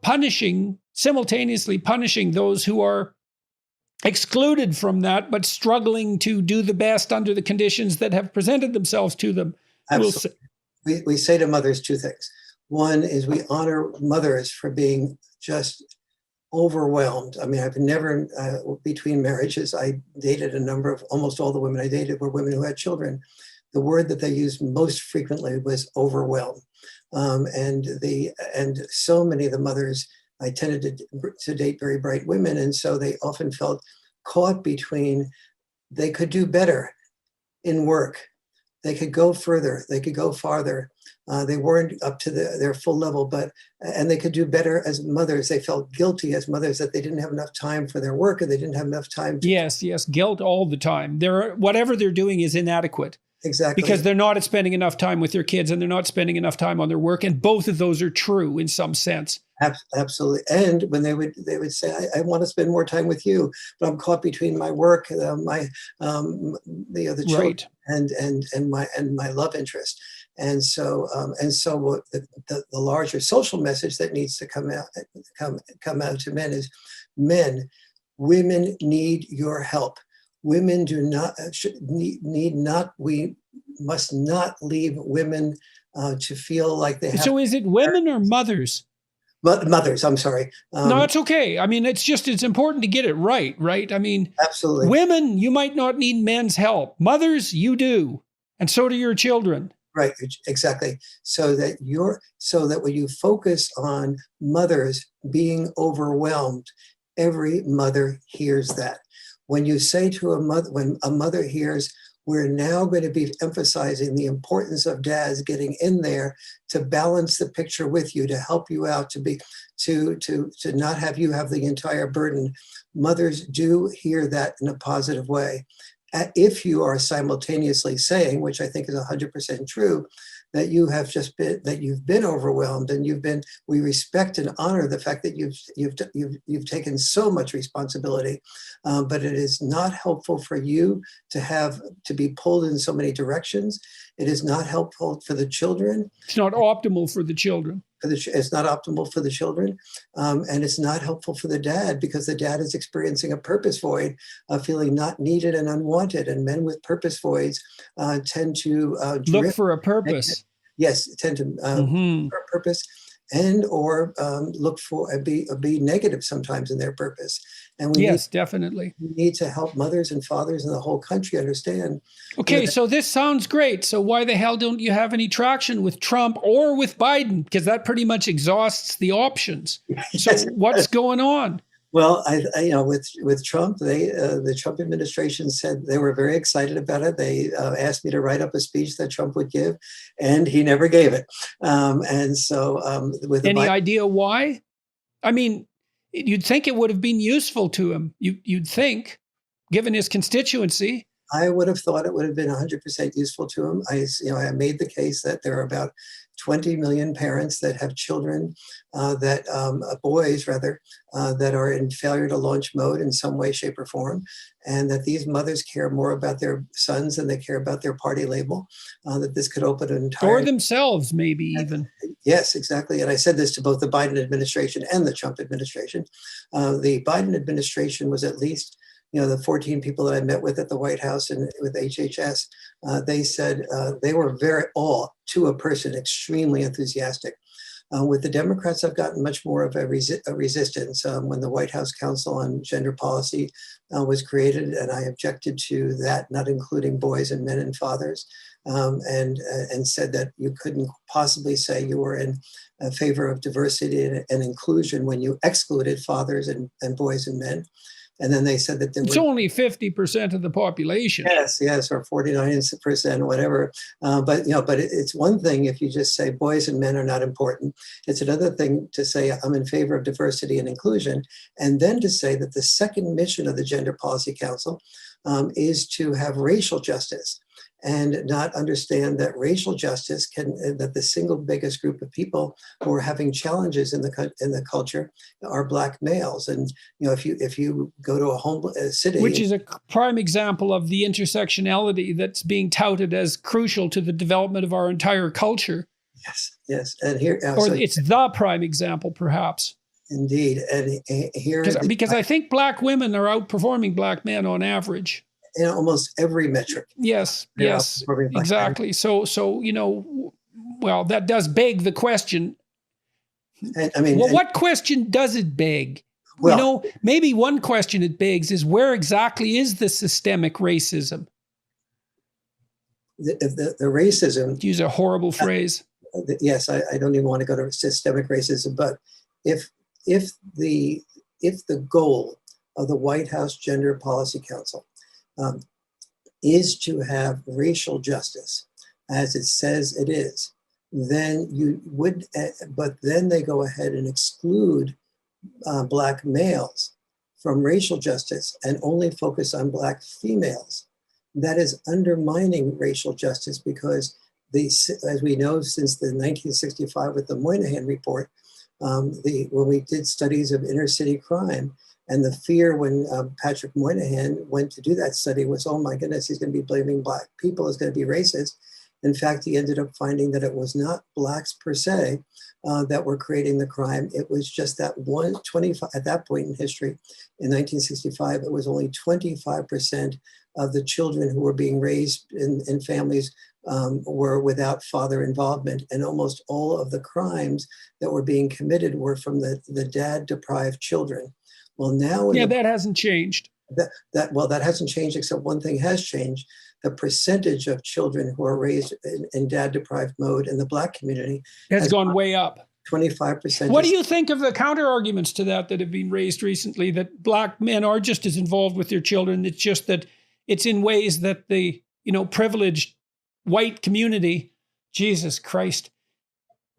simultaneously punishing those who are excluded from that, but struggling to do the best under the conditions that have presented themselves to them. Absolutely. We say to mothers two things. One is we honor mothers for being just overwhelmed. I mean, I've never, between marriages, I dated almost all the women I dated were women who had children. The word that they used most frequently was overwhelmed. And so many of the mothers, I tended to date very bright women. And so they often felt caught between, they could do better in work. They could go further, they could go farther. They weren't up to their full level, and they could do better as mothers. They felt guilty as mothers that they didn't have enough time for their work, and they didn't have enough time to. Yes, guilt all the time. Whatever they're doing is inadequate. Exactly. Because they're not spending enough time with their kids and they're not spending enough time on their work. And both of those are true in some sense. Absolutely. And when they would say, I want to spend more time with you, but I'm caught between my work, the other children, right, and my love interest. And so the larger social message that needs to come out to men is, men, women need your help. Women we must not leave women to feel like they have. So is it women or mothers? Mothers, I'm sorry. No, it's okay. I mean, it's important to get it right? I mean, absolutely. Women, you might not need men's help. Mothers, you do. And so do your children. Right, exactly. So that when you focus on mothers being overwhelmed, every mother hears that. When you say to when a mother hears, we're now going to be emphasizing the importance of dads getting in there to balance the picture with you, to help you out, to not have you have the entire burden. Mothers do hear that in a positive way. If you are simultaneously saying, which I think is 100% true, that you've been overwhelmed, and we respect and honor the fact that you've taken so much responsibility, but it is not helpful for you to be pulled in so many directions. It is not helpful for the children. It's not optimal for the children. It's not optimal for the children, and it's not helpful for the dad, because the dad is experiencing a purpose void, feeling not needed and unwanted. And men with purpose voids tend to look for a purpose. Yes, tend to for a purpose, and or look for be negative sometimes in their purpose. And definitely. We need to help mothers and fathers in the whole country understand. Okay, so this sounds great. So why the hell don't you have any traction with Trump or with Biden? Because that pretty much exhausts the options. So what's going on? Well, with Trump, the Trump administration said they were very excited about it. They asked me to write up a speech that Trump would give, and he never gave it. And so, with Any idea why? I mean, you'd think it would have been useful to him. You'd think, given his constituency. I would have thought it would have been 100% useful to him. I made the case that there are about 20 million parents that have children, boys rather, that are in failure to launch mode in some way, shape, or form, and that these mothers care more about their sons than they care about their party label. That this could open an entire, or themselves, maybe even. Yes, exactly. And I said this to both the Biden administration and the Trump administration. The Biden administration was at least, the 14 people that I met with at the White House and with HHS, they said they were all to a person, extremely enthusiastic. With the Democrats, I've gotten much more of a resistance. When the White House Council on Gender Policy was created, and I objected to that, not including boys and men and fathers, and said that you couldn't possibly say you were in favor of diversity and inclusion when you excluded fathers and boys and men. And then they said that it's only 50% of the population. Yes, or 49%, whatever. But it's one thing if you just say boys and men are not important. It's another thing to say I'm in favor of diversity and inclusion, and then to say that the second mission of the Gender Policy Council is to have racial justice, and not understand that racial justice that the single biggest group of people who are having challenges in the culture are Black males. And if you go to a city, which is a prime example of the intersectionality that's being touted as crucial to the development of our entire culture. Yes, and here, it's the prime example, perhaps. Indeed, and here because I think Black women are outperforming Black men on average. In almost every metric. Yes, exactly. So, well, that does beg the question. What question does it beg? Well, maybe one question it begs is, where exactly is the systemic racism? The racism. To use a horrible phrase. Yes, I don't even want to go to systemic racism, but if the goal of the White House Gender Policy Council is to have racial justice, as it says it is, then but then they go ahead and exclude Black males from racial justice and only focus on Black females. That is undermining racial justice, because as we know, since the 1965 with the Moynihan Report, when we did studies of inner city crime, and the fear when Patrick Moynihan went to do that study was, oh my goodness, he's going to be blaming Black people, is going to be racist. In fact, he ended up finding that it was not Blacks per se that were creating the crime. It was just that 25, at that point in history, in 1965, it was only 25% of the children who were being raised in families were without father involvement. And almost all of the crimes that were being committed were from the dad-deprived children. Well, now that hasn't changed. That hasn't changed, except one thing has changed. The percentage of children who are raised in dad-deprived mode in the Black community has gone way up. 25%. What do you think of the counter arguments to that have been raised recently, that Black men are just as involved with their children? It's just that it's in ways that the privileged white community, Jesus Christ,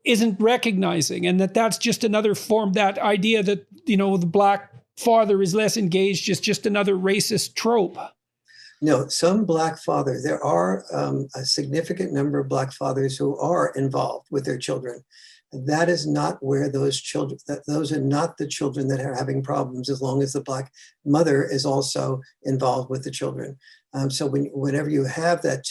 isn't recognizing, and that's just another form, that idea that the Black father is less engaged is just another racist trope. No, some Black fathers, there are a significant number of Black fathers who are involved with their children. That is not where those are not the children that are having problems, as long as the Black mother is also involved with the children. So whenever you have that,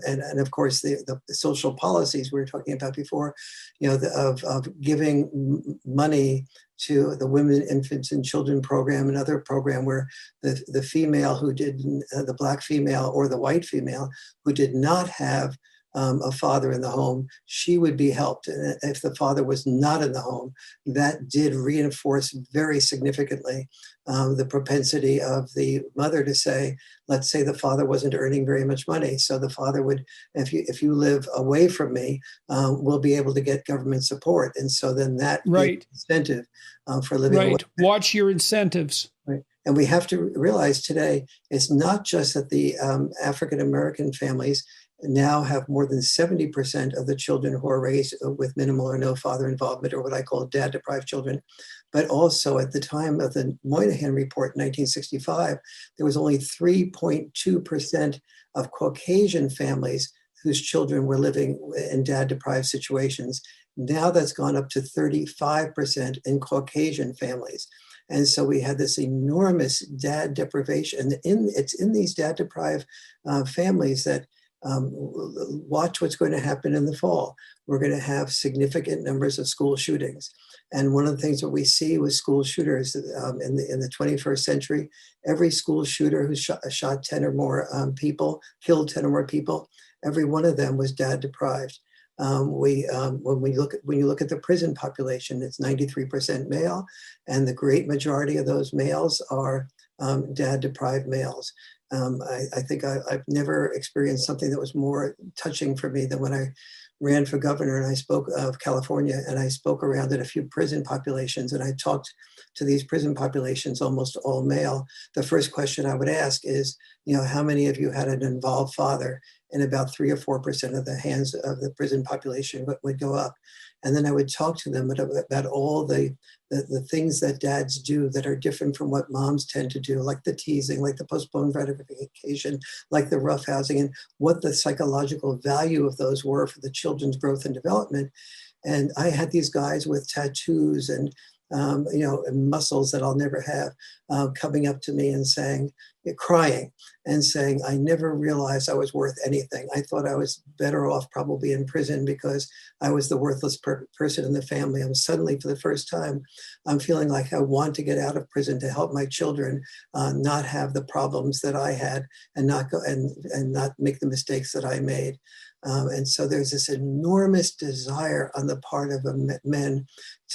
and of course the social policies we were talking about before, of giving money to the Women, Infants, and Children program, another program where the female who did, the Black female or the white female who did not have a father in the home, she would be helped. And if the father was not in the home, that did reinforce very significantly the propensity of the mother to say, let's say the father wasn't earning very much money. So the father would, if you live away from me, we'll be able to get government support. And so then that Right. incentive for living away. Right. Watch your incentives. Right. And we have to realize today, it's not just that the African-American families now have more than 70% of the children who are raised with minimal or no father involvement, or what I call dad-deprived children. But also at the time of the Moynihan Report in 1965, there was only 3.2% of Caucasian families whose children were living in dad-deprived situations. Now that's gone up to 35% in Caucasian families. And so we had this enormous dad deprivation. And it's in these dad deprived families that watch what's going to happen in the fall. We're going to have significant numbers of school shootings. And one of the things that we see with school shooters in the 21st century, every school shooter who shot 10 or more people, killed 10 or more people, every one of them was dad deprived. When you look at the prison population, it's 93% male, and the great majority of those males are dad-deprived males. I think I've never experienced something that was more touching for me than when I ran for governor and I spoke of California, and I spoke around at a few prison populations, and I talked to these prison populations, almost all male. The first question I would ask is, how many of you had an involved father? And about 3 or 4% of the hands of the prison population would go up. And then I would talk to them about all the things that dads do that are different from what moms tend to do, like the teasing, like the postponed gratification, like the roughhousing, and what the psychological value of those were for the children's growth and development. And I had these guys with tattoos and muscles that I'll never have, coming up to me and saying, crying and saying, I never realized I was worth anything. I thought I was better off probably in prison because I was the worthless person in the family. And suddenly, for the first time, I'm feeling like I want to get out of prison to help my children not have the problems that I had and not go and not make the mistakes that I made. And so there's this enormous desire on the part of men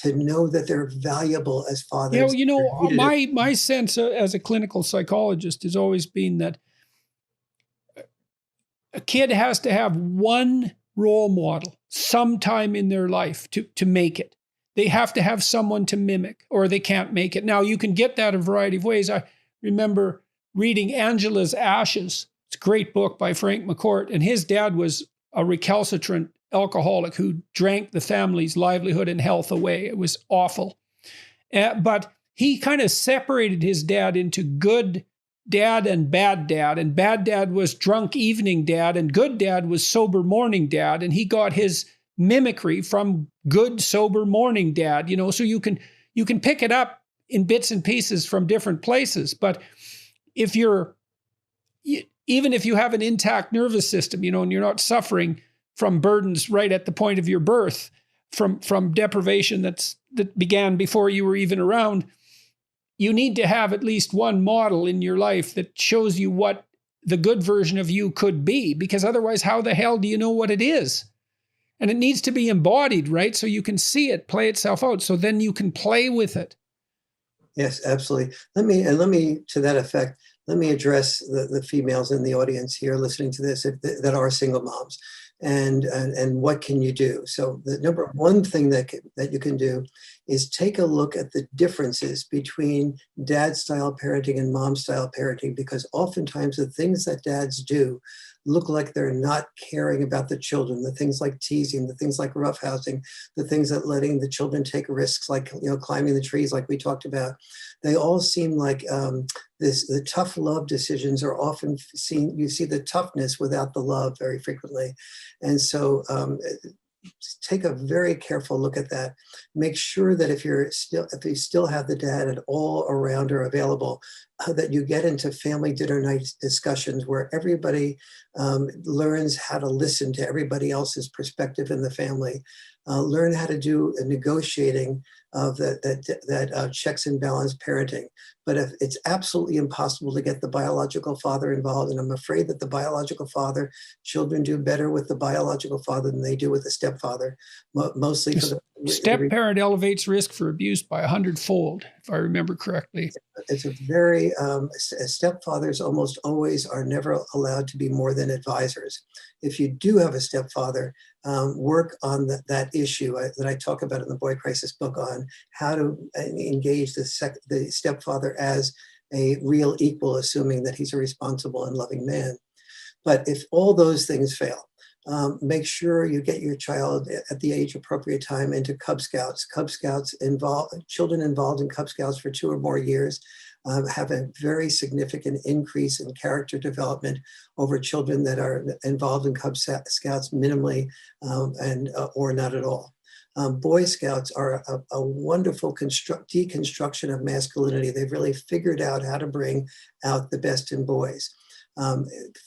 to know that they're valuable as fathers. My sense as a clinical psychologist has always been that a kid has to have one role model sometime in their life to make it. They have to have someone to mimic, or they can't make it. Now, you can get that a variety of ways. I remember reading Angela's Ashes. It's a great book by Frank McCourt, and his dad was a recalcitrant alcoholic who drank the family's livelihood and health away. It was awful. But he kind of separated his dad into good dad and bad dad was drunk evening dad, and good dad was sober morning dad, and he got his mimicry from good sober morning dad, so you can pick it up in bits and pieces from different places. But even if you have an intact nervous system, and you're not suffering from burdens right at the point of your birth, from deprivation that began before you were even around, you need to have at least one model in your life that shows you what the good version of you could be, because otherwise, how the hell do you know what it is? And it needs to be embodied, right? So you can see it play itself out. So then you can play with it. Yes, absolutely. Let me, to that effect, let me address the females in the audience here listening to this that are single moms, and what can you do? So the number one thing that you can do is take a look at the differences between dad-style parenting and mom-style parenting, because oftentimes the things that dads do look like they're not caring about the children. The things like teasing, the things like roughhousing, the things that letting the children take risks, like climbing the trees, like we talked about. They all seem like the tough love decisions are often seen. You see the toughness without the love very frequently, and so take a very careful look at that. Make sure that if you still have the dad at all around or available, that you get into family dinner night discussions where everybody learns how to listen to everybody else's perspective in the family, learn how to do a negotiating of that checks and balance parenting. But if it's absolutely impossible to get the biological father involved, and I'm afraid that the biological father, children do better with the biological father than they do with the stepfather, mostly for the step parent elevates risk for abuse by 100-fold, if I remember correctly. It's a very stepfathers almost always are never allowed to be more than advisors. If you do have a stepfather, work on that issue that I talk about in the Boy Crisis book on how to engage the stepfather as a real equal, assuming that he's a responsible and loving man. But if all those things fail, make sure you get your child at the age appropriate time into Cub Scouts. Children involved in Cub Scouts for 2 or more years have a very significant increase in character development over children that are involved in Cub Scouts minimally or not at all. Boy Scouts are a wonderful deconstruction of masculinity. They've really figured out how to bring out the best in boys.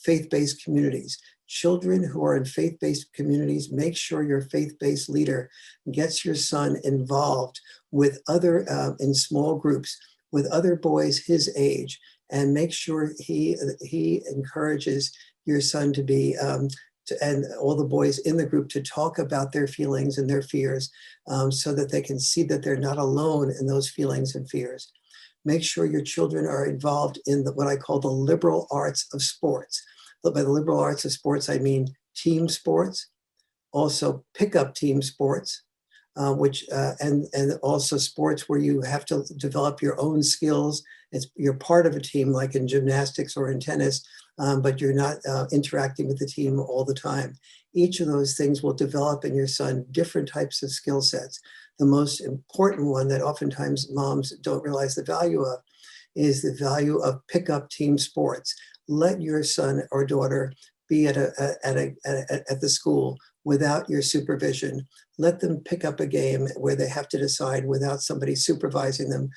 Faith-based communities. Children who are in faith-based communities, make sure your faith-based leader gets your son involved with other, in small groups, with other boys his age, and make sure he encourages your son to be, and all the boys in the group to talk about their feelings and their fears so that they can see that they're not alone in those feelings and fears. Make sure your children are involved in what I call the liberal arts of sports. By the liberal arts of sports, I mean team sports, also pickup team sports, and also sports where you have to develop your own skills. You're part of a team, like in gymnastics or in tennis, but you're not interacting with the team all the time. Each of those things will develop in your son different types of skill sets. The most important one that oftentimes moms don't realize the value of is the value of pickup team sports. Let your son or daughter be at the school without your supervision. Let them pick up a game where they have to decide without somebody supervising them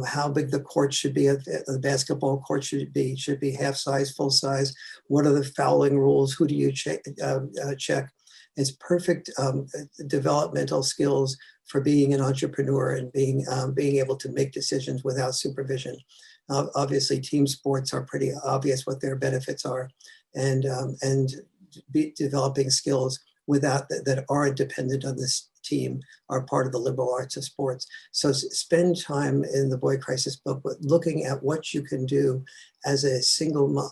how big the court should be. The basketball court should be half size, full size. What are the fouling rules? Who do you check? It's perfect developmental skills for being an entrepreneur and being able to make decisions without supervision. Obviously, team sports are pretty obvious what their benefits are, and developing skills that aren't dependent on this team are part of the liberal arts of sports. So spend time in the Boy Crisis book looking at what you can do as a single mom.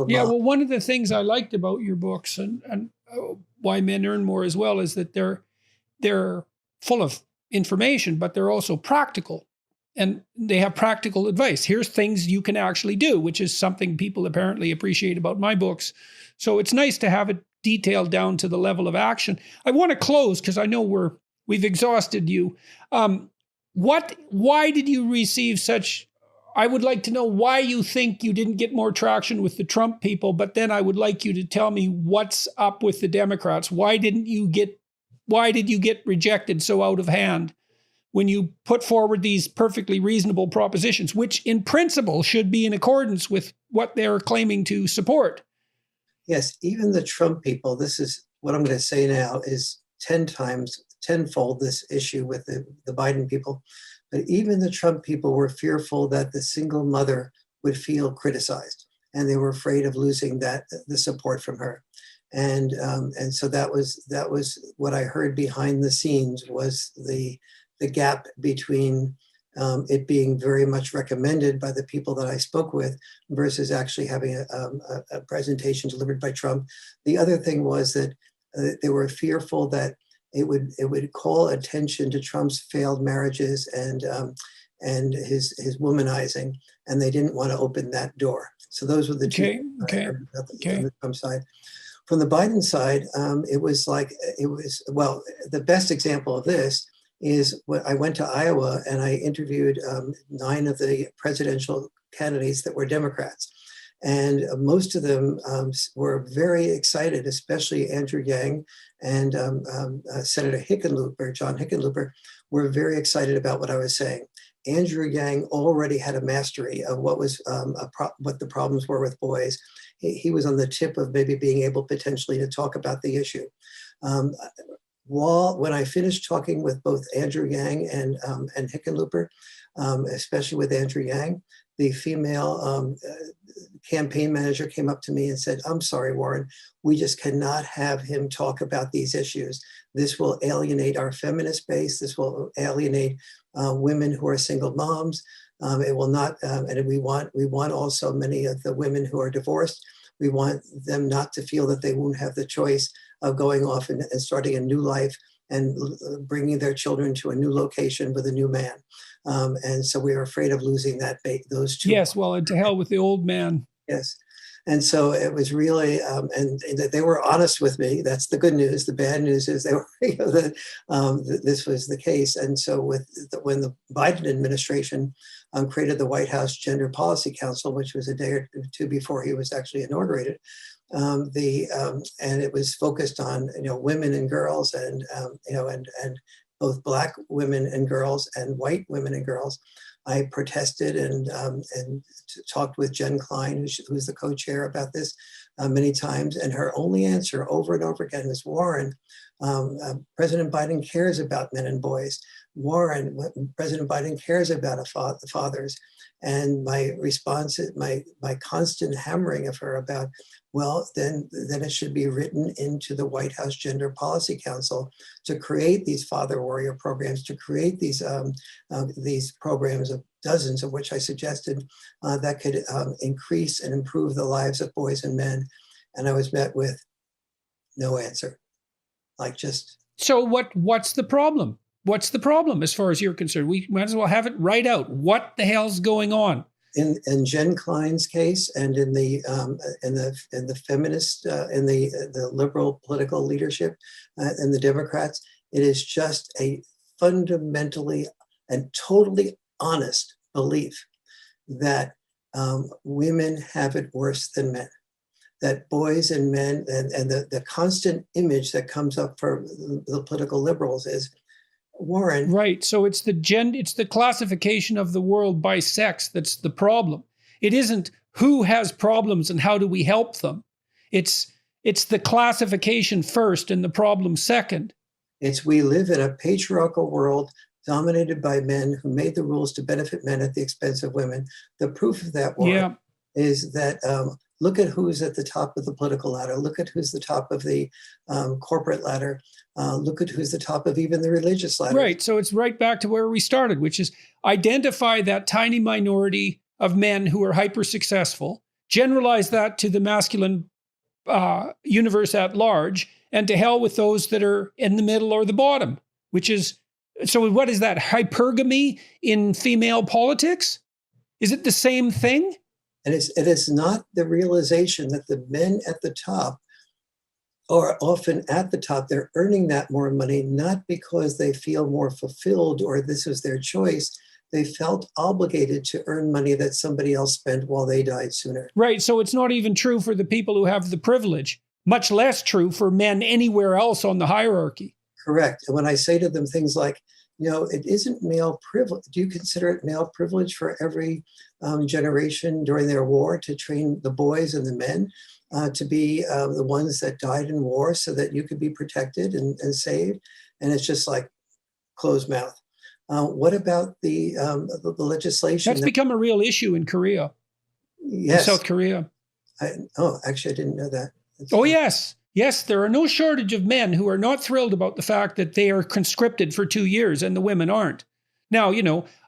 Yeah, well, one of the things I liked about your books and Why Men Earn More as well is that they're full of information, but they're also practical. And they have practical advice. Here's things you can actually do, which is something people apparently appreciate about my books. So it's nice to have it detailed down to the level of action. I want to close because I know we've exhausted you. Why did you receive such? I would like to know why you think you didn't get more traction with the Trump people, but then I would like you to tell me what's up with the Democrats. Why did you get rejected so out of hand when you put forward these perfectly reasonable propositions, which in principle should be in accordance with what they're claiming to support? Yes, even the Trump people, this is what I'm going to say now, is tenfold this issue with the Biden people. But even the Trump people were fearful that the single mother would feel criticized, and they were afraid of losing the support from her. And so that was what I heard behind the scenes was the gap between it being very much recommended by the people that I spoke with versus actually having a presentation delivered by Trump. The other thing was that they were fearful that it would call attention to Trump's failed marriages and his womanizing, and they didn't want to open that door. So those were the two on the Trump side. From the Biden side, the best example of this is when I went to Iowa and I interviewed 9 of the presidential candidates that were Democrats. And most of them were very excited, especially Andrew Yang and Senator John Hickenlooper, were very excited about what I was saying. Andrew Yang already had a mastery of what was what the problems were with boys. He was on the tip of maybe being able potentially to talk about the issue. When I finished talking with both Andrew Yang and Hickenlooper, especially with Andrew Yang, the female campaign manager came up to me and said, "I'm sorry, Warren, we just cannot have him talk about these issues. This will alienate our feminist base. This will alienate women who are single moms. It will not, and we want also many of the women who are divorced. We want them not to feel that they won't have the choice of going off and starting a new life and bringing their children to a new location with a new man." And so we are afraid of losing those two. Yes, well, and to hell with the old man. Yes. And so it was really, and they were honest with me. That's the good news. The bad news is they were, this was the case. And so when the Biden administration created the White House Gender Policy Council, which was a day or two before he was actually inaugurated, and it was focused on women and girls, and and both Black women and girls and white women and girls. I protested and talked with Jen Klein, who's the co-chair, about this many times. And her only answer over and over again was, "Warren, President Biden cares about men and boys. Warren, President Biden cares about the fathers." And my response, my constant hammering of her about, well, then it should be written into the White House Gender Policy Council to create these father warrior programs, to create these programs, of dozens of which I suggested, that could increase and improve the lives of boys and men. And I was met with no answer, like just. So what's the problem? What's the problem as far as you're concerned? We might as well have it right out. What the hell's going on? In Jen Klein's case, and in the feminist, in the liberal political leadership, and the Democrats, it is just a fundamentally and totally honest belief that women have it worse than men. That boys and men, and the constant image that comes up for the political liberals is, Warren. Right. So it's the classification of the world by sex that's the problem. It isn't who has problems and how do we help them. It's the classification first and the problem second. We live in a patriarchal world dominated by men who made the rules to benefit men at the expense of women. The proof of that, Warren, is that look at who's at the top of the political ladder. Look at who's the top of the corporate ladder. Look at who's the top of even the religious ladder. Right. So it's right back to where we started, which is identify that tiny minority of men who are hyper successful, generalize that to the masculine universe at large, and to hell with those that are in the middle or the bottom, which is, so what is that, hypergamy in female politics? Is it the same thing? And it is not the realization that the men at the top are often at the top. They're earning that more money, not because they feel more fulfilled or this is their choice. They felt obligated to earn money that somebody else spent while they died sooner. Right. So it's not even true for the people who have the privilege, much less true for men anywhere else on the hierarchy. Correct. And when I say to them things like, it isn't male privilege. Do you consider it male privilege for every generation during their war to train the boys and the men to be the ones that died in war so that you could be protected and saved? And it's just like closed mouth. What about the legislation? That's become a real issue in Korea. Yes. In South Korea. Actually, I didn't know that. Yes. Yes, there are no shortage of men who are not thrilled about the fact that they are conscripted for 2 years and the women aren't. Now,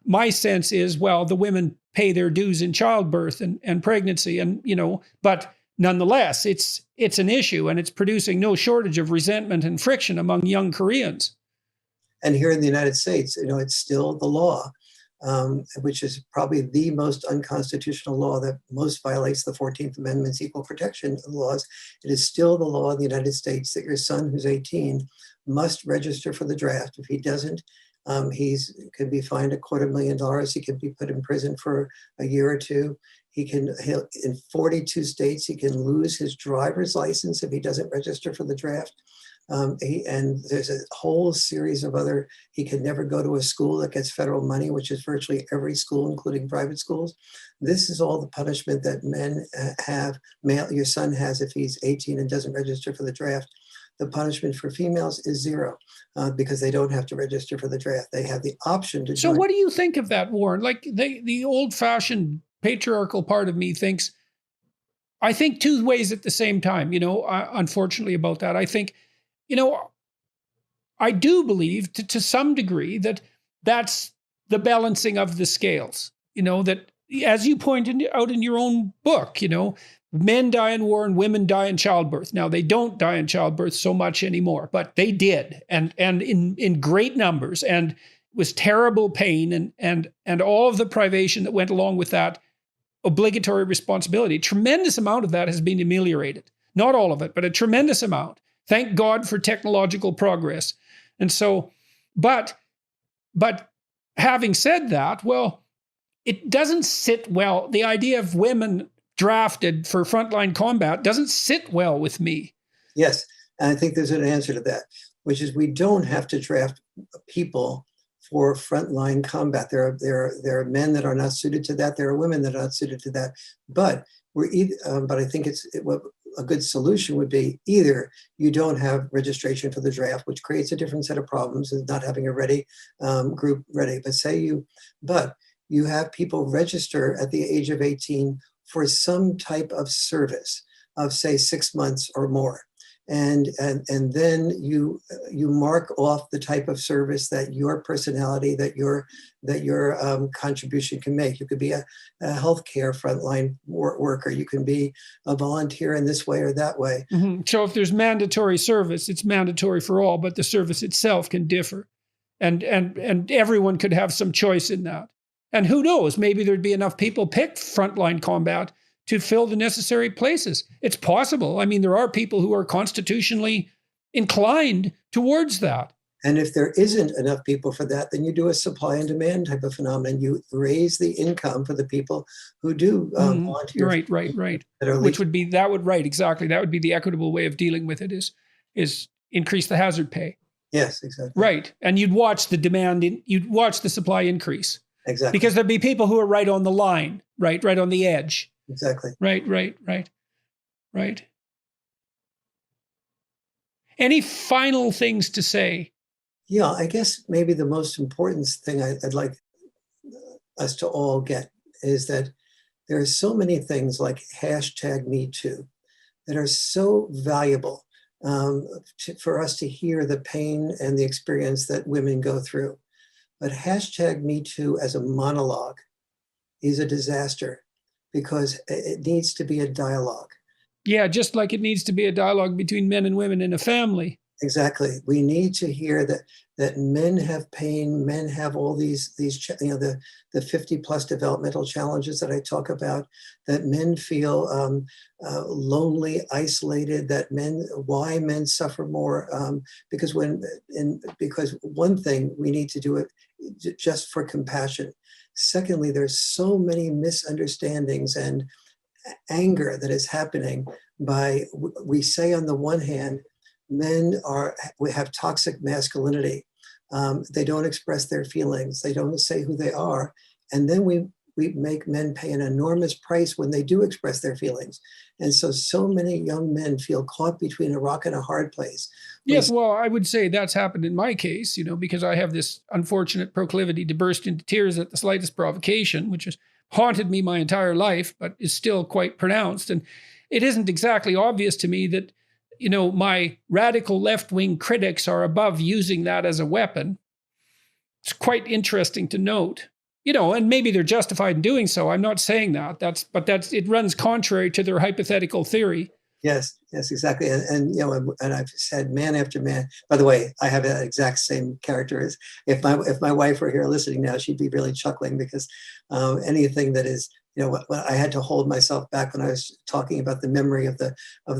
my sense is, well, the women pay their dues in childbirth and pregnancy, and, but nonetheless, it's an issue, and it's producing no shortage of resentment and friction among young Koreans. And here in the United States, it's still the law, which is probably the most unconstitutional law that most violates the 14th Amendment's equal protection laws. It is still the law in the United States that your son who's 18 must register for the draft. If he doesn't, he could be fined $250,000. He could be put in prison for a year or two. In 42 states, he can lose his driver's license if he doesn't register for the draft. And there's a whole series of other, he could never go to a school that gets federal money, which is virtually every school, including private schools. This is all the punishment that men have. Your son has if he's 18 and doesn't register for the draft. The punishment for females is zero because they don't have to register for the draft. They have the option to join. So what do you think of that, Warren? Like the old-fashioned patriarchal part of me thinks, I think two ways at the same time, unfortunately about that. I think, I do believe to some degree that that's the balancing of the scales, that as you pointed out in your own book, men die in war and women die in childbirth. Now, they don't die in childbirth so much anymore, but they did, and in great numbers, and it was terrible pain and all of the privation that went along with that obligatory responsibility. A tremendous amount of that has been ameliorated. Not all of it, but a tremendous amount. Thank God for technological progress. And so, but having said that, well, it doesn't sit well. The idea of women drafted for frontline combat doesn't sit well with me. Yes, and I think there's an answer to that, which is we don't have to draft people for frontline combat. There are men that are not suited to that. There are women that are not suited to that. But but I think a good solution would be either you don't have registration for the draft, which creates a different set of problems and not having a ready group ready. But you have people register at the age of 18 for some type of service of, say, 6 months or more. And then you mark off the type of service that your personality, that your contribution can make. You could be a healthcare frontline worker. You can be a volunteer in this way or that way. Mm-hmm. So if there's mandatory service, it's mandatory for all, but the service itself can differ, and everyone could have some choice in that. And who knows? Maybe there'd be enough people pick frontline combat to fill the necessary places. It's possible. I mean, there are people who are constitutionally inclined towards that. And if there isn't enough people for that, then you do a supply and demand type of phenomenon. You raise the income for the people who do volunteer. Right. Which would be, exactly. That would be the equitable way of dealing with it is increase the hazard pay. Yes, exactly. Right. And you'd watch the demand, you'd watch the supply increase. Exactly. Because there'd be people who are right on the line, right on the edge. Exactly. Right. Any final things to say? Yeah, I guess maybe the most important thing I'd like us to all get is that there are so many things like #MeToo that are so valuable for us to hear the pain and the experience that women go through. But #MeToo as a monologue is a disaster because it needs to be a dialogue. Yeah, just like it needs to be a dialogue between men and women in a family. Exactly. We need to hear that men have pain, men have all these the 50 plus developmental challenges that I talk about, that men feel lonely, isolated, why men suffer more, because one thing we need to do it just for compassion. Secondly, there's so many misunderstandings and anger that is happening we say on the one hand, we have toxic masculinity. They don't express their feelings. They don't say who they are. And then we make men pay an enormous price when they do express their feelings. And so many young men feel caught between a rock and a hard place. Yes, well, I would say that's happened in my case, because I have this unfortunate proclivity to burst into tears at the slightest provocation, which has haunted me my entire life, but is still quite pronounced. And it isn't exactly obvious to me that, my radical left-wing critics are above using that as a weapon. It's quite interesting to note. And maybe they're justified in doing so. I'm not saying that. It runs contrary to their hypothetical theory. Yes, exactly. And I've said man after man. By the way, I have that exact same character as if my wife were here listening now, she'd be really chuckling because anything that is, I had to hold myself back when I was talking about the memory of the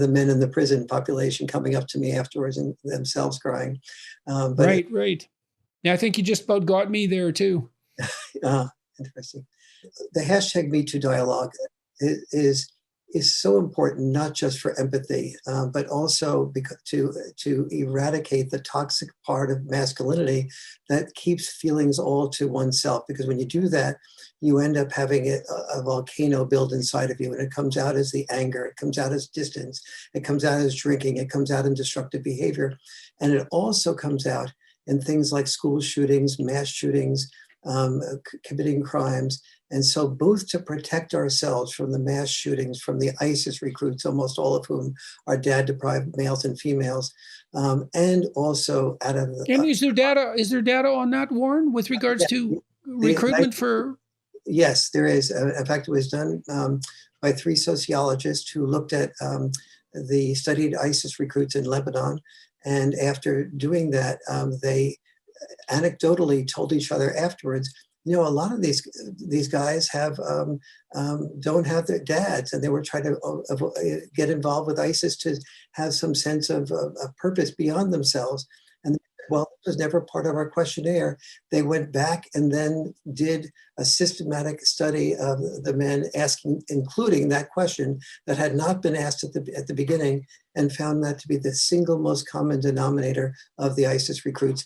men in the prison population coming up to me afterwards and themselves crying. Right. Yeah, I think you just about got me there too. Interesting. The #MeToo dialogue is is so important, not just for empathy, but also to eradicate the toxic part of masculinity that keeps feelings all to oneself. Because when you do that, you end up having a volcano build inside of you, and it comes out as the anger, it comes out as distance, it comes out as drinking, it comes out in destructive behavior. And it also comes out in things like school shootings, mass shootings, committing crimes. And so both to protect ourselves from the mass shootings, from the ISIS recruits, almost all of whom are dad-deprived males and females, and also out of the... And is there data on that, Warren, with regards to recruitment for... Yes, there is. In fact, it was done by 3 sociologists who looked at the studied ISIS recruits in Lebanon. And after doing that, they anecdotally told each other afterwards, you know, a lot of these guys have don't have their dads, and they were trying to get involved with ISIS to have some sense of purpose beyond themselves. And well, it was never part of our questionnaire. They went back and then did a systematic study of the men, including that question that had not been asked at the beginning, and found that to be the single most common denominator of the ISIS recruits.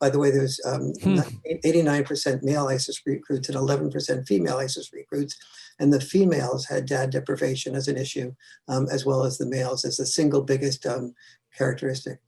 By the way, there's 89% male ISIS recruits and 11% female ISIS recruits. And the females had dad deprivation as an issue, as well as the males as the single biggest characteristic.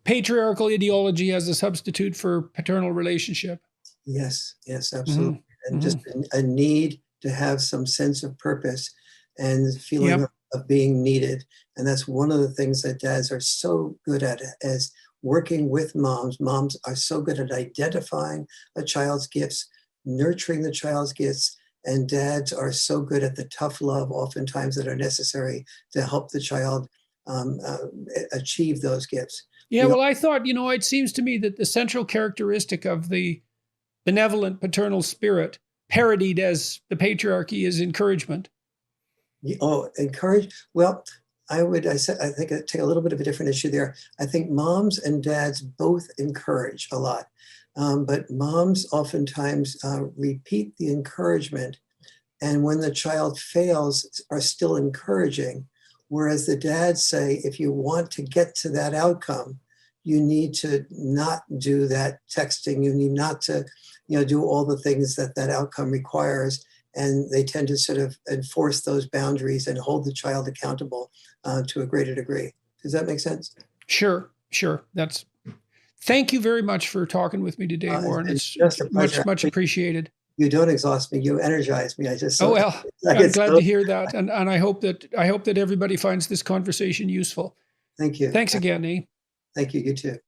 Patriarchal ideology as a substitute for paternal relationship. Yes, absolutely. And just a need to have some sense of purpose and feeling of being needed. And that's one of the things that dads are so good at, as working with moms. Moms are so good at identifying a child's gifts, nurturing the child's gifts, and dads are so good at the tough love oftentimes that are necessary to help the child achieve those gifts. Yeah, well, I thought, you know, it seems to me that the central characteristic of the benevolent paternal spirit, parodied as the patriarchy, is encouragement. Oh, encourage? Well, I think I take a little bit of a different issue there. I think moms and dads both encourage a lot, but moms oftentimes repeat the encouragement, and when the child fails, are still encouraging. Whereas the dads say, if you want to get to that outcome, you need to not do that texting. You need not to, do all the things that outcome requires. And they tend to sort of enforce those boundaries and hold the child accountable to a greater degree. Does that make sense? Sure. Thank you very much for talking with me today, Warren. It's just a pleasure. much appreciated. You don't exhaust me. You energize me. I'm glad to hear that, and I hope that everybody finds this conversation useful. Thank you. Thanks again, eh? Thank you. You too.